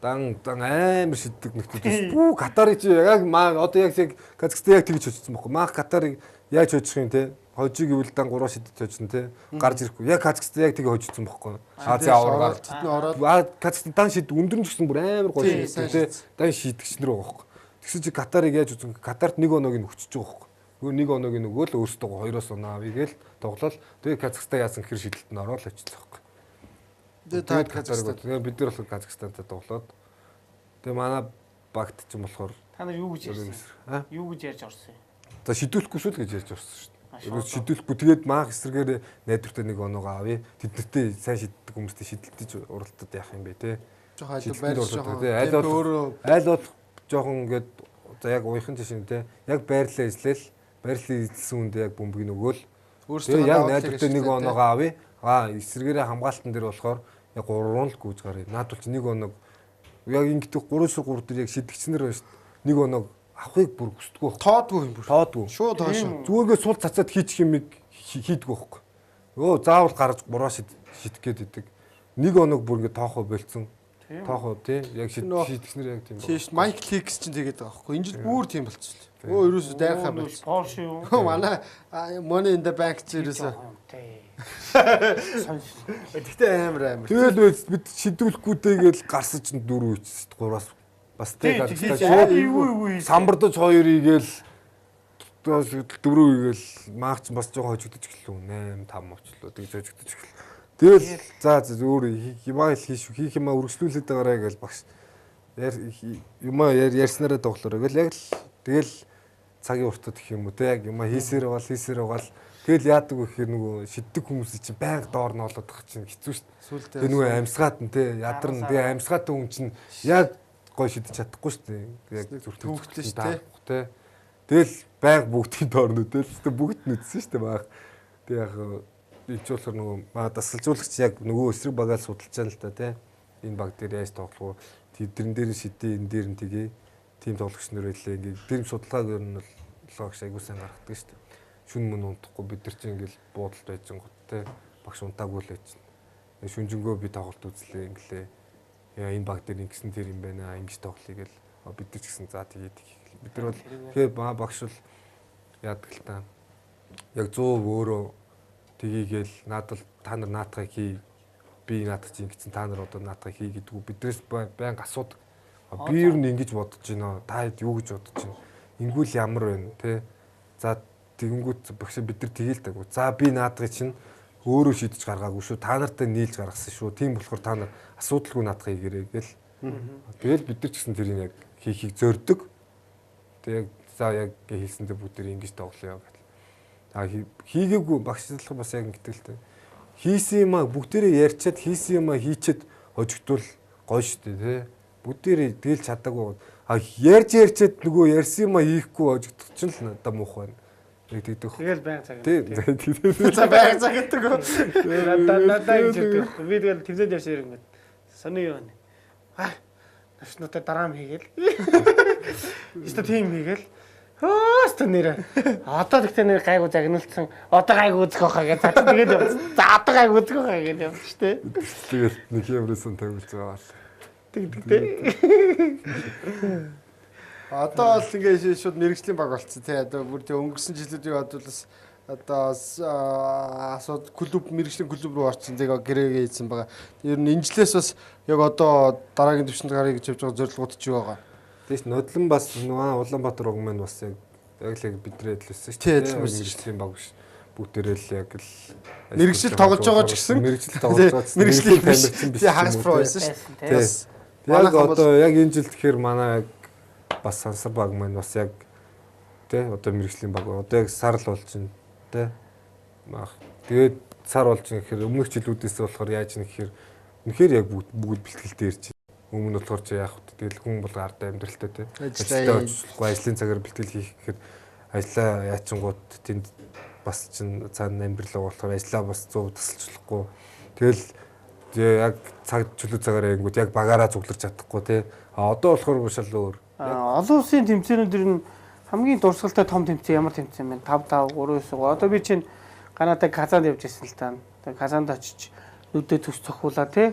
[SPEAKER 3] Дан амар шиддэг нөхдүүд. Бүү Катарыг чи яг одоо яг Казахстан яг тэгж очсон байхгүй. Маах Катарыг яаж хожих юм те? Хожиг гэвэл дан 3 шидэд хожно те. Гарч ирэхгүй. Яг Казахстан яг тэгээ хожсон байхгүй. Азийн аваргаар ороод Казахстан дан шид өндөр нь ч гэсэн бүр амар гоё шиддэг те. Дан шидэгч нар байгаа байхгүй. Тэгсэн чи Катарыг яаж үзэн Катарт нэг оног нь өгчөж байгаа байхгүй. Нөгөө нэг оног нь өгөөл өөрсдөө 2-оос оноо авъя гээл тоглол. Тэгээ Казахстан яасан гэхэр шидэлт нь ороод очсон байхгүй. Тэгээд Казахстан. Тэгээ бид нар болохоор Казахстантай тоглоод. Тэгээ манай багт ч юм болохоор
[SPEAKER 1] та нар юу гэж ярьсан? Юу гэж ярьж орсон юм?
[SPEAKER 3] За шидүүлэхгүй шүү л гэж ярьж орсон шүү дээ. Шидүүлэхгүй тэгээд маах эсрэгээр найдвартай нэг оноогоо авъя. Тэднэртэй сайн шиддэг хүмүүстэй шидэлтэж уралдаад яах юм бэ те.
[SPEAKER 2] Жохоо байр
[SPEAKER 3] жоохон айл бол жоохон ингээд за яг ууйхан жишээ те. Яг байрлал ажиллал байрлалын эзэлсэн үндэ яг бөмбөгийг нөгөөл. Өөрөөсөө яг найдвартай нэг оноогоо авъя. Эсрэгээр хамгаалтан дээр болохоор яг 3 руу л гүйж гарыг. Наадвал чи нэг оног яг ингэдэг 3-3 дээр яг шидэгчнэр байна шүү дээ. Нэг оног авахыг бүр хүсдэг байх.
[SPEAKER 2] Тоодгүй юм бүр.
[SPEAKER 3] Тоодгүй.
[SPEAKER 2] Шууд хойш.
[SPEAKER 3] Зүгээрээ сул цацаад хийчих юм хийдэг байхгүй. Өө заавал гарч буруу шидэх гээд идэг. Нэг оног бүр ингэ тоохоо болцсон. Тоохоо тий яг шидчихснээр яг тийм.
[SPEAKER 2] Тийш Майкл Хикс ч тэгээд байгаа байхгүй. Энэ жил бүр тийм болчихсон. Өө ерөөсөө дайхаа болчихсон.
[SPEAKER 1] Porsche юу?
[SPEAKER 2] Манай Money in the Bank ч ерөөсөө. Тэгтээ амар.
[SPEAKER 3] Тэгэл бид шидүүлэхгүйтэй гээл гарсан чинь 4 үст 3-аас бас тэг гарсан. Самбардаж 2 игээл 4 игээл маагч бас жоохон хожигдож эхэллээ. 8 5 очлоо тэгж хожигдож эхэллээ. Тэгэл за өөр химаа хийх юмаа үргэлжлүүлээд байгаарай гэж багш юмаа ярьснараа тоглоорой гэл яг л тэгэл цагийн уртад гэх юм уу те яг юмаа хийсээр байгаа л тэгэл яадаг вэ гэхээр нөгөө шиддэг хүмүүс чинь байнга доор нь олоод байгаа чинь хэцүү шүү дээ. Тэгээ нөгөө амьсгаад нь те ядарна тэгээ амьсгаатай хүн чинь яг гой шидэж чадахгүй шүү дээ. Яг зүрхтээ шүү те. Тэгэл байнга бүгдийн доор нүдэл бүгд нүдсэн шүү дээ баг. Тэг яг ичүүлэр нөгөө дасгалжуулагч яг нөгөө эсрэг багаар судалж байгаа л та тий. Энэ баг дээр яаж тоглох вэ? Тэрэн дээр шидээ энэ дээр нь тгий. Тим тоглогч нар байлээ ингээ. Тэр судалгааг ер нь логш айгуу сайн гаргадаг шүү дээ. Шүн мөн унтахгүй бид нар чинь ингээл буудалд байж гот тий. Багш унтаагүй л байж. Шүнжэнгөө би тоглолт үзлээ инглээ. Яа энэ баг дээр ингэсэн тэр юм байна. Ингэж тоглоё гэл бид нар ч гэсэн за тэгээд бид нар бол тэгээ багш бол яадаг л та. Яг 100 өөрөө тгийгээл надад та нар наатахыг хий би наатах чинь гэсэн та нар одоо наатахыг хий гэдгүү биднээс байнга асуудаг. Би ер нь ингэж бодож байна. Та хэд юу гэж бодож байна? Ингүүл ямар байна те? За тэгэнгүүт багш бид нар тгийл даг. За би наатахыг чинь өөрөө шийдэж гаргаагүй шүү. Та нартай нийлж гаргасан шүү. Тийм болохоор та нар асуудалгүй наатахыг хийрээ гэл. Тэгэл бид нар ч гэсэн тэрийг яг хийхийг зорддог. Тэг яг за яг хэлсэндээ бүгд тэр ингэж тоглоё гэх. Хийгээгүй багшлах бас яг ингэдэг л дээ. Хийсэн юм а бүгдээрээ ярьчаад хийсэн юм а хийчихэд хожигдвол гоё штэ тий. Бүгдээрээ тэгэл чадаагүй. Ярьчаад нөгөө ярьсан юм а хийхгүй хожигдчих чинь л надад муухай байна. Яг тэгдэг.
[SPEAKER 1] Тэгэл баян цаг.
[SPEAKER 2] За баян цаг гэдэг.
[SPEAKER 1] Надаа ингэж хэлдэг. Би тэгэл тэмцээд явсан юм байна. Сони юу вэ? Нашнуудаа дараа нь хийгээл. Эсвэл тийм хийгээл. Хөөс нэрэ. Одоо тэгтээ нэр гайгүй загнуулсан. Одоо гайгүй үзэх байхаа гэж. Тэгээд за одоо гайгүй үзэх байхаа гэж явсан шүү дээ.
[SPEAKER 3] Тэгээд нэг юмрсан тавилж байгаа л.
[SPEAKER 1] Тэгтээ.
[SPEAKER 2] Одоо бол ингээд шууд мэрэгжлийн баг болцсон тий. Одоо бүр тий өнгөрсөн жилүүдийг бодвол одоо асууд клуб мэрэгжлийн клуб руу орсон тэгээ гэрээгээ хийсэн байгаа. Ер нь энэ жилээс бас яг одоо дараагийн төвшөнд гарыг гэж явж байгаа зорилгууд ч юу байгаа.
[SPEAKER 3] Тэгээс нодлон бас манай Улаанбаатар уг маань бас яг л бидний адилсан шүү
[SPEAKER 2] дээ.
[SPEAKER 3] Мэргэжлийн баг биш. Бүгдээрээ л яг л
[SPEAKER 2] мэргэжил тоглож байгаа ч гэсэн
[SPEAKER 3] мэргэжил тоглож байгаа ч
[SPEAKER 2] мэргэжлийн тамирчин биш. Хагас про байсан шүү дээ.
[SPEAKER 3] Яг одоо яг энэ жил тэгэхээр манай бас сансар баг маань бас яг тий одоо мэргэжлийн баг одоо яг сар л болж байна тий. Тэгээд сар болж байгаа гэхээр өмнөх жилүүдээс болохоор яаж нэг гэхээр үнэхээр яг бүгд бэлтгэлтэй ирж өмнө нь болохоор чи яах вэ? Тэгэл хүн бол ардаа амьдралтай тий. Ажиллаа очихгүй ажлын цагаар бэлтгэл хийх гэхээр ажлаа яачингууд тэнд бас чин цаана амьдралаа болохоор ажлаа бас 100 тасалчлахгүй. Тэгэл яг цаг чөлөө цагаараа ингүүд яг багаараа зүглэж чадахгүй тий. Одоо болохоор бушаал өөр.
[SPEAKER 1] Олон улсын тэмцээнүүдэр нь хамгийн дурсгалтай том тэмцээн ямар тэмцээн бэ? 5 5 3-9. Одоо би чинь Канадад Казанд явж ирсэн л та. Тэгээ Казанд очиж нүдээ төс цохиулаа тий.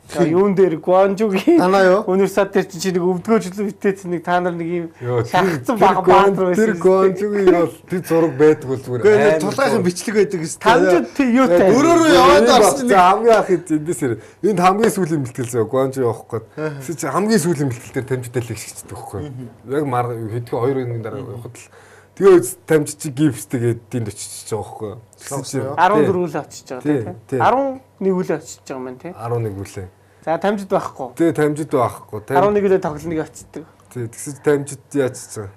[SPEAKER 1] Юун дээр Гуанжугийн университет дээр чи нэг өвдгөөжлөө битээсэн нэг та нар нэг юм шахацсан баг баатар байсан.
[SPEAKER 3] Тэр Гуанжугийн ял тэр зураг байдаг бол зүгээр
[SPEAKER 2] амар тулгайхан бичлэг байдаг гэсэн.
[SPEAKER 1] Тамжид юутай.
[SPEAKER 2] Өрөөрөө яваад орсон.
[SPEAKER 3] Хамгийн ах эндээс энд хамгийн сүүлийн бэлтгэл зөө Гуанжу явах гээд. Чи хамгийн сүүлийн бэлтгэл дээр тамжидаа л ихсчихдэг байхгүй. Яг мар хэдхэн 2 өдрийн дараа явахад л тэгээ тамжид чи гипстэйгээ тэнд очиж байгаа байхгүй.
[SPEAKER 1] 14 үл очиж байгаа тий. 11 үл очиж байгаа маань тий.
[SPEAKER 3] 11 үлээ.
[SPEAKER 1] За тамжид байхгүй.
[SPEAKER 3] Тий тамжид байхгүй.
[SPEAKER 1] 11 үлээ тоглоныг очиж.
[SPEAKER 3] Тий тэгсэж тамжид яачиж байгаа.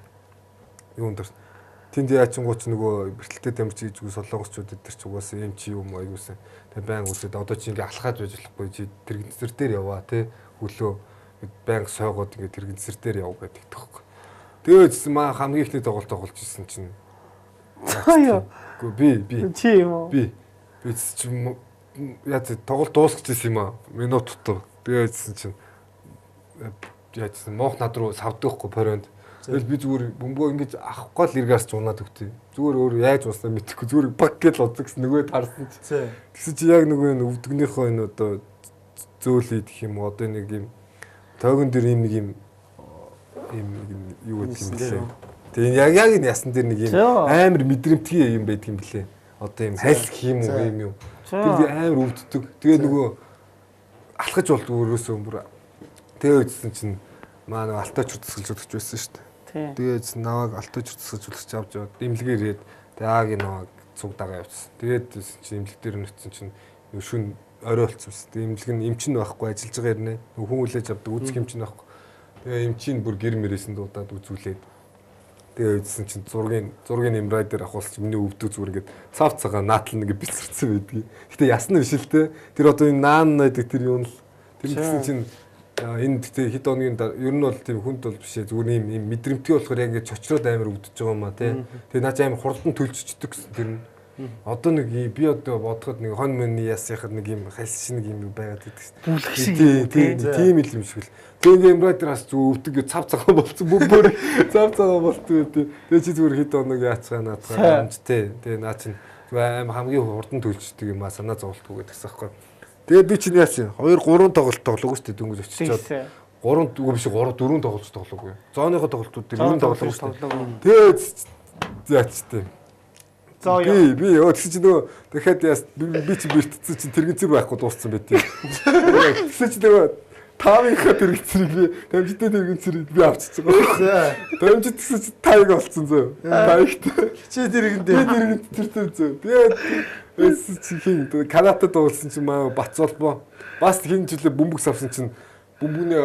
[SPEAKER 3] Юунд дэр. Тэнд яачингууч нөгөө бэртэлтэй тамжид гэж үгүй солонгосчууд эдэр ч угаасаа юм чи юм аюусан. Тэг баян үсэд одоо чи ингээ алхаад байж болохгүй чи тэрэгцэр дээр яваа тий. Хөлөө баян сойгоод ингээ тэрэгцэр дээр яв гэдэг тоххой. Тэгээд маа хамгийн ихний тоглолт тоглож ирсэн чинь. Үгүй би.
[SPEAKER 1] Чи юм уу?
[SPEAKER 3] Би чи яа тоглолт дуусчихсан юм аа. Минут тутав. Тэгээдсэн чинь яажсан моох над руу савдахгүй поринд. Тэгэл би зүгээр бөмбөө ингэж авахгүй л эргээс унаад өгтөө. Зүгээр өөр яаж ууснаа мэдэхгүй зүгээр баг гэж удаа гэсэн нөгөө таарсан чи. Тэгсэн чи яг нөгөө энэ өвдгнийхөө энэ одоо зөөлөд гэх юм одоо нэг юм тойгон дээр юм нэг юм юу гэдэг юм бэлээ. Тэгээ яг энэ ясан дээр нэг юм амар мэдрэмтгий юм байдаг юм бэлээ. Одоо юм хайлт гэх юм уу юм юу. Тэр амар өвддөг. Тэгээ нөгөө алхаж болдог өөрөөсөө бүр тэгээ үдсэн чинь маа нэг алтайч утасгалж удаж байсан шүү дээ. Тэгээд наваг алтайч утасгалж удаж авч яваад имлэгээр ирээд тэгээ ааг наваг цугдагаа явуулсан. Тэгээд чинь имлэг дээр нүцсэн чинь шүн орой болцсон байсан. Тэгээ имлэг нь эмчин байхгүй ажиллаж байгаа юм нэ. Хүн үлээж авдаг үзэх эмчин байхгүй. Тэгээ эмчин бүр гэр мэрээсэн дуудаад үзүүлээд тэгээ үдсэн чинь зургийн эмбрайдер ахуулсан чинь миний өвдөг зүгээр ингээд цав цагаа наатлна гэж бицэрсэн байдгийг. Гэтэ ясна биш л те. Тэр одоо энэ наан байдаг тэр юу нь тэр гэсэн чинь энэ гэхдээ хэд хоногийн ер нь бол тийм хүнд бол бишээ зүгээр юм мэдрэмтгий болохоор яг ингэж чочроод амар өвдөж байгаа юм а тий. Тэгээ наач амар хурдан төлжчихдөг гэсэн тэр нь. Одоо нэг би одоо бодоход нэг хон мөний ясахад нэг юм хальс шиг юм байгаад байдаг шүү дээ. Тийм л юм шиг л. Тэгээ эмбрайдераас зүг өвдөг цав цагаан болцсон бүр цав цагаан болтгоо тий. Тэгээ чи зүгээр хэд хоног яацгаа наацгаа юмч тий. Тэгээ наа чин амар хамгийн хурдан төлждөг юм а санаа зовлтгүй гэдэгсэн байхгүй. Тэгээд би чинь яасан 2 3 тоглолт тоглоог шүү дээ дөнгөж очичоод 3 үгүй биш 3 4 тоглолт тоглоогүй. Зооныхоо тоглолтууд дээр 9 тоглоог шүү дээ. Тэгээд яачтай. За яа. Би тэгсэн чинь нөгөө дахиад яас би чинь бэртцсэн чинь тэрэгцэр байхгүй дууссан байт. Тэгсэн чинь нөгөө таавынхаа тэрэгцэрийг би дамжтай тэрэгцэрийг би авчихсан байгаа. Дамжид гэсэн чинь тайг болсон зөө. Тайгт. Чи тэрэгэндээ. Би тэрэгэнд тэр зөө. Тэгээд Канадад дуулсан чинь маа Бацолбоо. Бас хин жилээ бөмбөг савсан чинь бөмбөгний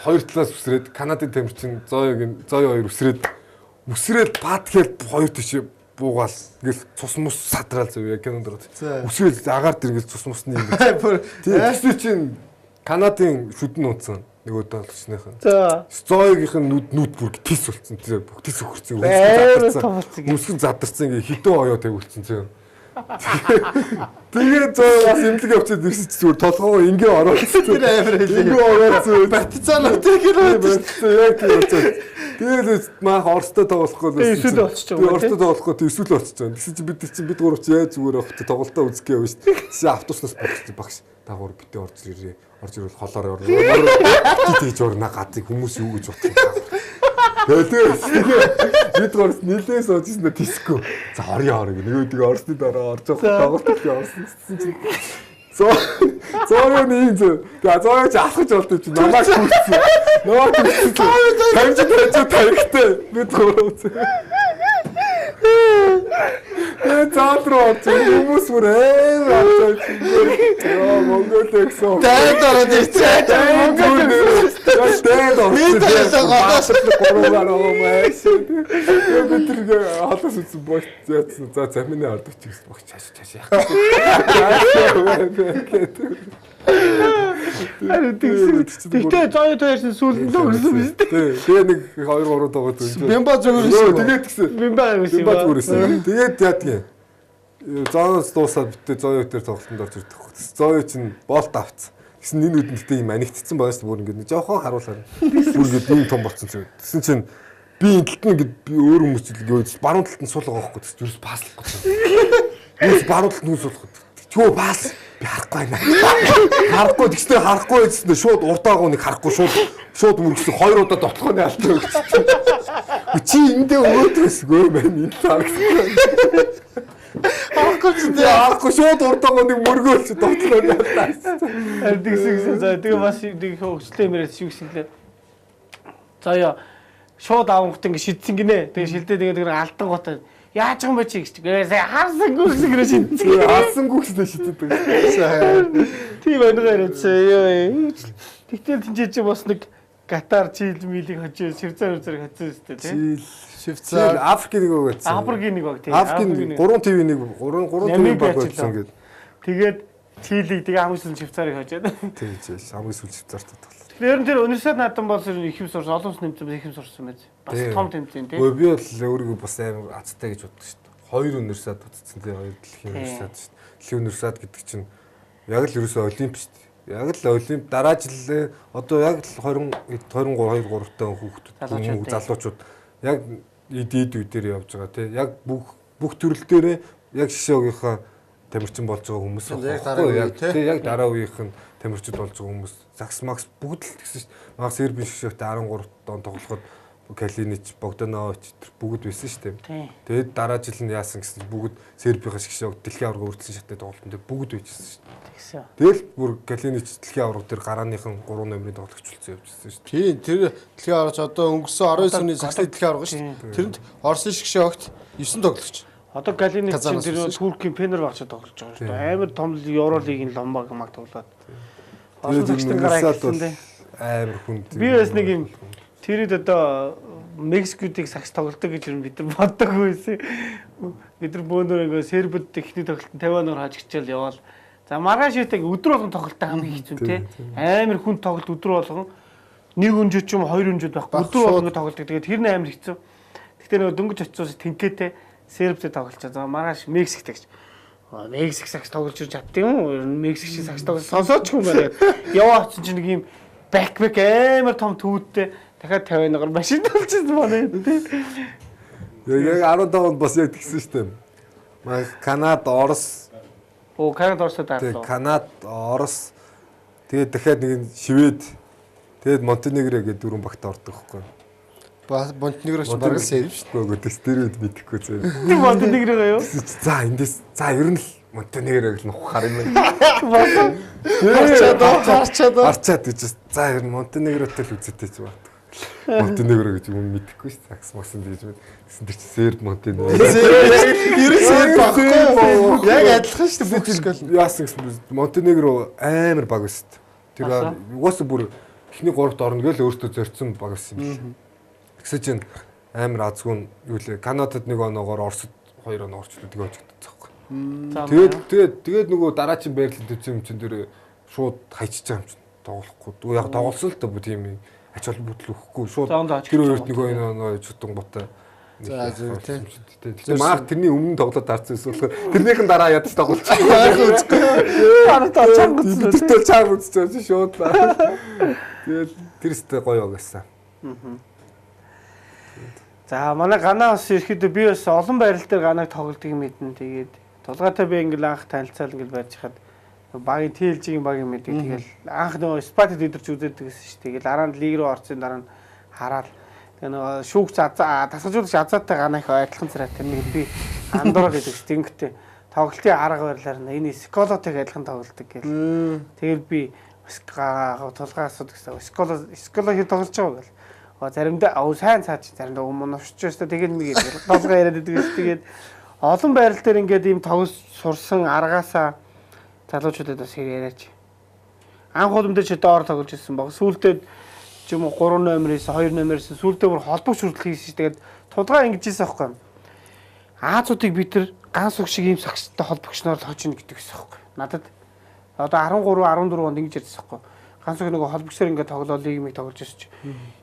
[SPEAKER 3] хоёр талаас үсрээд Канадын тамирчин зооёгийн зооё хоёр үсрээд бат гээд хоёр тишээ буугаал ингээл цус мус садраал зөв яг кинонд дөрөв. Үсрээд агаар дэргэл цус мусны юм. Тэгсэн чинь Канадын шүдэн унтсан нөгөө долчныхан. Зооёгийнх нь нүд бүр тис болцсон. Бүх тис өгөрцөн. Үсгэн задарсан ингээ хитэн оёо тавьулсан зөө. Тэгээд зоос имлэг явчихад ирсэн чи зүгээр толгоо ингээ орооцсон. Тэр амар хэлээ. Ингээ орооцсон. Партизанууд яг тийм. Тэгээд маах Оростой тоглохгүй л
[SPEAKER 1] эсвэл болчихж байгаа.
[SPEAKER 3] Оростой тоглохгүй эсвэл болчихж байгаа. Тэгсэн чи бид гурав чи яаж зүгээр авах тоглолтоо үзэх явна шүү дээ. Тэгсэн автобуснаас багш дагуур битээ орж ирээ. Орж ирвэл холоор орно. Тэгж орно гадыг хүмүүс юу гэж бодох юм. Тэгээд бид гурав нилээ суучихсан тисгүй. За орё нэг Оросны дараа орж байгаа тоглолт явуулсан чинь зооёны зөө. Тэгээ зооёч алхаж болдог чи намайг хүссэн. Нөө хүссэн. Тамжид тарихтай бид гурав. заалруу хүмүүс бүр аваад яа Монгол эксо дээд ороод ирцээ Монгол дээд ороод бид тэр халаас үзсэн богт яатсан за замины ордог ч гэсэн богт чаш яах тэгтээ зоё тойрсон сүүлдээ өгсөн биз дээ. Тэгээ нэг 2 3 тоглоод өгсөн. Бямба зүгээр шүү. Тэгээд гисэн. Бямба зүгээр шүү. Тэгээд яадгийн. Зоёос дуусаад битээ зоё дээр тоглолтод орж ирдэг. Зоё чинь болт авцсан. Гэсэн энэ үднэлтэй юм анигдсан байгаа шүү. Бүр ингэ жоохон харуулаад. Бүр ингэ юм том болцсон зүйл. Тэсэн чинь би энэ талд нь ингэ би өөр хүмүүст баруун талд нь суулгаа байхгүй. Зүрс паслахгүй. Үс баруун талд нь суулгаа. Чөө бас би харахгүй байна. Харахгүй тэгснээр харахгүй гэсэн шууд урдаагүй нэг харахгүй шууд мөргсөн 2 удаа дотлооны алдаа өгсөн. Чи эндээ өөдрөсгөө байна энэ таа гэсэн. Харахгүй шууд урдаагүй нэг мөргөөлч дотлооны алдаа. Тэгсэн за тэгээ бас нэг хөвчлээ мэрээс шүү гэсэлээ. Заяа шууд авахт ингэ шидсэн гинэ. Тэгээ шилдээ тэгээ алдан готой яаж юм бэ чи гэж. Харсан гүрс гэрээ шидсэн. Харсан гүрсдээ шидсэн. Тийм байна. Тэгтэл тэнцэж бас нэг Катар, Чил, Милиг хожиж, Швейцар зэрэг хожиж өстэй тийм. Швейцар, Африкийн нэг баг гэсэн. Африкийн нэг баг тийм. Африкийн 3 ТV нэг 3 ТV баг байсан гэдэг. Тэгээд Чилиг тэгээ хамгийн сүүл Швейцарыг хожоод. Тийм хамгийн сүүл Швейцарт тоглоо. Тэгэхээр тэр университет наадам бол их юм сурсан, олон улсын тэмцээн их юм сурсан байж. Бас том тэмцээн тийм. Би бол өөрийгөө бас амар азтай гэж боддог шүү дээ. 2 университет утцсан тийм 2 дэлхийн университет шүү дээ. Дэлхийн университет гэдэг чинь яг л ерөөсөө олимп шүү дээ. Яг л олимп дараа жил одоо яг л 23 2 3 та хүүхдүүд залуучууд яг эд үе дээр явж байгаа тий. Яг бүх төрөл дээрээ яг шишээ өгийнхаа тамирчин болж байгаа хүмүүс яг дараа үеийнх нь тамирчид болж байгаа хүмүүс. Закс Макс бүгд л гэсэн шүү дээ. Макс Сербийн шишээтэй 13 он тоглоход Калинич, Богданович бүгд байсан шүү дээ. Тэгээд дараа жил нь яасан гэсэн бүгд Сербийн шишээ дэлхийн аварга үргэлжлэн шаттай тоглолтод бүгд байжсэн шүү дээ. Тэгэл бүр Калинич дэлхийн аварга дээр гарааныхан 3 номерын тоглогч болсон явжсэн шүү дээ.
[SPEAKER 2] Тийм тэр дэлхийн аваргач одоо өнгөрсөн 19 оны цагтын дэлхийн аварга шүү дээ. Тэрэнд Орсын шгшээ огт 9 тоглогч.
[SPEAKER 1] Одоо Калинич чинь тэр Туркийн Фенер багчаа тоглож байгаа шүү дээ. Амар том Евролигийн ломбаг маг тоглоод. Орсын цагтын гараа гэсэн
[SPEAKER 3] амар хүнд.
[SPEAKER 1] Би бас нэг юм тэрэд одоо Мексикуудыг сагс тоглодог гэж бид нар боддог байсан. Бид нар бөөнөр ингээ Сербд техник тоглолтын 50-аар хажигчаал яваал. За маргаашитаг өдөр болгон тоглолттой хамгийн хэцүү те. Амар хүн тоглолт өдөр болгон нэг өнжөд ч юм 2 өнжөд байхгүй. Өдөр болгон тоглолтдог. Тэгээд тэр нь амар хэцүү. Гэхдээ нөгөө дөнгөж очисон тэнхээтэй Сербтэй тоглолцоо. За маргааш Мексиктэй гэж. Мексик сагс тоглож ирж чаддаг юм. Мексик шиг сагс тоглож сонсооч юм байна. Яваа очиж чинь нэг юм бэкбэк амар том төвдтэй дахиад 50-аар машин толчихсон байна тий.
[SPEAKER 3] Яг 15 онд бас яг тэгсэн шүү дээ. Канада, Орос.
[SPEAKER 1] Канада, Оросд даарлаа.
[SPEAKER 3] Канада, Орос. Тэгээд дахиад нэг нь Швед. Тэгээд Монтенегро гэдэг дөрвөн багт ордог байхгүй.
[SPEAKER 2] Монтенегроч бараг Серб
[SPEAKER 3] шүү дээ. Тэгс тэр үед мэдэхгүй зөө.
[SPEAKER 1] Тийм Монтенегро юу?
[SPEAKER 3] За эндээс ер нь л Монтенегро гэл нухаар юм
[SPEAKER 2] Арчаад
[SPEAKER 3] гэж. За ер нь Монтенегротой л үзэтэй ч байна. Монтенегро гэж юм мэдэхгүй шүү дээ. Акс Максын дэж байна. Гэсэн тэр чи Серб Монтенегро.
[SPEAKER 2] Ерөн Серб баггүй. Яг адилхан шүү дээ бүгд.
[SPEAKER 3] Яасан гэсэн Монтенегро амар баг шүү дээ. Тэр угаасаа бүр эхний 3-т орно гэл өөртөө зорьсон баг байсан юм шиг. Тэгсэн чинь амар азгүй юу лээ. Канадад нэг оноогоор Оросд 2 оноо орчлоо тэгээ очигдсон байхгүй. Тэгээд нөгөө дараачийн байрлал төцсөн юм чинь тэр шууд хайчиж байгаа юм чинь тоглохгүй. Яг тоглосон л та бүх тийм ач холбогдол өгөхгүй шууд тэр хоёрт нэг оноо чутан гутай.
[SPEAKER 2] За зөв тийм.
[SPEAKER 3] Тэгээ маар тэрний өмнө тоглоод дарсан эсвэл тэрнийхэн дараа ядаж тоглож
[SPEAKER 2] байгаа үзэхгүй.
[SPEAKER 1] Анаа чангацсан.
[SPEAKER 3] Тэр чанга үзчихсэн шууд. Тэгээд тэрстэй гоё байсан.
[SPEAKER 1] За манай Ганаа бас ирэхэд би бас олон байрал дээр Ганаг тоглолтыг мэднэ. Тэгээд тулгаатай би ингээл анх танилцал ингээл барьж хахад багийн ТЛЖ-ийн багийн мэдээ. Тэгэл анх нөгөө Спатад өдөрч үзээд гэсэн шүү дээ. Тэгэл дараа нь лиг рүү орсон дараа нь хараад тэгээ нөгөө шүүгч тасгалжуулагч азаатай Ганаа их адилхан царай тэрнийг би андуур гэдэг чинь тэгэнгүүтээ тоглолтын арга барилаар энэ Сколотыг адилхан тоглолдог гэл. Тэгэл би тулгаа асуудаг гэсэн. Сколо хэр тоглож байгаа гэл. Заримдаа сайн цаач заримдаа өмнөвч өстө тэгээд мэгээд толгой яриад байдаг ш. Тэгээд олон байрал дээр ингээд ийм тоглож сурсан аргаасаа залуучуудад бас яриач. Анх удамдаа ч доор тоглож ирсэн баг. Сүүлдээ ч юм уу 3 номерээс 2 номерээс сүүлдээ бүр холбогч хүртэл хийсэн ш. Тэгээд тулгаа ингэж ийсэн аахгүй. Аазуудыг бид тэр ганс үг шиг ийм сагстай холбогчноор л хожино гэдэг байсан аахгүй. Надад одоо 13 14 онд ингэж ярьсан аахгүй. Ганс үг нэг холбогчоор ингээд тоглоод лигмиг тоглож ирсэн чи.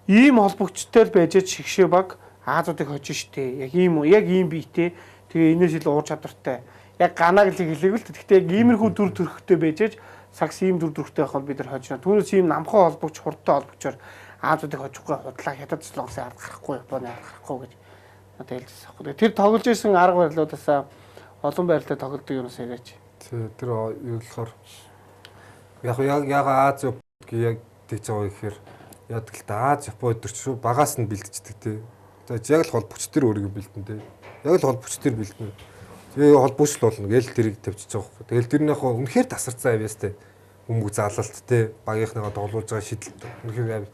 [SPEAKER 1] Ийм холбогчтой л байж шигшээ баг Аазуудыг хожиж штэ. Яг ийм биетэй. Тэгээ энэс илүү уур чадвартай. Яг Ганаг л хэлээг л. Гэхдээ яг иймэрхүү дүр төрхтэй байж сагс ийм дүр төрхтэй байхад бид нар хожино. Түүнээс ийм намхан холбогч, хурдтай холбогчоор Аазуудыг хожихгүй худлаа хятад солонгосын арга гарахгүй, Японы арга гарахгүй гэж надад хэлжсэн аахгүй. Тэр тоглож исэн арга барилуудаас олон байралтай тоглодог юмс яриач.
[SPEAKER 3] Тэр юу болохоор яг Аз яг тийч байгаа гэхээр яадаг л та Аз Япон өдөрч шүү багаас нь бэлдчихдэг тий. За яг л холбогч тэр өөрийгөө бэлдэн тий. Яг л холбогч тэр бэлдэн. Тэгээ холбогч л болно гээл тэрийг тавьчихж байгаа байхгүй. Тэгэл тэрнийхөө үнэхээр тасарсан авьяас тий. Хүмүүг залалт тий. Багийнхныгаа тоглуулж байгаа шийдэлт үнэхээр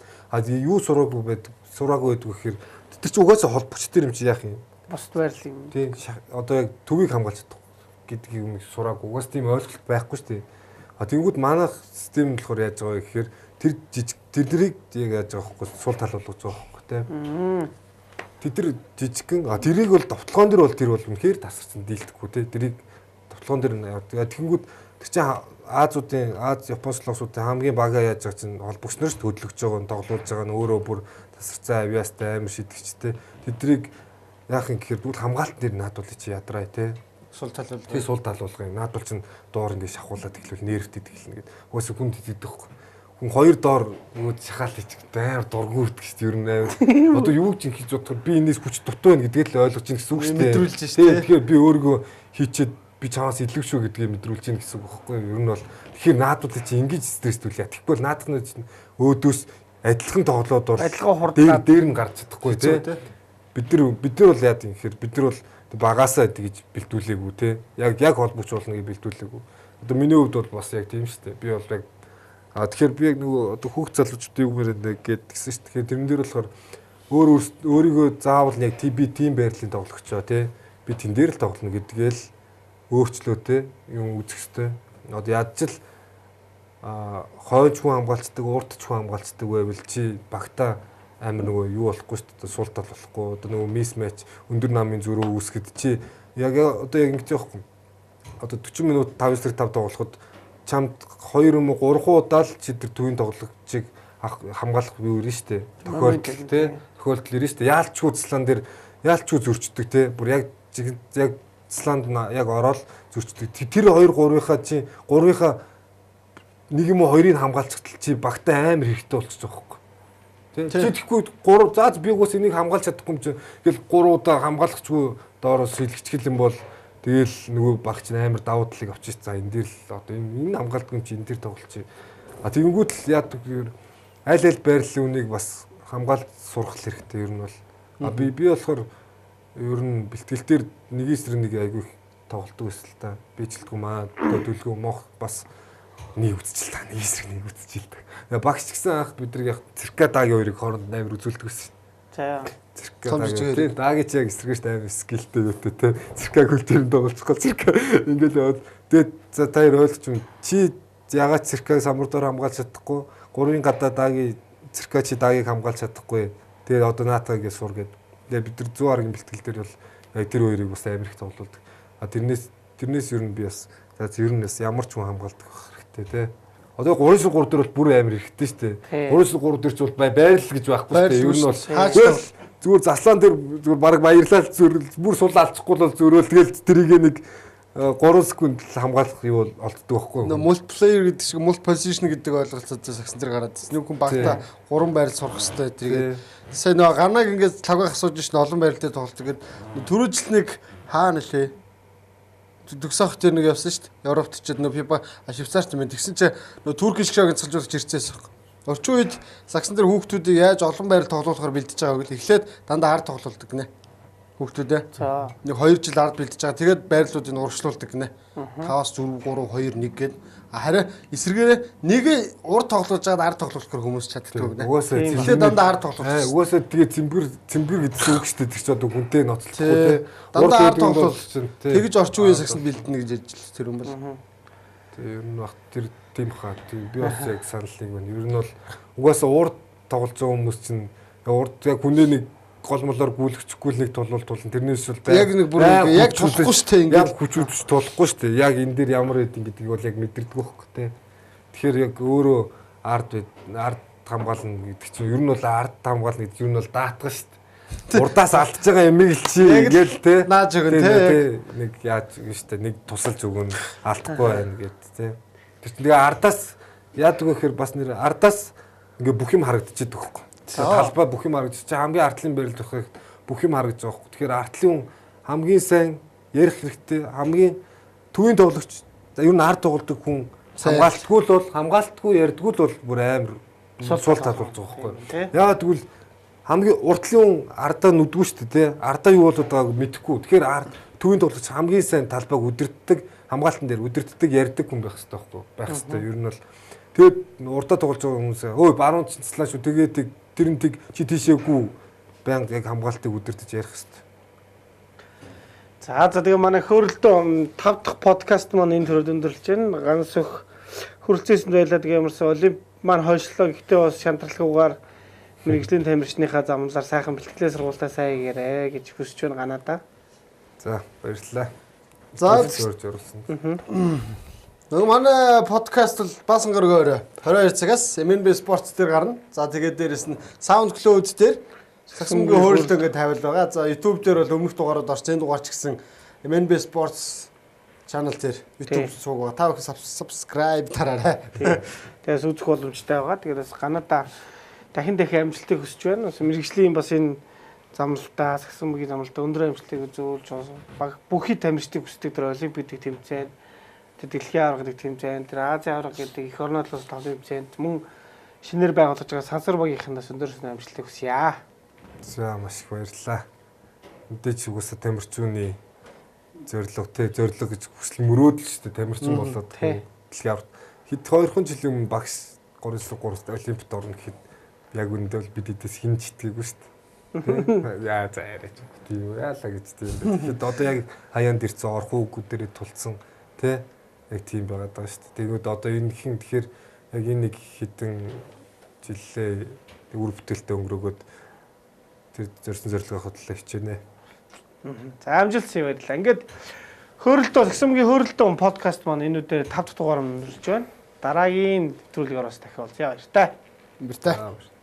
[SPEAKER 3] юу сураагүй байдаг гэхээр тэр чинь угаасаа холбогч тэр юм чи яах юм.
[SPEAKER 1] Бусд байрал юм.
[SPEAKER 3] Тий. Одоо яг төвийг хамгаалж чадах гэдэг юм сураагүй. Угаасаа тийм ойлголт байхгүй шүү дээ. Тэнгүүд манайх систем нь болохоор яаж байгаа гэхээр тэр тэрийг яг яаж байгаа байхгүй сул тал болгож байгаа байхгүй тийм. Тэр жижигхэн тэрийг бол товтлогоон дээр бол тэр бол үнэхээр тасарсан дийлдэхгүй тийм. Тэрийг товтлогоон дээр тэнгүүд тэр чинь Аз Япон солонгосуудын хамгийн бага яаж байгаа чинь холбогч нар ч хөдөлгөж байгаа тоглуулж байгаа нь өөрөө бүр тасарсан авьяастай амар шидэгчтэй. Тэдрийг яах юм гэхээр бүгд хамгаалт дээр наадуулъя чи ядраа тийм.
[SPEAKER 2] Сул тал бол
[SPEAKER 3] тий сул тал болгоо юм. Наадвал чин доор ингэ шахуулаад эхлүүл нервтэд эхэлнэ гэд. Угаасаа хүн тэтгэдэгхгүй. хүн хоёр доор нөгөө шахаалт хийчих амар дургу үрдэг шүү дээ ер нь амар. Одоо юу ч хийж бодохоор би энэс хүч дутуу байна гэдгийг л ойлгож чинь гэсэн үг шүү дээ.
[SPEAKER 2] Мэдрүүлж шүү дээ.
[SPEAKER 3] Тэгэхээр би өөрийгөө хийчихэд би чамаас илүү шүү гэдгийг мэдрүүлж чинь гэсэн үг байхгүй юу? Ер нь бол тэгэхээр наадууд чи ингэж стресстүүлээ. Тэгэхгүй бол наадах нь өөдөөс адилхан тоглоод бол
[SPEAKER 1] адилхан хурдлаад
[SPEAKER 3] дээр нь гарч чадахгүй тий. Бид нар бол яа гэхээр бид нар бол багаасаа тэгж бэлдүүлээгүй тий. Яг холбогч болно гэж бэлдүүлээгүй. Одоо миний хувьд бол бас яг тийм шүү дээ. Би бол яг тэгэхээр би яг нөгөө одоо хүүхд залуучуудын юм гээд гисэн шүү. Тэгэхээр тэрэн дээр болохоор өөрийгөө заавал яг би тим байрлалын тоглогчоо тий. Би тэн дээр л тоглоно гэдгээл өөрчлөө тий. Юм үзэх хэрэгтэй. Одоо яаж л хойж хүн хамгаалцдаг, ууртч хүн хамгаалцдаг байвал чи багтаа амар нөгөө юу болохгүй шүү дээ. Сул тал болохгүй. Одоо нөгөө мис матч өндөр намын зөрөө үүсгэд чи яг одоо яг ингэж явахгүй. Одоо 40 минут 5-5 тоглоход чамд 2 юм уу 3 удаа л чи тэр төвийн тоглогчийг хамгаалах юу ирнэ шүү дээ. Тохиолдол тий. Тохиолдол ирнэ шүү дээ. Яалчгүй цэслан дээр яалчгүй зөрчдөг тий. Бүр яг цэсланд яг ороод зөрчдөг. Тэр 2-3-ынхаа чи 3-ынхаа нэг юм уу хоёрыг хамгаалцахтал чи багтаа амар хэрэгтэй болчихж байгаа байхгүй. Тий. Чи тэгэхгүй 3 заац би уус энийг хамгаалж чадахгүй юм чи тэгэл 3 удаа хамгаалагчгүй доороос сэлгэчихэл юм бол тэгэл нөгөө багч амар давуу талыг авчиж за энэ дээр л одоо энэ хамгаалдаг юм чи энэ дээр тоглолч. Тэгэнгүүт л яа гэхээр аль байрлалын үнийг бас хамгаалж сурах хэрэгтэй ер нь бол. Би болохоор ер нь бэлтгэл дээр нэг эсрэг нэг айгүй тоглолдог байсан л та. Бичлэггүй маа төлгөө мох бас нэг үтчил та нэг эсрэг нэг үтчил та. Багч гэсэн анх бидний яг циркадагийн хоёрыг хооронд амар үзүүлдэг байсан.
[SPEAKER 1] За.
[SPEAKER 3] Циркадагийн даагийн яг эсрэгш амар скилтэй юутай те. Циркаг хөл дээр тоглохгүй цирка ингээл яваад тэгээд за таяр ойлгоч юм. Чи ягаад циркаг самурдаар хамгаалж чадахгүй? 3-ын гадаа даагийн цирка чи даагийг хамгаалж чадахгүй. Тэгээд одоо наатаа гэж сур гээд. Тэгээд бид нар 100 аргийн бэлтгэл дээр бол яг тэр хоёрыг бас амар их тоглуулдаг. Тэрнээс ер нь би бас за ер нь бас ямар ч хүн хамгаалдаг хэрэгтэй те. Одоо 3-3 дээр бол бүр амар хэрэгтэй шүү дээ. 3-3 дээр ч бол байрлал гэж байхгүй шүү дээ. Ер нь бол зүгээр заслаан дээр зүгээр баг баярлал бүр сул алцахгүй бол зөрөөл тэгэл тэрийг нэг 3 секунд хамгаалах юу бол олддог байхгүй юу?
[SPEAKER 2] Мультиплеер гэдэг шиг мульти позишн гэдэг ойлголцоо сагсан дээр гараад ирсэн. Нэг хүн багтаа 3 байрал сурах хэрэгтэй. тэргээд сая нөгөө гарнаг ингээд тавгах асууж шин олон байралтай тоглолт гэдэг. Түрүүжил нэг хаана лээ? Төгсөх тэр нэг явсан шүү дээ. Европт ч нөгөө FIFA Швейцарт юм. Тэгсэн чинь нөгөө турк шгшог цалжуулж ирцээс баг. Орчин үед сагсан дээр хүүхдүүдийг яаж олон байрал тоглуулахаар бэлдэж байгааг л эхлээд дандаа ард тоглуулдаг гинэ. Хүүхдүүдээ. За. Нэг 2 жил ард бэлдэж байгаа. Тэгээд байрлалуудыг урагшлуулдаг гинэ. 5-4 3 2 1 гээд. Харин эсвэргээрээ нэг урд тоглож байгаад ард тоглуулахаар хүмүүс чаддаг гинэ. Эхлээд дандаа ард тоглуулдаг.
[SPEAKER 3] Угаасаа тэгээ цэмбэр гэсэн үг шүү дээ. Тэр ч одоо хүнтэй ноцлохгүй те.
[SPEAKER 2] Дандаа ард тоглуулах чинь тэгж орчин үеийн сагсанд бэлдэнэ гэж ярьж л тэр юм бол.
[SPEAKER 3] Тэгээ ер нь баг тэр тийм хаа. Би бас яг санал нэг байна. Ер нь бол угаасаа урд тоглож байгаа хүмүүс чинь урд яг хүнээ нэг гол молоор гүйлгэчихгүй нэг тулан тэрнээс бол
[SPEAKER 2] яг нэг бүр яг тулахгүй шүү дээ
[SPEAKER 3] ингээд яг хүчүүдч тулахгүй шүү дээ яг энэ дээр ямар хэдин гэдгийг бол яг мэдэрдэг байхгүй те. Тэгэхээр яг өөрөө ард хамгаална гэдэг чинь ер нь бол ард хамгаална гэдэг ер нь бол даатгах шүү дээ. Урдаас алдж байгаа юмыг л чи ингээл те
[SPEAKER 2] нааж өгөн те
[SPEAKER 3] нэг яаж шүү дээ нэг тусалж өгөн алдахгүй байна гэд те. Тэр чинь тэгээ ардаас яадаг вэ гэхээр бас нэр ардаас ингээ бүх юм харагдчихэдэг байхгүй. Талбай бүх юм харагдаж чи хамгийн артлын байрлал авахыг бүх юм харагдаж байгаа хөөх. Тэгэхээр артлын хүн хамгийн сайн ярих хэрэгтэй хамгийн төвийн тоглогч ер нь ард тоглодог хүн хамгаалтгүй ярьдгүй л бол бүр амар сул тал болж байгаа хөөх. Яагаад гэвэл хамгийн уртлын хүн ардаа нүдгүй шүү дээ тий. Ардаа юу болоод байгааг мэдэхгүй. Тэгэхээр төвийн тоглогч хамгийн сайн талбайг удирддаг хамгаалтан дээр удирддаг ярьдаг хүн байх хэрэгтэй байхгүй байх хэрэгтэй. Ер нь бол тэгээд урдаа тоглож байгаа хүмүүс өө баруун цэнцлаа шүү тэгээд тэр нь чи тийшээгүй байнга яг хамгаалтыг удирдах ярих хэрэгтэй.
[SPEAKER 1] За тэгээ манай хөрөлтөө 5 дахь подкаст маань энэ төрөд өндөрлөж байна. Ганц өх хөрөлцөөсөнд байлаа тэгээ ямарсан олимп маань хойшлоо. Гэхдээ бас шантралгүйгээр мэрэгжлийн тамирчныхаа замлаар сайхан бэлтгэлээ сургуультаа сайн хийгээрэй гэж хүсэж байна ганадаа.
[SPEAKER 3] За баярлалаа.
[SPEAKER 2] За
[SPEAKER 3] зорж оруулсан.
[SPEAKER 2] Нөгөө манай подкаст бол баасан гаргаарай. 22 цагаас MNB Sports дээр гарна. За тэгээд дээрэс нь SoundCloud дээр сагсамгийн хөрөлтөө ингээд тавил байгаа. За YouTube дээр бол өмнөх дугаарууд орсон. Энэ дугаар ч гэсэн MNB Sports channel дээр YouTube суугаа та бүхэн subscribe дараарай.
[SPEAKER 1] Тэгээс үзэх боломжтой байгаа. Тэгээд Канада дахин амжилтыг хүсэж байна. Мэргэжлийн бас энэ замралтаа, сагсамгийн замралтаа өндөр амжилтыг үзүүлж бүхий тамирчдыг хүсдэг тэр олимпиадыг тэмцээн, тэр дэлхийн аварга гэдэг тэмцээн, тэр Азийн аварга гэдэг их орнууд бас тоглох тэмцээнд мөн шинээр байгуулж байгаа сансар багийнхнаас өндөрсөн амжилтыг хүсье.
[SPEAKER 3] За маш их баярлалаа. Мэдээж угаасаа тамирчууны зорилго гэж хүсэл мөрөөдөл шүү дээ. Тамирчин болоод дэлхийн аварга хэд 2 жилийн өмнө багш 3-3 олимпиад орно гэхэд яг үүндээ бол бид эдээс хинж итгээгүй шүү дээ. Яа за яриач. Тийм яалаа гэж тийм. Тэгэхэд одоо яг хаяанд ирсэн орох үгүүд дээрээ тулцсан тий яг тийм байгаад байгаа шүү дээ. Тэгвэл одоо энэ хин тэгэхээр яг энэ нэг хэдэн жилээ үр бүтээлтэй өнгөрөөгөөд тэр зорьсон зорилгоо хөдлөх хичээнэ.
[SPEAKER 1] За амжилтсан баярлалаа. Ингээд хөөрөлтөө Сагсамгийн хөөрөлтөө подкаст маань энэ үдээр 5 дахь дугаар нь үргэлж байна. Дараагийн нэвтрүүлгээр бас дахиад уулзъя. Баяртай.
[SPEAKER 2] Баяртай.